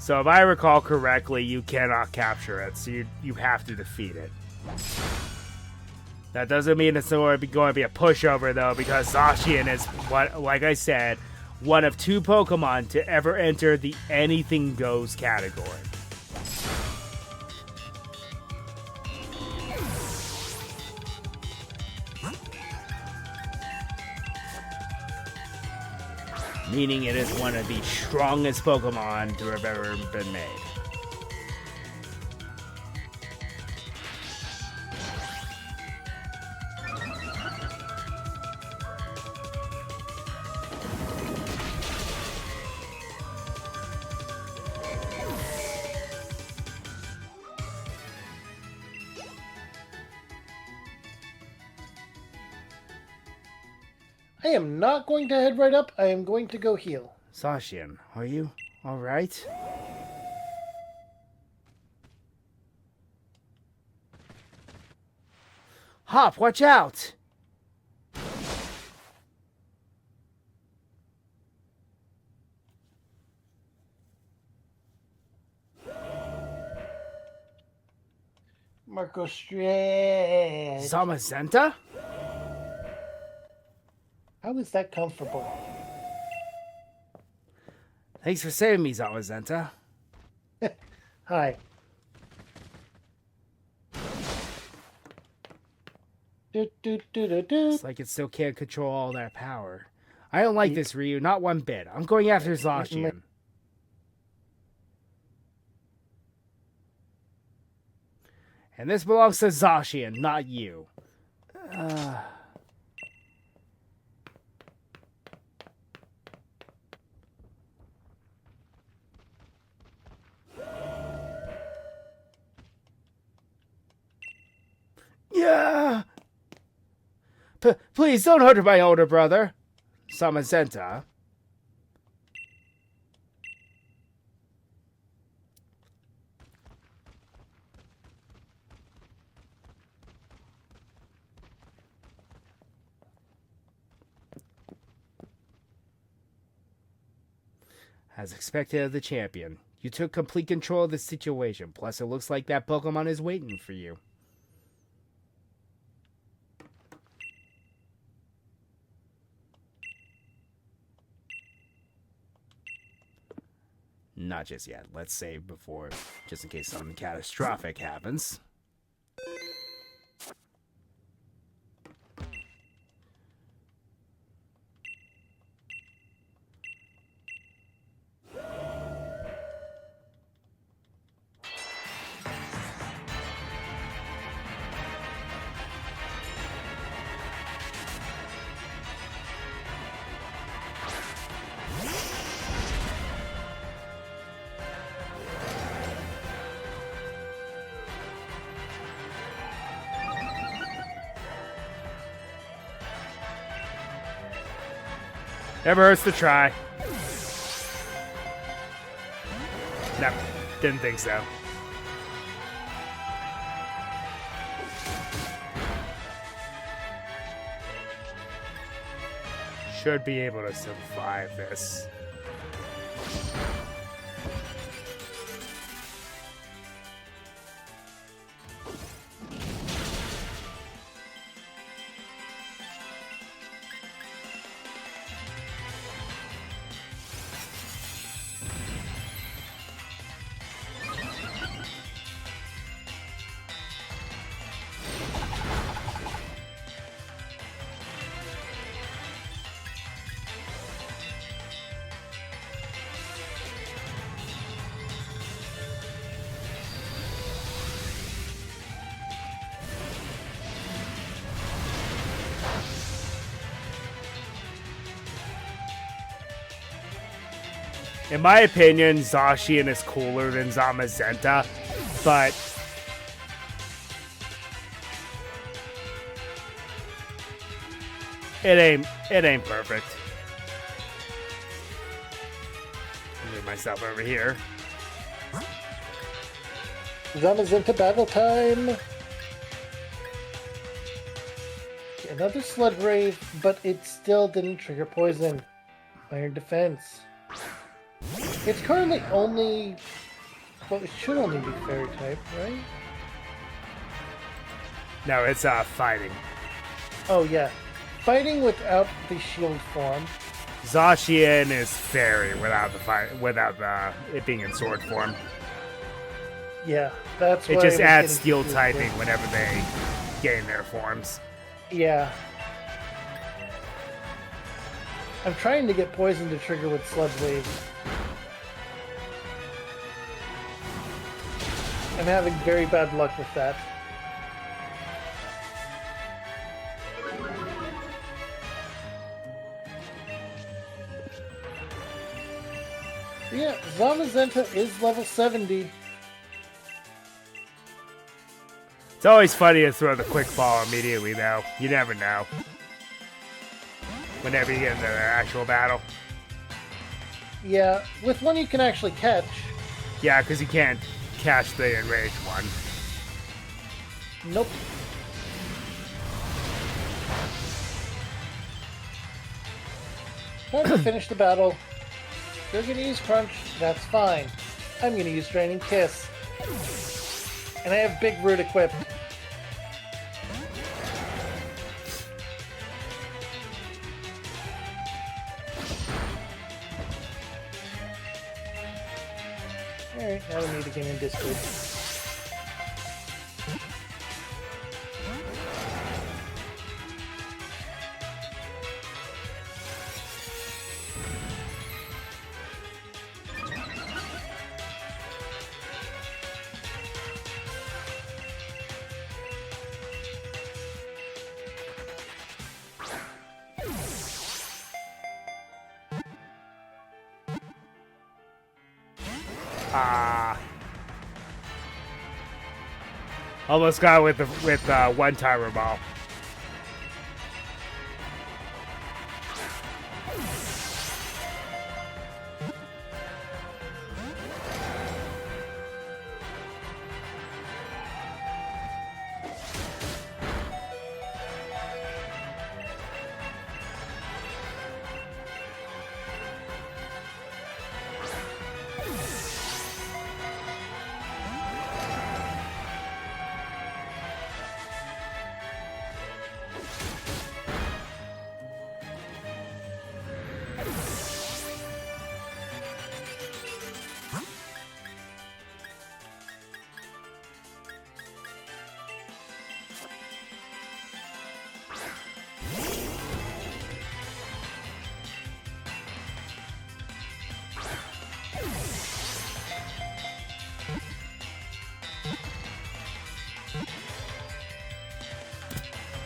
S1: So if I recall correctly, you cannot capture it, so you have to defeat it. That doesn't mean it's going to be a pushover, though, because Zacian is, like I said, one of 2 Pokemon to ever enter the Anything Goes category. Meaning it is one of the strongest Pokemon to have ever been made.
S2: I am not going to head right up. I am going to go heal.
S1: Zacian, are you alright?
S3: Hop, watch out!
S2: Marco Stretch.
S3: Zamazenta?
S2: How is that comfortable?
S3: Thanks for saving me, Zamazenta.
S2: Hi.
S3: It's like it still can't control all that power. I don't like this, Ryu, not one bit. I'm going after Zacian. And this belongs to Zacian, not you. Yeah. Please don't hurt my older brother, Zamazenta. As expected of the champion, you took complete control of the situation. Plus, it looks like that Pokemon is waiting for you. Not just yet. Let's save before, just in case something catastrophic happens.
S1: Never hurts to try. No, didn't think so. Should be able to survive this. In my opinion, Zacian is cooler than Zamazenta, but it ain't perfect. Move myself over here.
S2: Zamazenta battle time. Another Slud Rave, but it still didn't trigger poison. Iron defense. It's currently only... Well, it should only be fairy type, right?
S1: No, it's fighting.
S2: Oh, yeah. Fighting without the shield form.
S1: Zacian is fairy without it being in sword form.
S2: Yeah, that's
S1: It
S2: why
S1: just
S2: I was
S1: adds
S2: getting
S1: steel
S2: confused
S1: typing
S2: with.
S1: whenever they gain their forms.
S2: Yeah. I'm trying to get poison to trigger with Sludge Wave. I'm having very bad luck with that. Yeah, Zamazenta is level 70.
S1: It's always funny to throw the quick ball immediately, though. You never know. Whenever you get into the actual battle.
S2: Yeah, with one you can actually catch.
S1: Yeah, because you can't catch the enraged one.
S2: Nope. Time to finish the battle. You're gonna use Crunch, that's fine. I'm gonna use Draining Kiss. And I have Big Root equipped. Alright, now we need to get in Discord.
S1: Almost got with one timer ball.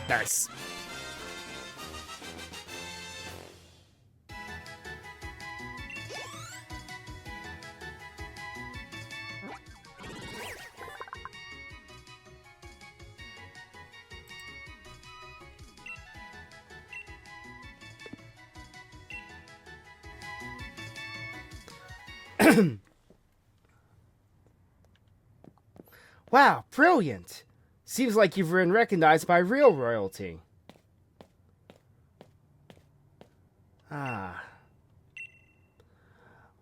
S1: Nice.
S3: Wow, brilliant! Seems like you've been recognized by real royalty. Ah.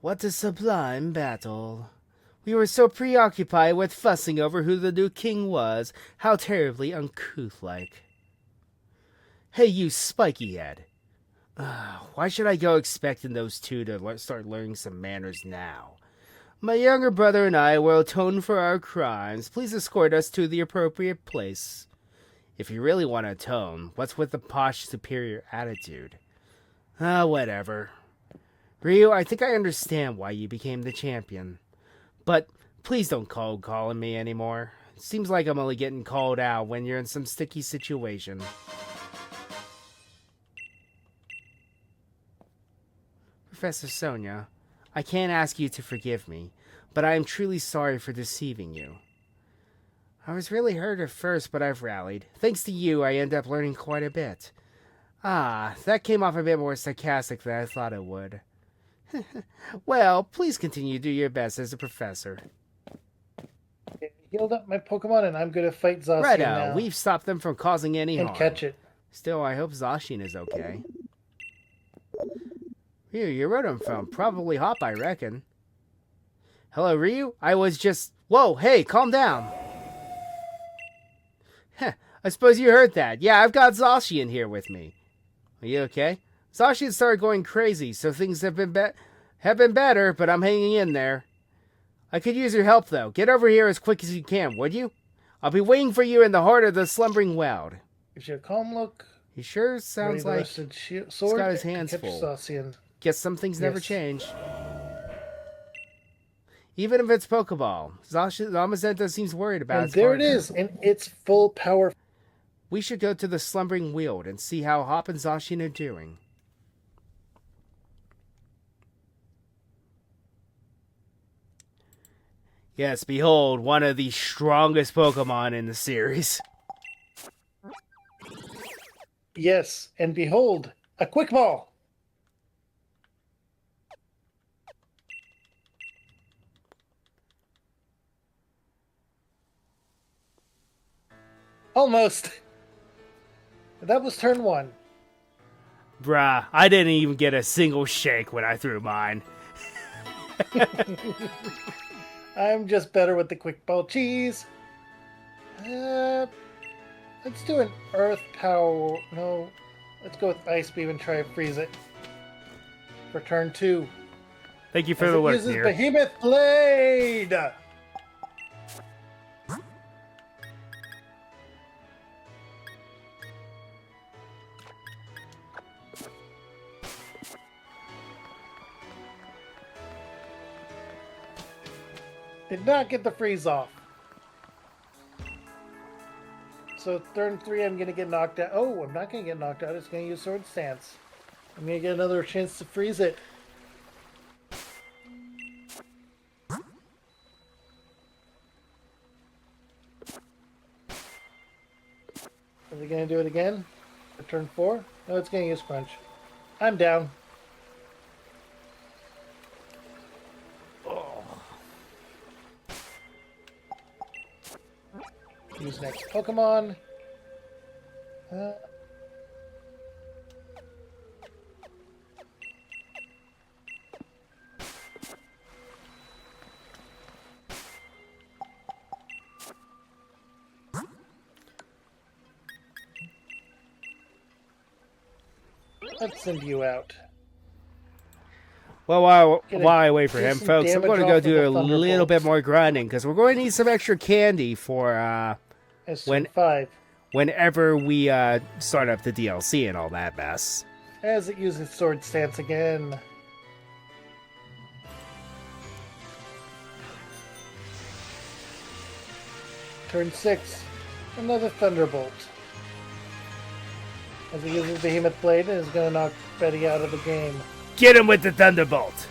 S3: What a sublime battle. We were so preoccupied with fussing over who the new king was. How terribly uncouth-like. Hey, you spiky head. Why should I go expecting those two to start learning some manners now? My younger brother and I will atone for our crimes. Please escort us to the appropriate place. If you really want to atone, what's with the posh superior attitude? Whatever. Ryu, I think I understand why you became the champion. But please don't calling me anymore. It seems like I'm only getting called out when you're in some sticky situation. Professor Sonia, I can't ask you to forgive me, but I am truly sorry for deceiving you. I was really hurt at first, but I've rallied. Thanks to you, I end up learning quite a bit. That came off a bit more sarcastic than I thought it would. Well, please continue to do your best as a professor.
S2: I healed up my Pokemon, and I'm going to fight Zacian
S3: Righto,
S2: now.
S3: we've stopped them from causing any harm.
S2: And catch it.
S3: Still, I hope Zacian is okay. Ryu, your Rotom phone. Probably Hop, I reckon. Hello, Ryu? I was just... Whoa, hey, calm down. Heh, I suppose you heard that. Yeah, I've got Zacian here with me. Are you okay? Zacian started going crazy, so things have been better, but I'm hanging in there. I could use your help, though. Get over here as quick as you can, would you? I'll be waiting for you in the heart of the slumbering wild.
S2: Gives you a calm look.
S3: He sure sounds like
S2: he's
S3: got his hands full.
S2: Zacian.
S3: Guess some things never change. Even if it's Pokeball, Zamazenta seems worried about its
S2: there
S3: partner.
S2: it is, in its full power.
S3: We should go to the slumbering weald and see how Hop and Zacian are doing. Yes, behold, one of the strongest Pokemon in the series.
S2: Yes, and behold, a quick ball. Almost. That was turn 1.
S3: Bruh, I didn't even get a single shake when I threw mine.
S2: I'm just better with the quick ball cheese. Let's do an earth power. No, let's go with ice beam and try to freeze it for turn 2.
S3: Thank you for the work,
S2: uses
S3: Nier.
S2: Behemoth Blade. Did not get the freeze off. So turn 3, I'm going to get knocked out. Oh, I'm not going to get knocked out. It's going to use Sword Stance. I'm going to get another chance to freeze it. Are they going to do it again? For turn 4? No, it's going to use Crunch. I'm down. Use next Pokemon. Let's send you out.
S3: Well, while I wait for him,
S2: some
S3: folks, I'm
S2: damage
S3: going to
S2: off
S3: go
S2: of
S3: do
S2: the
S3: a little
S2: Thunderbolts.
S3: bit more grinding, because we're going to need some extra candy for
S2: As
S3: When-
S2: turn 5.
S3: whenever we start up the DLC and all that mess.
S2: As it uses Sword Stance again. Turn 6. Another Thunderbolt. As it uses Behemoth Blade and is going to knock Betty out of the game.
S3: Get him with the Thunderbolt!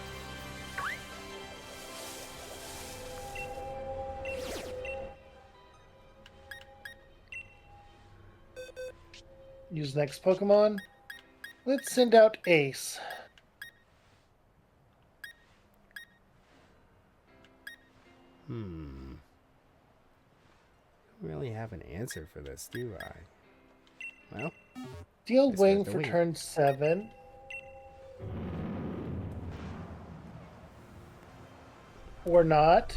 S2: Use next Pokemon. Let's send out Ace.
S3: don't really have an answer for this, do I? Well,
S2: Deal
S3: Let's
S2: wing
S3: start the
S2: for
S3: wing.
S2: turn 7. Or not.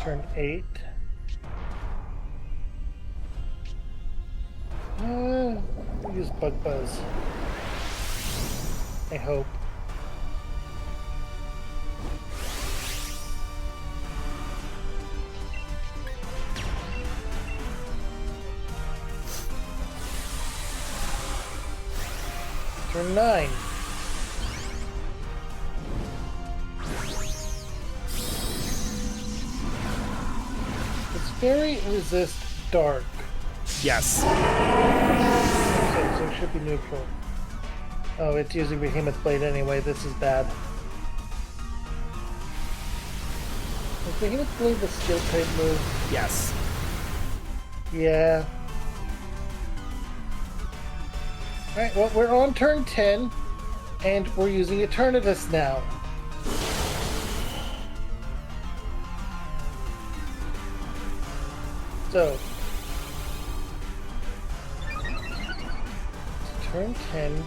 S2: Turn 8. We'll use Bug Buzz. I hope. Turn 9. It's very resist dark,
S1: Yes.
S2: so it should be neutral. Oh, it's using Behemoth Blade anyway. This is bad. Is Behemoth Blade the skill type move?
S1: Yes.
S2: Yeah. Alright, well, we're on turn 10, and we're using Eternatus now. So, turn 10.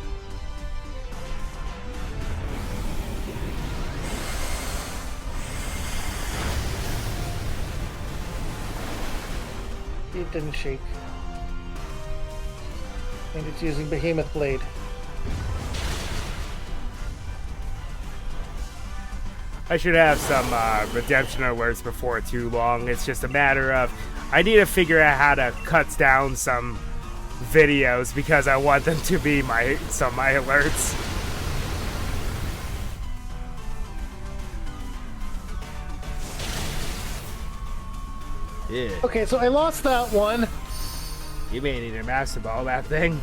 S2: It didn't shake. And it's using Behemoth Blade.
S1: I should have some redemption alerts before too long. It's just a matter of I need to figure out how to cut down some videos because I want them to be my alerts.
S3: yeah.
S2: Okay, so I lost that one.
S1: You may need to master ball that thing.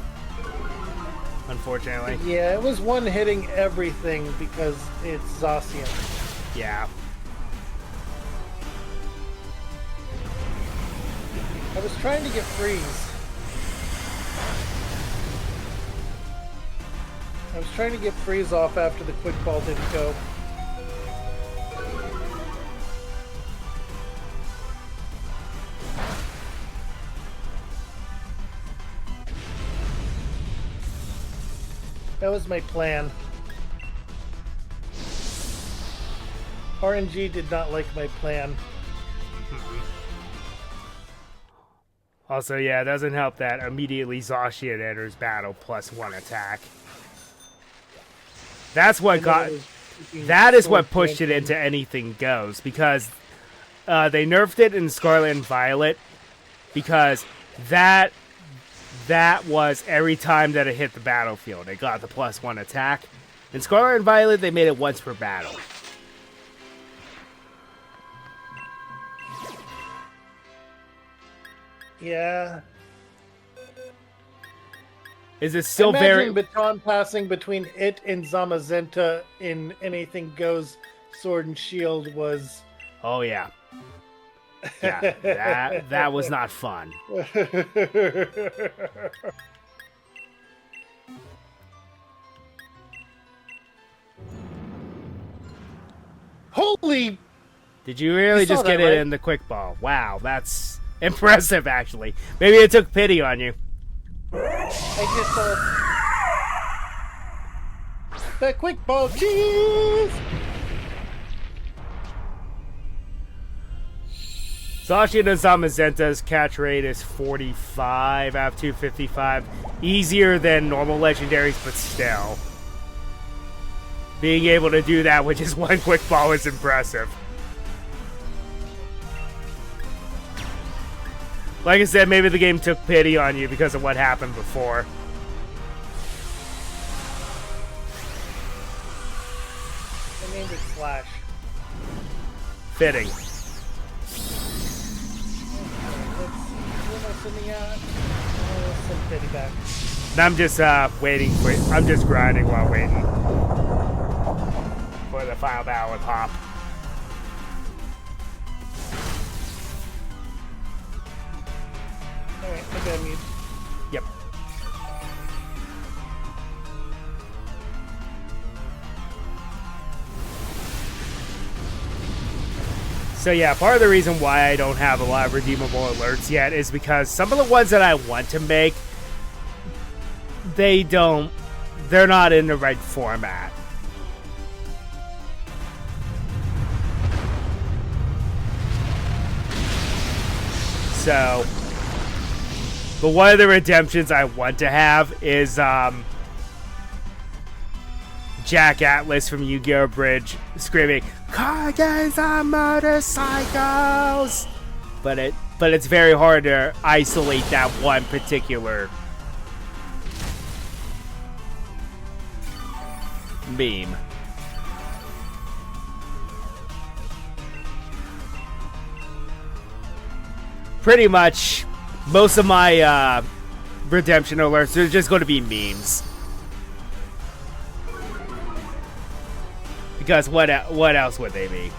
S1: Unfortunately.
S2: Yeah, it was one hitting everything because it's Zacian.
S1: Yeah.
S2: I was trying to get freeze. I was trying to get freeze off after the quick ball didn't go. That was my plan. RNG did not like my plan.
S1: Also, yeah, it doesn't help that immediately Zacian enters battle +1 attack. That's what that is what pushed it into anything goes because they nerfed it in Scarlet and Violet because that was every time that it hit the battlefield, it got the +1 attack. In Scarlet and Violet, they made it once per battle.
S2: Yeah.
S1: Is it still
S2: Imagine
S1: very...
S2: baton passing between it and Zamazenta in Anything Goes Sword and Shield was...
S1: Oh, yeah. Yeah, that was not fun.
S2: Holy...
S1: Did you really
S2: You saw
S1: just get
S2: that,
S1: it
S2: right?
S1: in the quick ball? Wow, that's impressive, actually. Maybe it took pity on you.
S2: I just the quick ball cheese.
S1: Zacian and Zamazenta's catch rate is 45 out of 255. Easier than normal legendaries, but still. Being able to do that with just one quick ball is impressive. Like I said, maybe the game took pity on you because of what happened before.
S2: I named it Slash.
S1: Fitting.
S2: Who am I sending out? Let's send Betty back.
S1: And I'm just waiting for... I'm just grinding while waiting for the final battle with Hop.
S2: Alright, I got mute.
S1: Yep. So yeah, part of the reason why I don't have a lot of redeemable alerts yet is because some of the ones that I want to make, they're not in the right format. So, but one of the redemptions I want to have is Jack Atlas from Yu-Gi-Oh! Bridge screaming, "Car gangs are motorcycles!" But it's very hard to isolate that one particular meme. Pretty much, most of my redemption alerts are just going to be memes. Because what else would they be?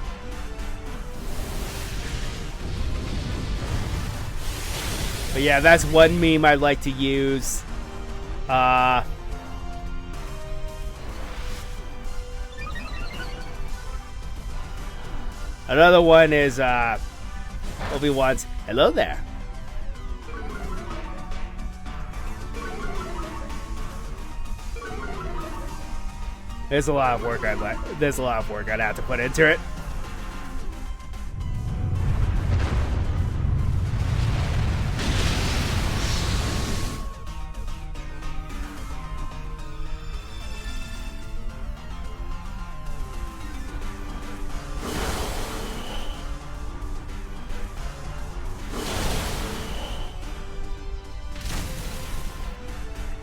S1: But yeah, that's one meme I'd like to use. Another one is Obi-Wan's "Hello there." There's a lot of work I'd have to put into it.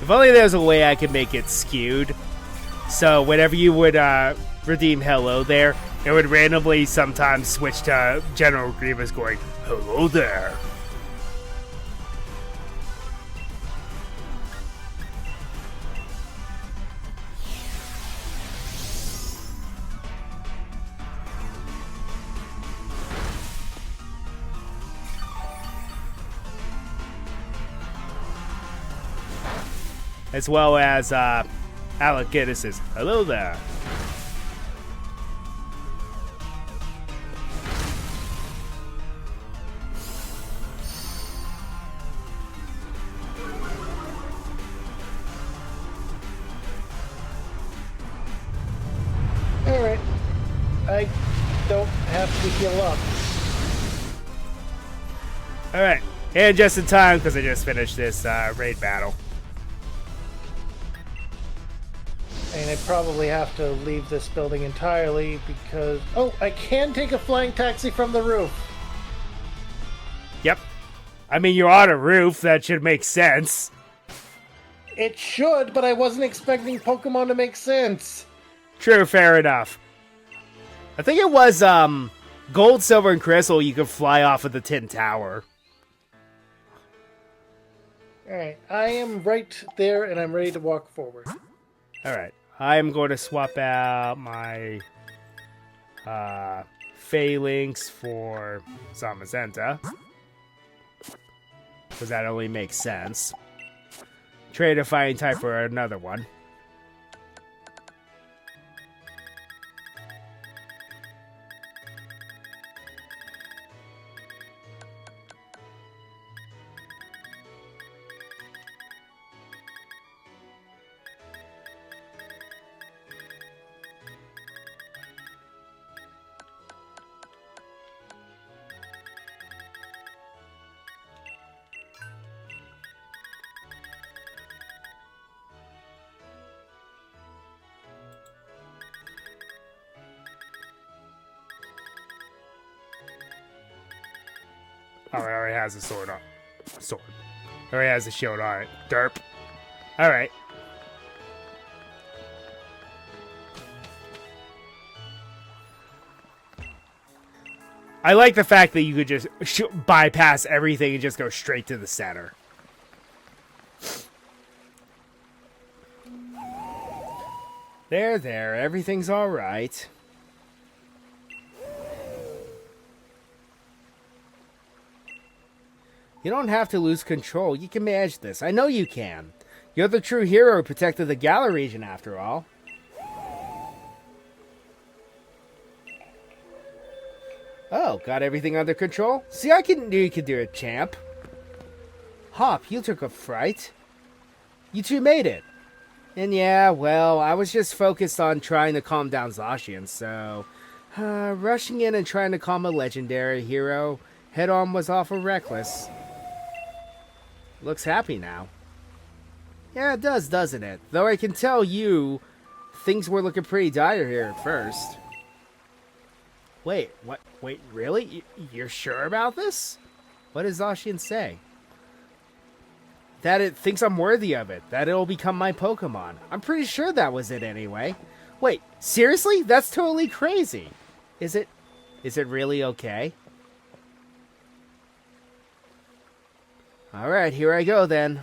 S1: If only there was a way I could make it skewed. So whenever you would redeem "Hello there," it would randomly sometimes switch to General Grievous going, "Hello there." As well as Alec Guinness's "Hello there."
S2: Alright. I don't have to heal up.
S1: Alright, and just in time because I just finished this raid battle.
S2: And I probably have to leave this building entirely because... Oh, I can take a flying taxi from the roof.
S1: Yep. I mean, you're on a roof. That should make sense.
S2: It should, but I wasn't expecting Pokemon to make sense.
S1: True, fair enough. I think it was Gold, Silver, and Crystal you could fly off of the Tin Tower.
S2: Alright, I am right there and I'm ready to walk forward.
S1: Alright, I'm going to swap out my Phalanx for Zamazenta. Because that only makes sense. Trade a fighting type for another one. Oh, it already has a sword on. Sword. It already has a shield on it. Derp. Alright. I like the fact that you could just bypass everything and just go straight to the center. There. Everything's alright. You don't have to lose control. You can manage this. I know you can. You're the true hero who protected the Galar region, after all. Oh,
S3: Got everything under control? See, I knew you could do it, champ. Hop, you took a fright. You two made it. And yeah, well, I was just focused on trying to calm down Zacian, so... rushing in and trying to calm a legendary hero head-on was awful reckless. Looks happy now. Yeah, it does, doesn't it? Though I can tell you, things were looking pretty dire here at first. Wait, what? Wait, really? You're sure about this? What does Zacian say? That it thinks I'm worthy of it. That it'll become my Pokemon. I'm pretty sure that was it anyway. Wait, seriously? That's totally crazy. Is it really okay? Alright, here I go then.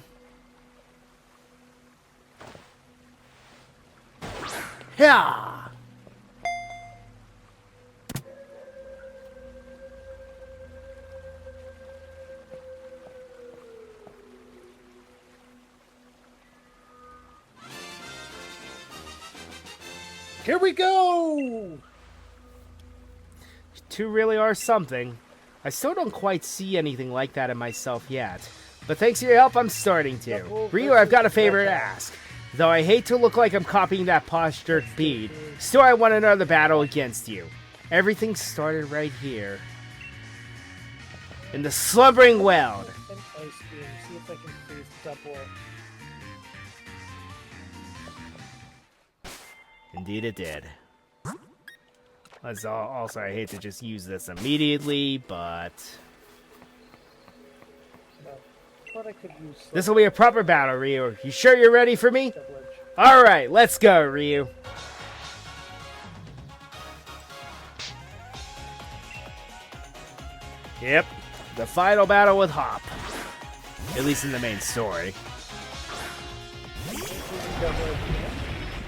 S3: Yeah!
S2: Here we go!
S3: You two really are something. I still don't quite see anything like that in myself yet. But thanks to your help, I'm starting to. Ryu, I've got a favor to ask. Though I hate to look like I'm copying that posh-jerk bead, still I want another battle against you. Everything started right here. In the slumbering world.
S2: An ice beam. See if I can freeze double.
S3: Indeed it did. Also, I hate to just use this immediately, but...
S2: No. But I could use
S3: this will be a proper battle, Ryu. You sure you're ready for me?
S2: double edge.
S3: Alright, let's go, Ryu. Yep, the final battle with Hop. At least in the main story.
S2: Double edge again.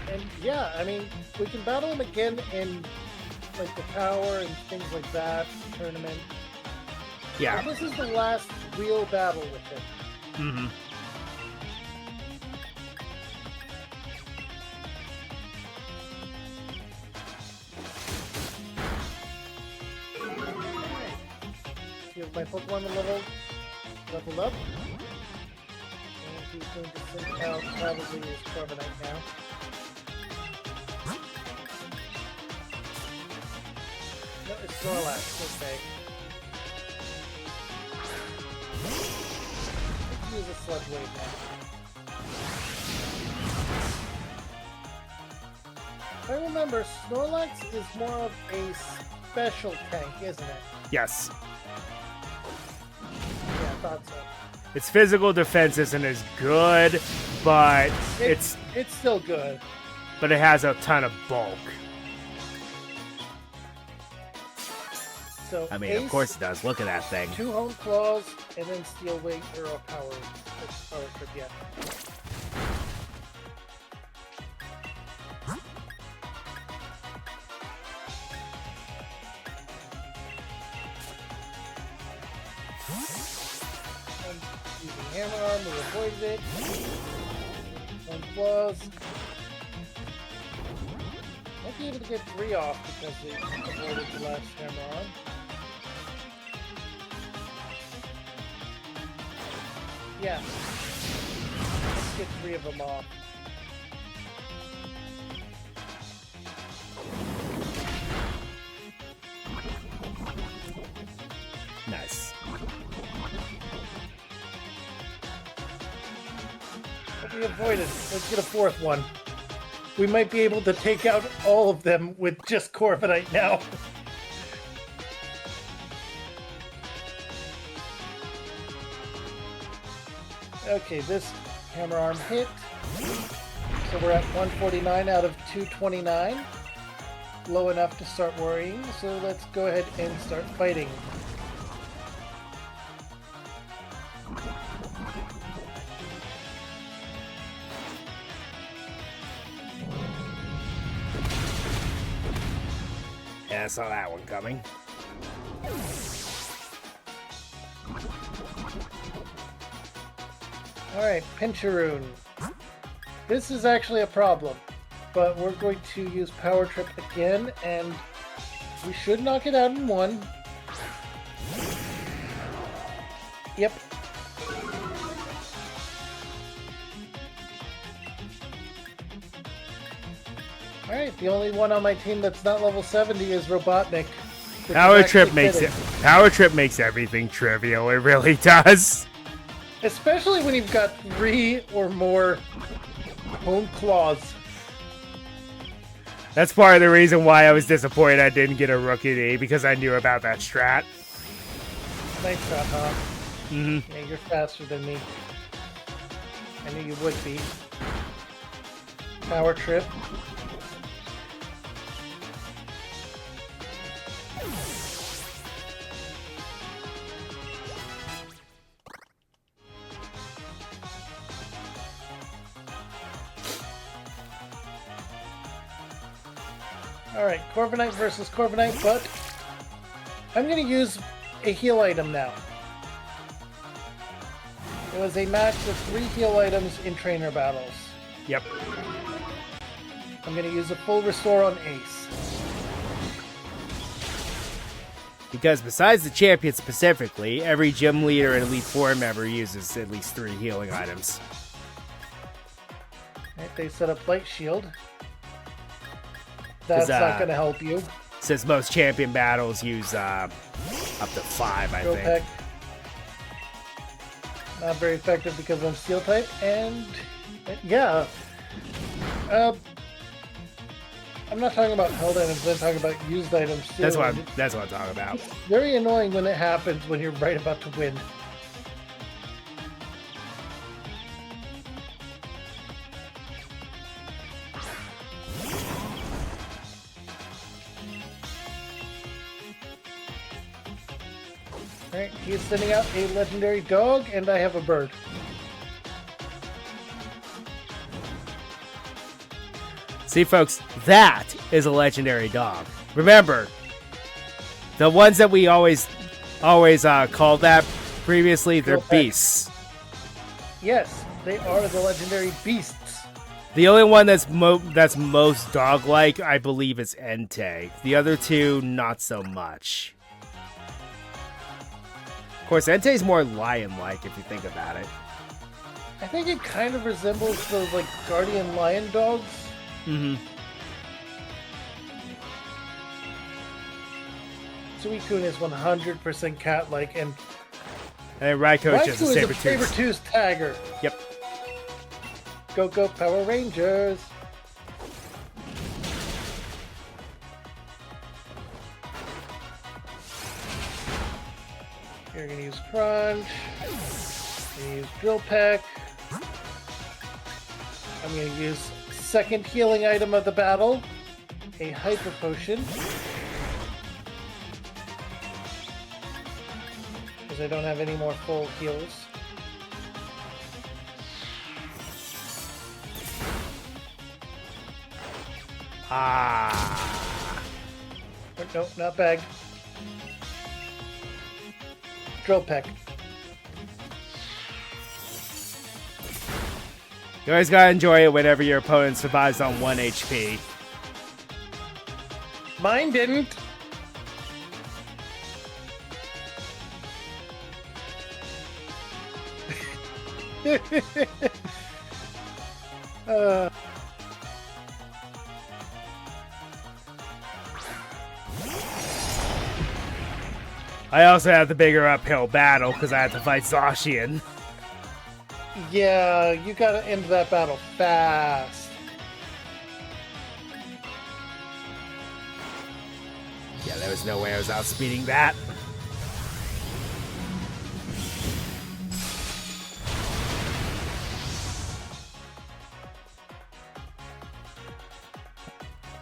S2: And yeah, I mean, we can battle him again in like the tower and things like that, tournament.
S3: Yeah.
S2: But this is the last real battle with him.
S3: Mm-hmm.
S2: See if my Pokemon leveled up. And he's going to send out probably his Carbonite now. No, it's Snorlax. Okay. Let's use a Sludge Wave now. If I remember, Snorlax is more of a special tank, isn't it?
S3: Yes.
S2: Yeah, I thought so.
S1: Its physical defense isn't as good, but
S2: It's still good.
S1: but it has a ton of bulk.
S2: So
S3: I mean,
S2: Ace,
S3: of course it does. Look at that thing.
S2: 2 Hone Claws, and then Steel Wing or a Power Trip, yeah. And using Hammer Arm, we avoided it. Hone Claws. Might be able to get 3 off because we avoided the last Hammer Arm. Yeah. Let's get 3 of them off.
S3: Nice.
S2: What we avoided. Let's get a 4th one. We might be able to take out all of them with just Corviknight now. Okay, this Hammer Arm hit. So we're at 149 out of 229. Low enough to start worrying, so let's go ahead and start fighting.
S3: Yeah, I saw that one coming.
S2: Alright, Pincharoon. This is actually a problem, but we're going to use Power Trip again, and we should knock it out in 1. Yep. Alright, the only one on my team that's not level 70 is Robotnik.
S1: Power Trip makes everything trivial. It really does.
S2: Especially when you've got 3 or more bone claws.
S1: That's part of the reason why I was disappointed I didn't get a Rookie D, because I knew about that strat.
S2: Nice shot, huh?
S1: Mm-hmm.
S2: Yeah, you're faster than me. I knew you would be. Power Trip. Alright, Corviknight versus Corviknight, but I'm going to use a heal item now. It was a match with 3 heal items in trainer battles.
S1: Yep.
S2: I'm going to use a full restore on Ace.
S3: Because besides the champion specifically, every gym leader and Elite Four member uses at least 3 healing items.
S2: Right, they set up Light Shield. That's not going to help you.
S3: Since most champion battles use up to 5, I think.
S2: Peck. Not very effective because I'm Steel type, and yeah. I'm not talking about held items, I'm talking about used items too.
S1: That's what I'm talking about.
S2: It's very annoying when it happens when you're right about to win. Alright, he's sending out a legendary dog, and I have a bird.
S3: See, folks, that is a legendary dog. Remember, the ones that we always called that previously, they're beasts.
S2: Yes, they are the legendary beasts.
S3: The only one that's most dog-like, I believe, is Entei. The other two, not so much. Of course, Entei's more lion-like if you think about it.
S2: I think it kind of resembles those like guardian lion dogs.
S3: Mm-hmm.
S2: Suicune is 100% cat-like, and
S3: Raikou is just a
S2: Sabertooth tagger.
S3: Yep.
S2: Go Power Rangers! You're gonna use Crunch. I'm gonna use Drill Peck. I'm gonna use second healing item of the battle, a Hyper Potion. Because I don't have any more full heals.
S3: Ah.
S2: Nope, not bag. Drill Peck.
S3: You always gotta enjoy it whenever your opponent survives on 1 HP.
S2: Mine didn't.
S1: I also had the bigger uphill battle because I had to fight Zacian.
S2: Yeah, you gotta end that battle fast.
S3: Yeah, there was no way I was outspeeding that.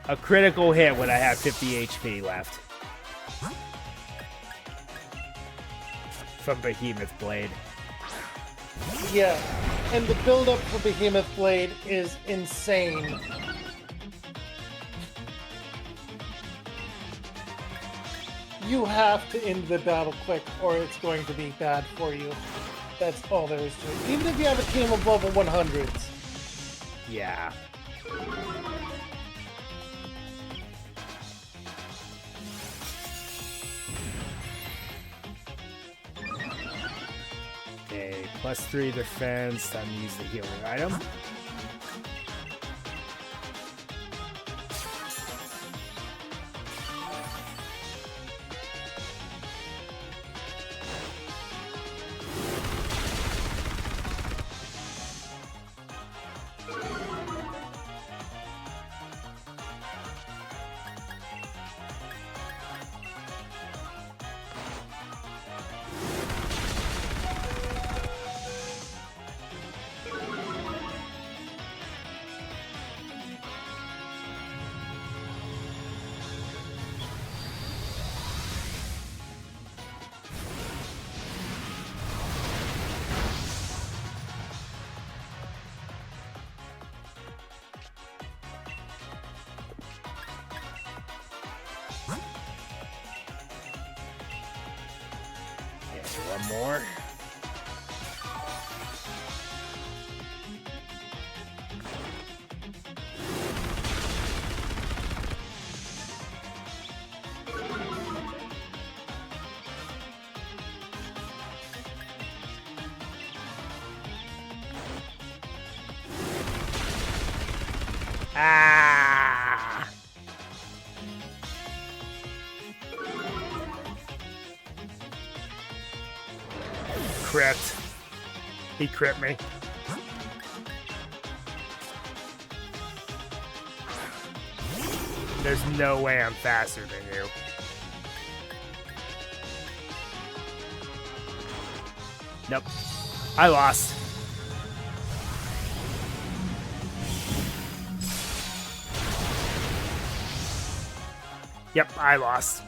S3: A critical hit when I have 50 HP left. From Behemoth Blade.
S2: Yeah, and the build-up for Behemoth Blade is insane. You have to end the battle quick, or it's going to be bad for you. That's all there is to it. Even if you have a team of level 100s.
S3: Yeah.
S1: +3 defense. Time to use the healing item. One more. Ah! Crit. He crit me. There's no way I'm faster than you. Nope. I lost. Yep, I lost.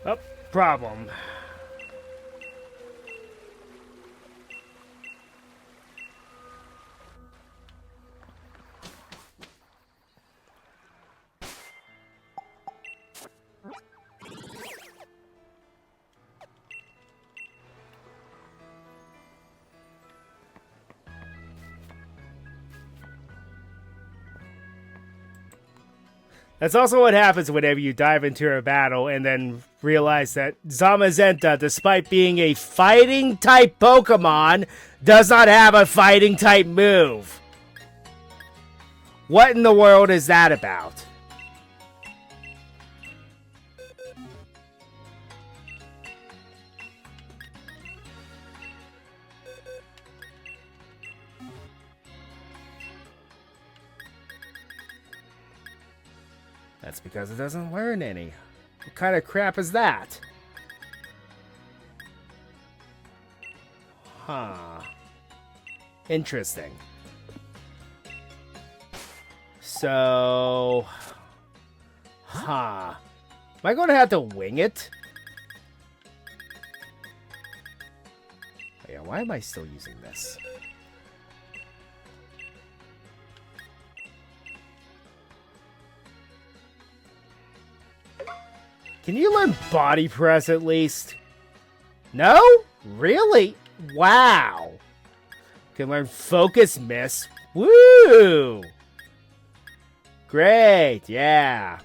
S1: Oh, problem. That's also what happens whenever you dive into a battle and then realize that Zamazenta, despite being a fighting-type Pokemon, does not have a fighting-type move. What in the world is that about? That's because it doesn't learn any. What kind of crap is that? Huh. Interesting. So... Huh. Am I going to have to wing it? Oh, yeah, why am I still using this? Can you learn body press at least? No? Really? Wow. Can learn focus miss. Woo! Great, yeah.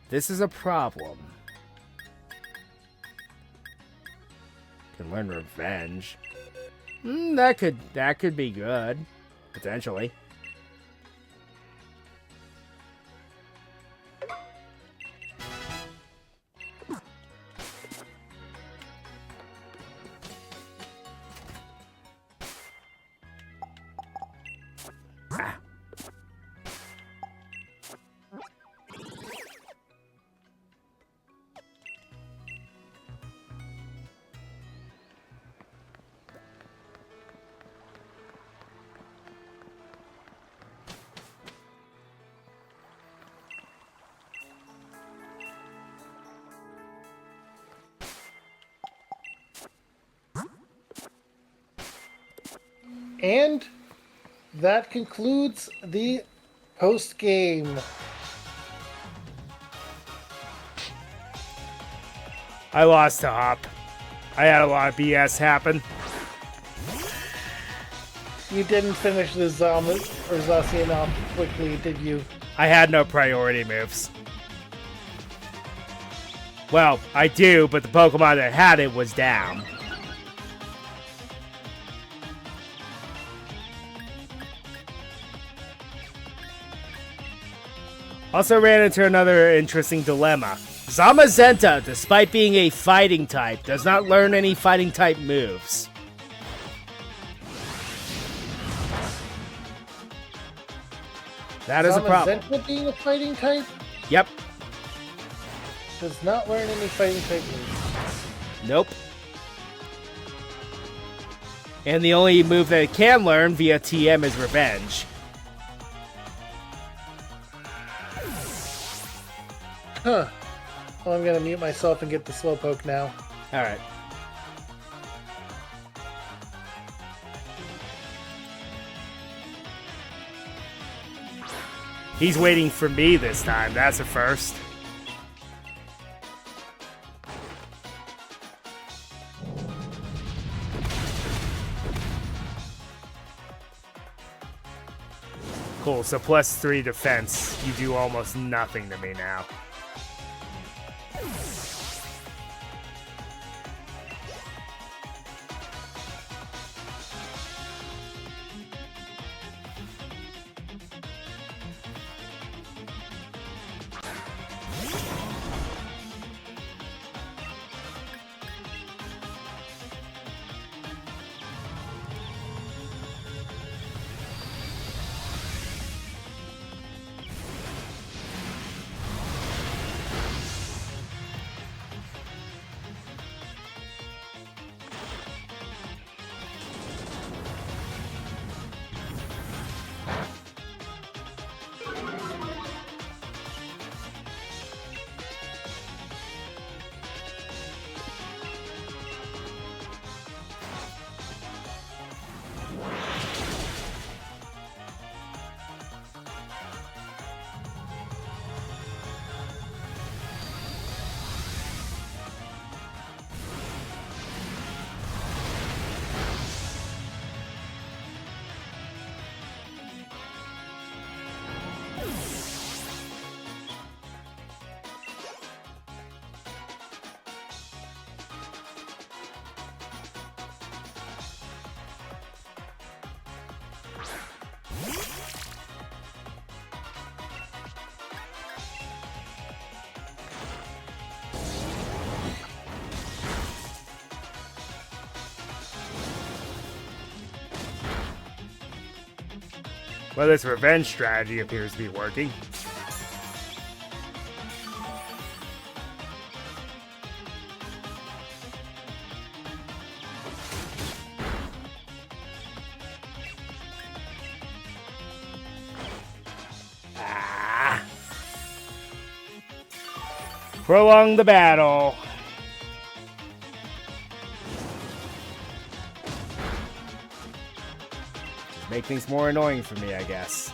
S1: This is a problem. Can learn revenge. That could be good. Potentially.
S2: And that concludes the post game.
S1: I lost to Hop. I had a lot of BS happen.
S2: You didn't finish the Zacian off quickly, did you?
S1: I had no priority moves. Well, I do, but the Pokemon that had it was down. Also ran into another interesting dilemma. Zamazenta, despite being a fighting type, does not learn any fighting type moves. That is a problem.
S2: Zamazenta being a fighting type
S1: Yep.
S2: does not learn any fighting type moves.
S1: Nope. And the only move that it can learn via TM is Revenge.
S2: Huh. Well, I'm gonna mute myself and get the Slowpoke now.
S1: Alright. He's waiting for me this time. That's a first. Cool, so +3 defense. You do almost nothing to me now. Well, this revenge strategy appears to be working. Prolong the battle. Make things more annoying for me, I guess.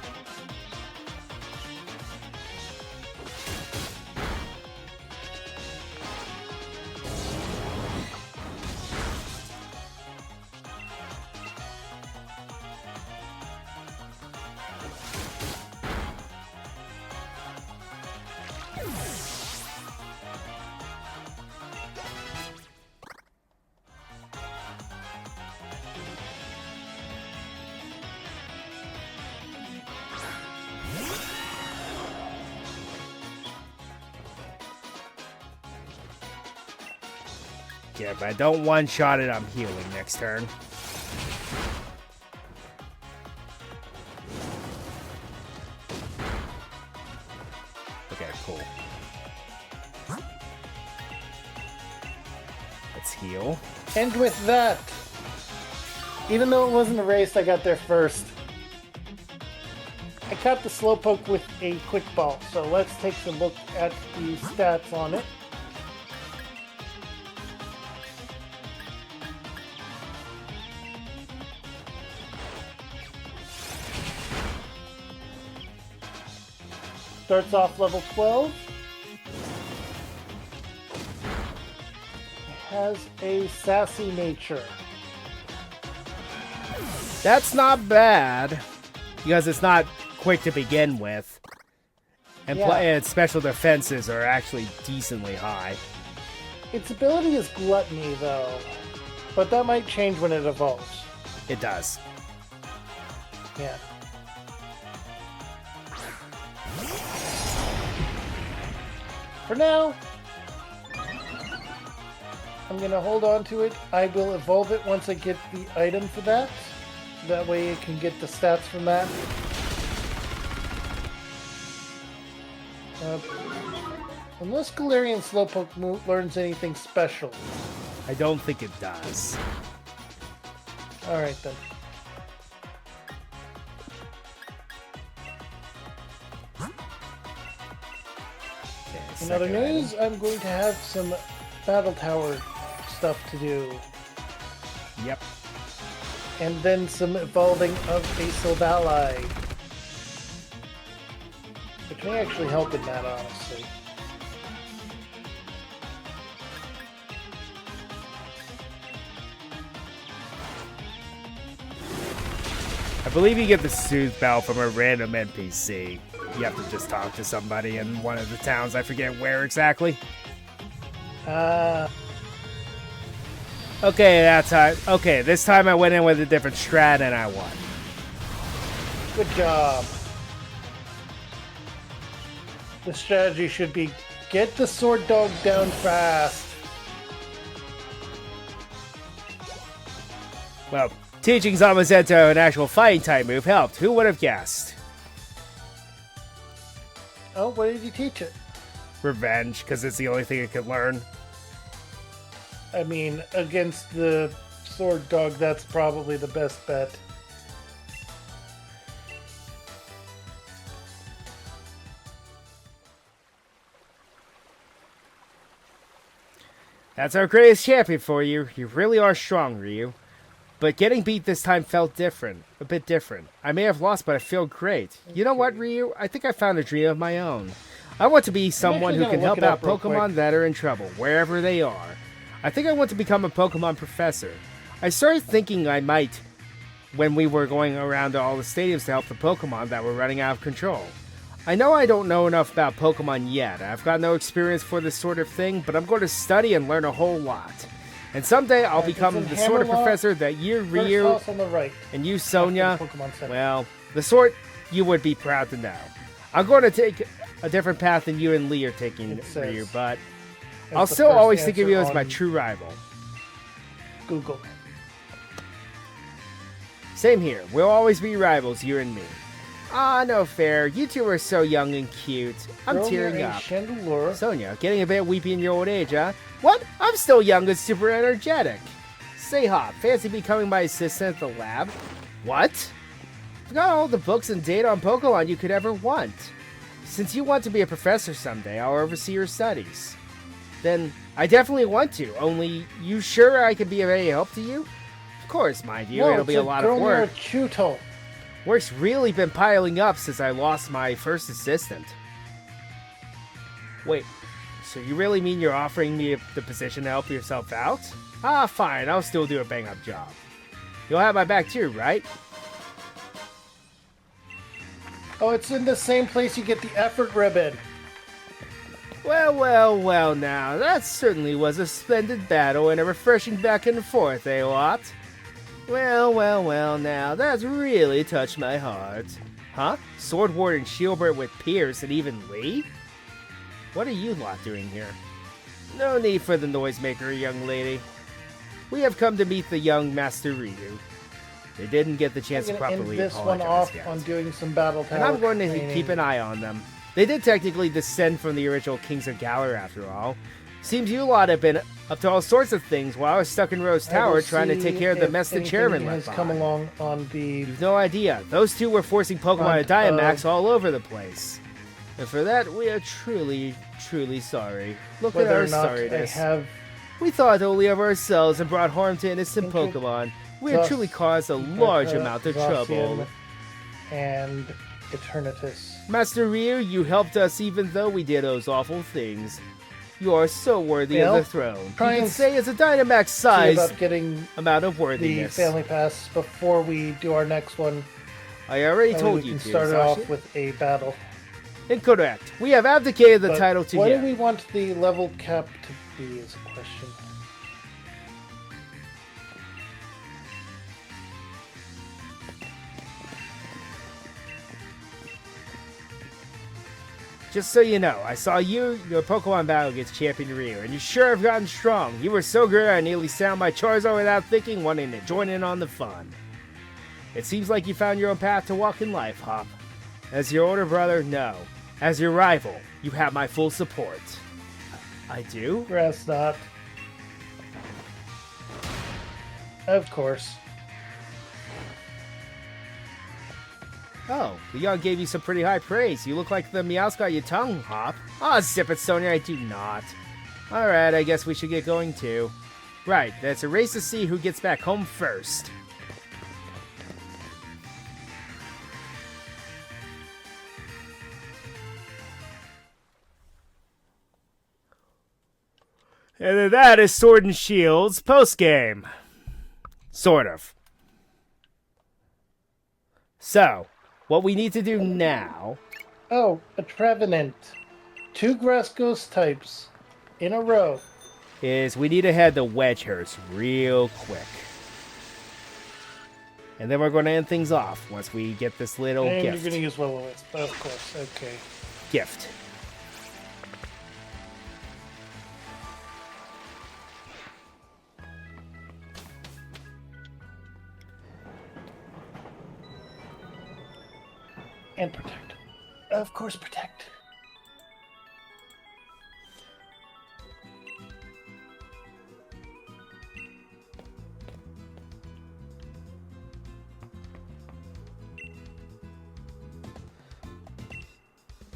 S1: Yeah, if I don't one-shot it, I'm healing next turn.
S3: heal.
S2: And with that, even though it wasn't a race, I got there first. I caught the Slowpoke with a quick ball, so let's take a look at the stats on it. Starts off level 12. Has a sassy nature.
S3: That's not bad, because it's not quick to begin with. And,
S2: Yeah.
S3: and special defenses are actually decently high.
S2: Its ability is Gluttony, though, but that might change when it evolves.
S3: It does.
S2: Yeah. For now, I'm going to hold on to it. I will evolve it once I get the item for that. That way it can get the stats from that. Unless Galarian Slowpoke learns anything special.
S3: I don't think it does.
S2: Alright then.
S3: Okay,
S2: In other
S3: second item.
S2: news, I'm going to have some Battle Tower stuff to do.
S3: Yep.
S2: And then some evolving of a Silvally. Which may actually help in that, honestly.
S3: I believe you get the Soothe Bell from a random NPC. You have to just talk to somebody in one of the towns. I forget where exactly. Okay, that's how. Okay, this time I went in with a different strat and I won.
S2: Good job. The strategy should be get the sword dog down fast.
S3: Well, teaching Zamazetto an actual fighting type move helped. Who would have guessed?
S2: Oh, what did you teach it?
S3: Revenge, because it's the only thing it could learn.
S2: I mean, against the sword dog, that's probably the best bet.
S3: That's our greatest champion for you. You really are strong, Ryu. But getting beat this time felt different. A bit different. I may have lost, but I feel great. You know what, Ryu? I think I found a dream of my own. I want to be someone who
S2: actually
S3: can
S2: gonna
S3: help
S2: look it
S3: out
S2: up real
S3: Pokemon
S2: quick.
S3: that are in trouble, wherever they are. I think I want to become a Pokemon professor. I started thinking I might when we were going around to all the stadiums to help the Pokemon that were running out of control. I know I don't know enough about Pokemon yet. I've got no experience for this sort of thing, but I'm going to study and learn a whole lot. And someday I'll become
S2: it's
S3: the
S2: in
S3: sort of
S2: Hammerlock,
S3: professor that you,
S2: First
S3: Ryu,
S2: house on the right.
S3: and you, Sonia,
S2: after the Pokemon Center.
S3: well, the sort you would be proud to know. I'm going to take a different path than you and Lee are taking,
S2: It says-
S3: Ryu, but
S2: That's
S3: I'll
S2: the
S3: still
S2: first
S3: always think of you
S2: answer
S3: as my
S2: on
S3: true rival.
S2: Google.
S3: Same here. We'll always be rivals, you and me. Ah, no fair. You two are so young and cute. I'm
S2: Throw
S3: tearing
S2: me a
S3: up.
S2: Chandelure.
S3: Sonia, getting a bit weepy in your old age, huh? What? I'm still young and super energetic. Say Hop, fancy becoming my assistant at the lab? What? I've got all the books and data on Pokemon you could ever want. Since you want to be a professor someday, I'll oversee your studies. Then, I definitely want to, only you sure I can be of any help to you? Of course, mind you, it'll be a lot of work.
S2: Chuto.
S3: Work's really been piling up since I lost my first assistant. Wait, so you really mean you're offering me the position to help yourself out? Ah, fine, I'll still do a bang-up job. You'll have my back too, right?
S2: Oh, it's in the same place you get the effort ribbon.
S3: Well now, that certainly was a splendid battle and a refreshing back and forth, eh, what? Well now, that's really touched my heart. Huh? Sword Ward and Shieldbert with Pierce and even Lee? What are you lot doing here? No need for the noisemaker, young lady. We have come to meet the young Master Ryu. They didn't get the
S2: I'm
S3: chance to
S2: going to end
S3: properly
S2: this one
S3: apologize
S2: off
S3: yet.
S2: on doing some battle tower
S3: And I'm going to
S2: training.
S3: keep an eye on them. They did technically descend from the original Kings of Galar after all. Seems you lot have been up to all sorts of things while I was stuck in Rose Tower trying to take care of the mess the chairman left
S2: has come
S3: behind.
S2: along on the
S3: You've no idea. Those two were forcing Pokemon to Dynamax all over the place. And for that, we are truly, truly sorry. Look at
S2: whether
S3: our
S2: or not I
S3: sorriness.
S2: have
S3: We thought only of ourselves and brought harm to innocent Pokemon. We have truly caused a large amount of trouble.
S2: and Eternatus.
S3: Master Ryu, you helped us even though we did those awful things. You are so worthy of the throne. You
S2: try
S3: can
S2: and
S3: say it's a Dynamax
S2: See
S3: size
S2: about getting
S3: amount of
S2: the
S3: worthiness.
S2: family pass before we do our next one.
S3: I already
S2: That way
S3: told
S2: we
S3: you
S2: can
S3: to.
S2: start it
S3: Sasha.
S2: off with a battle.
S3: Incorrect. We have abdicated the
S2: But
S3: title to
S2: what
S3: him.
S2: do we want the level cap to be is a question.
S3: Just so you know, I saw your Pokemon battle against Champion Ryu, and you sure have gotten strong. You were so good I nearly sound my Charizard without thinking, wanting to join in on the fun. It seems like you found your own path to walk in life, Hop. As your older brother, no. As your rival, you have my full support. I do?
S2: Grass not. Of course.
S3: Oh, Leon gave you some pretty high praise. You look like the Meowth got your tongue, Hop. Ah, zip it, Sonia, I do not. Alright, I guess we should get going too. Right, that's a race to see who gets back home first. And then that is Sword and Shield's postgame. Sort of. So, what we need to do now
S2: Oh, a Trevenant. 2 grass ghost types in a row.
S3: is we need to head to Wedgehurst real quick. And then we're going to end things off once we get this little
S2: And
S3: gift.
S2: you're going to use Will-O-Wisp, of course. Okay.
S3: Gift.
S2: And protect. Of course, protect.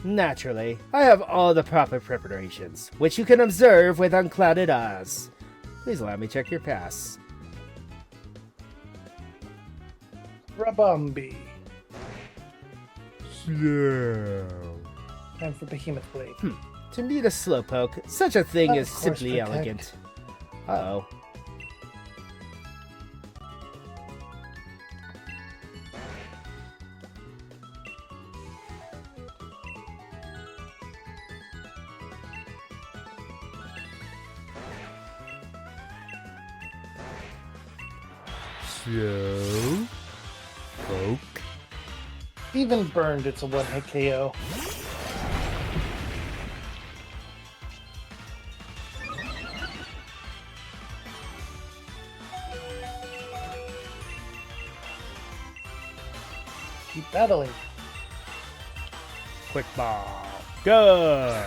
S3: Naturally, I have all the proper preparations, which you can observe with unclouded eyes. Please allow me check your pass.
S2: Rabombi.
S3: Slow.
S2: Time for Behemoth Blade.
S3: To meet a slowpoke, such a thing
S2: Of
S3: is
S2: course,
S3: simply
S2: protect.
S3: elegant. Uh-oh. Slow. Poke.
S2: Even burned, it's a one-hit KO. Keep battling.
S3: Quick ball. Go!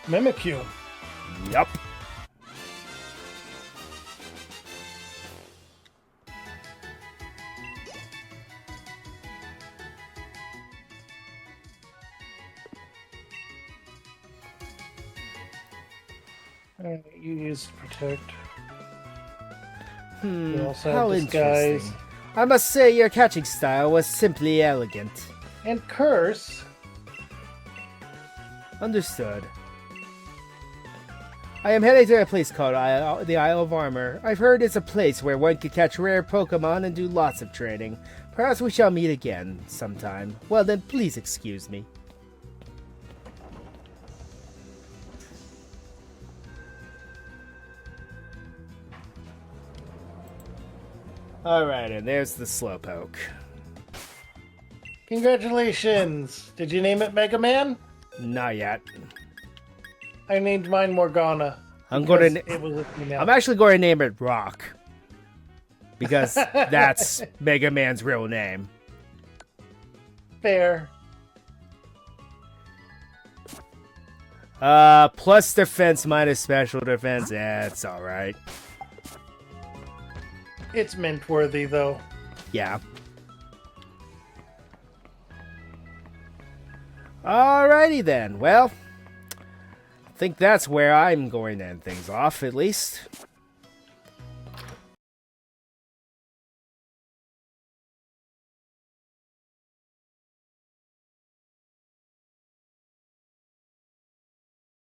S2: Mimikyu.
S3: Yup.
S2: You used protect.
S3: Hmm,
S2: You also
S3: how
S2: have disguise.
S3: interesting. I must say your catching style was simply elegant.
S2: And curse.
S3: Understood. I am heading to a place called the Isle of Armor. I've heard it's a place where one can catch rare Pokemon and do lots of trading. Perhaps we shall meet again sometime. Well then, please excuse me. Alright, and there's the Slowpoke.
S2: Congratulations! Did you name it Mega Man?
S3: Not yet.
S2: I named mine Morgana.
S3: I'm going
S2: because
S3: to.
S2: It was a female.
S3: I'm actually going to name it Rock. Because that's Mega Man's real name.
S2: Fair.
S3: Plus defense minus special defense. Yeah, it's alright.
S2: It's mint worthy, though.
S3: Yeah. Alrighty then. Well, I think that's where I'm going to end things off, at least.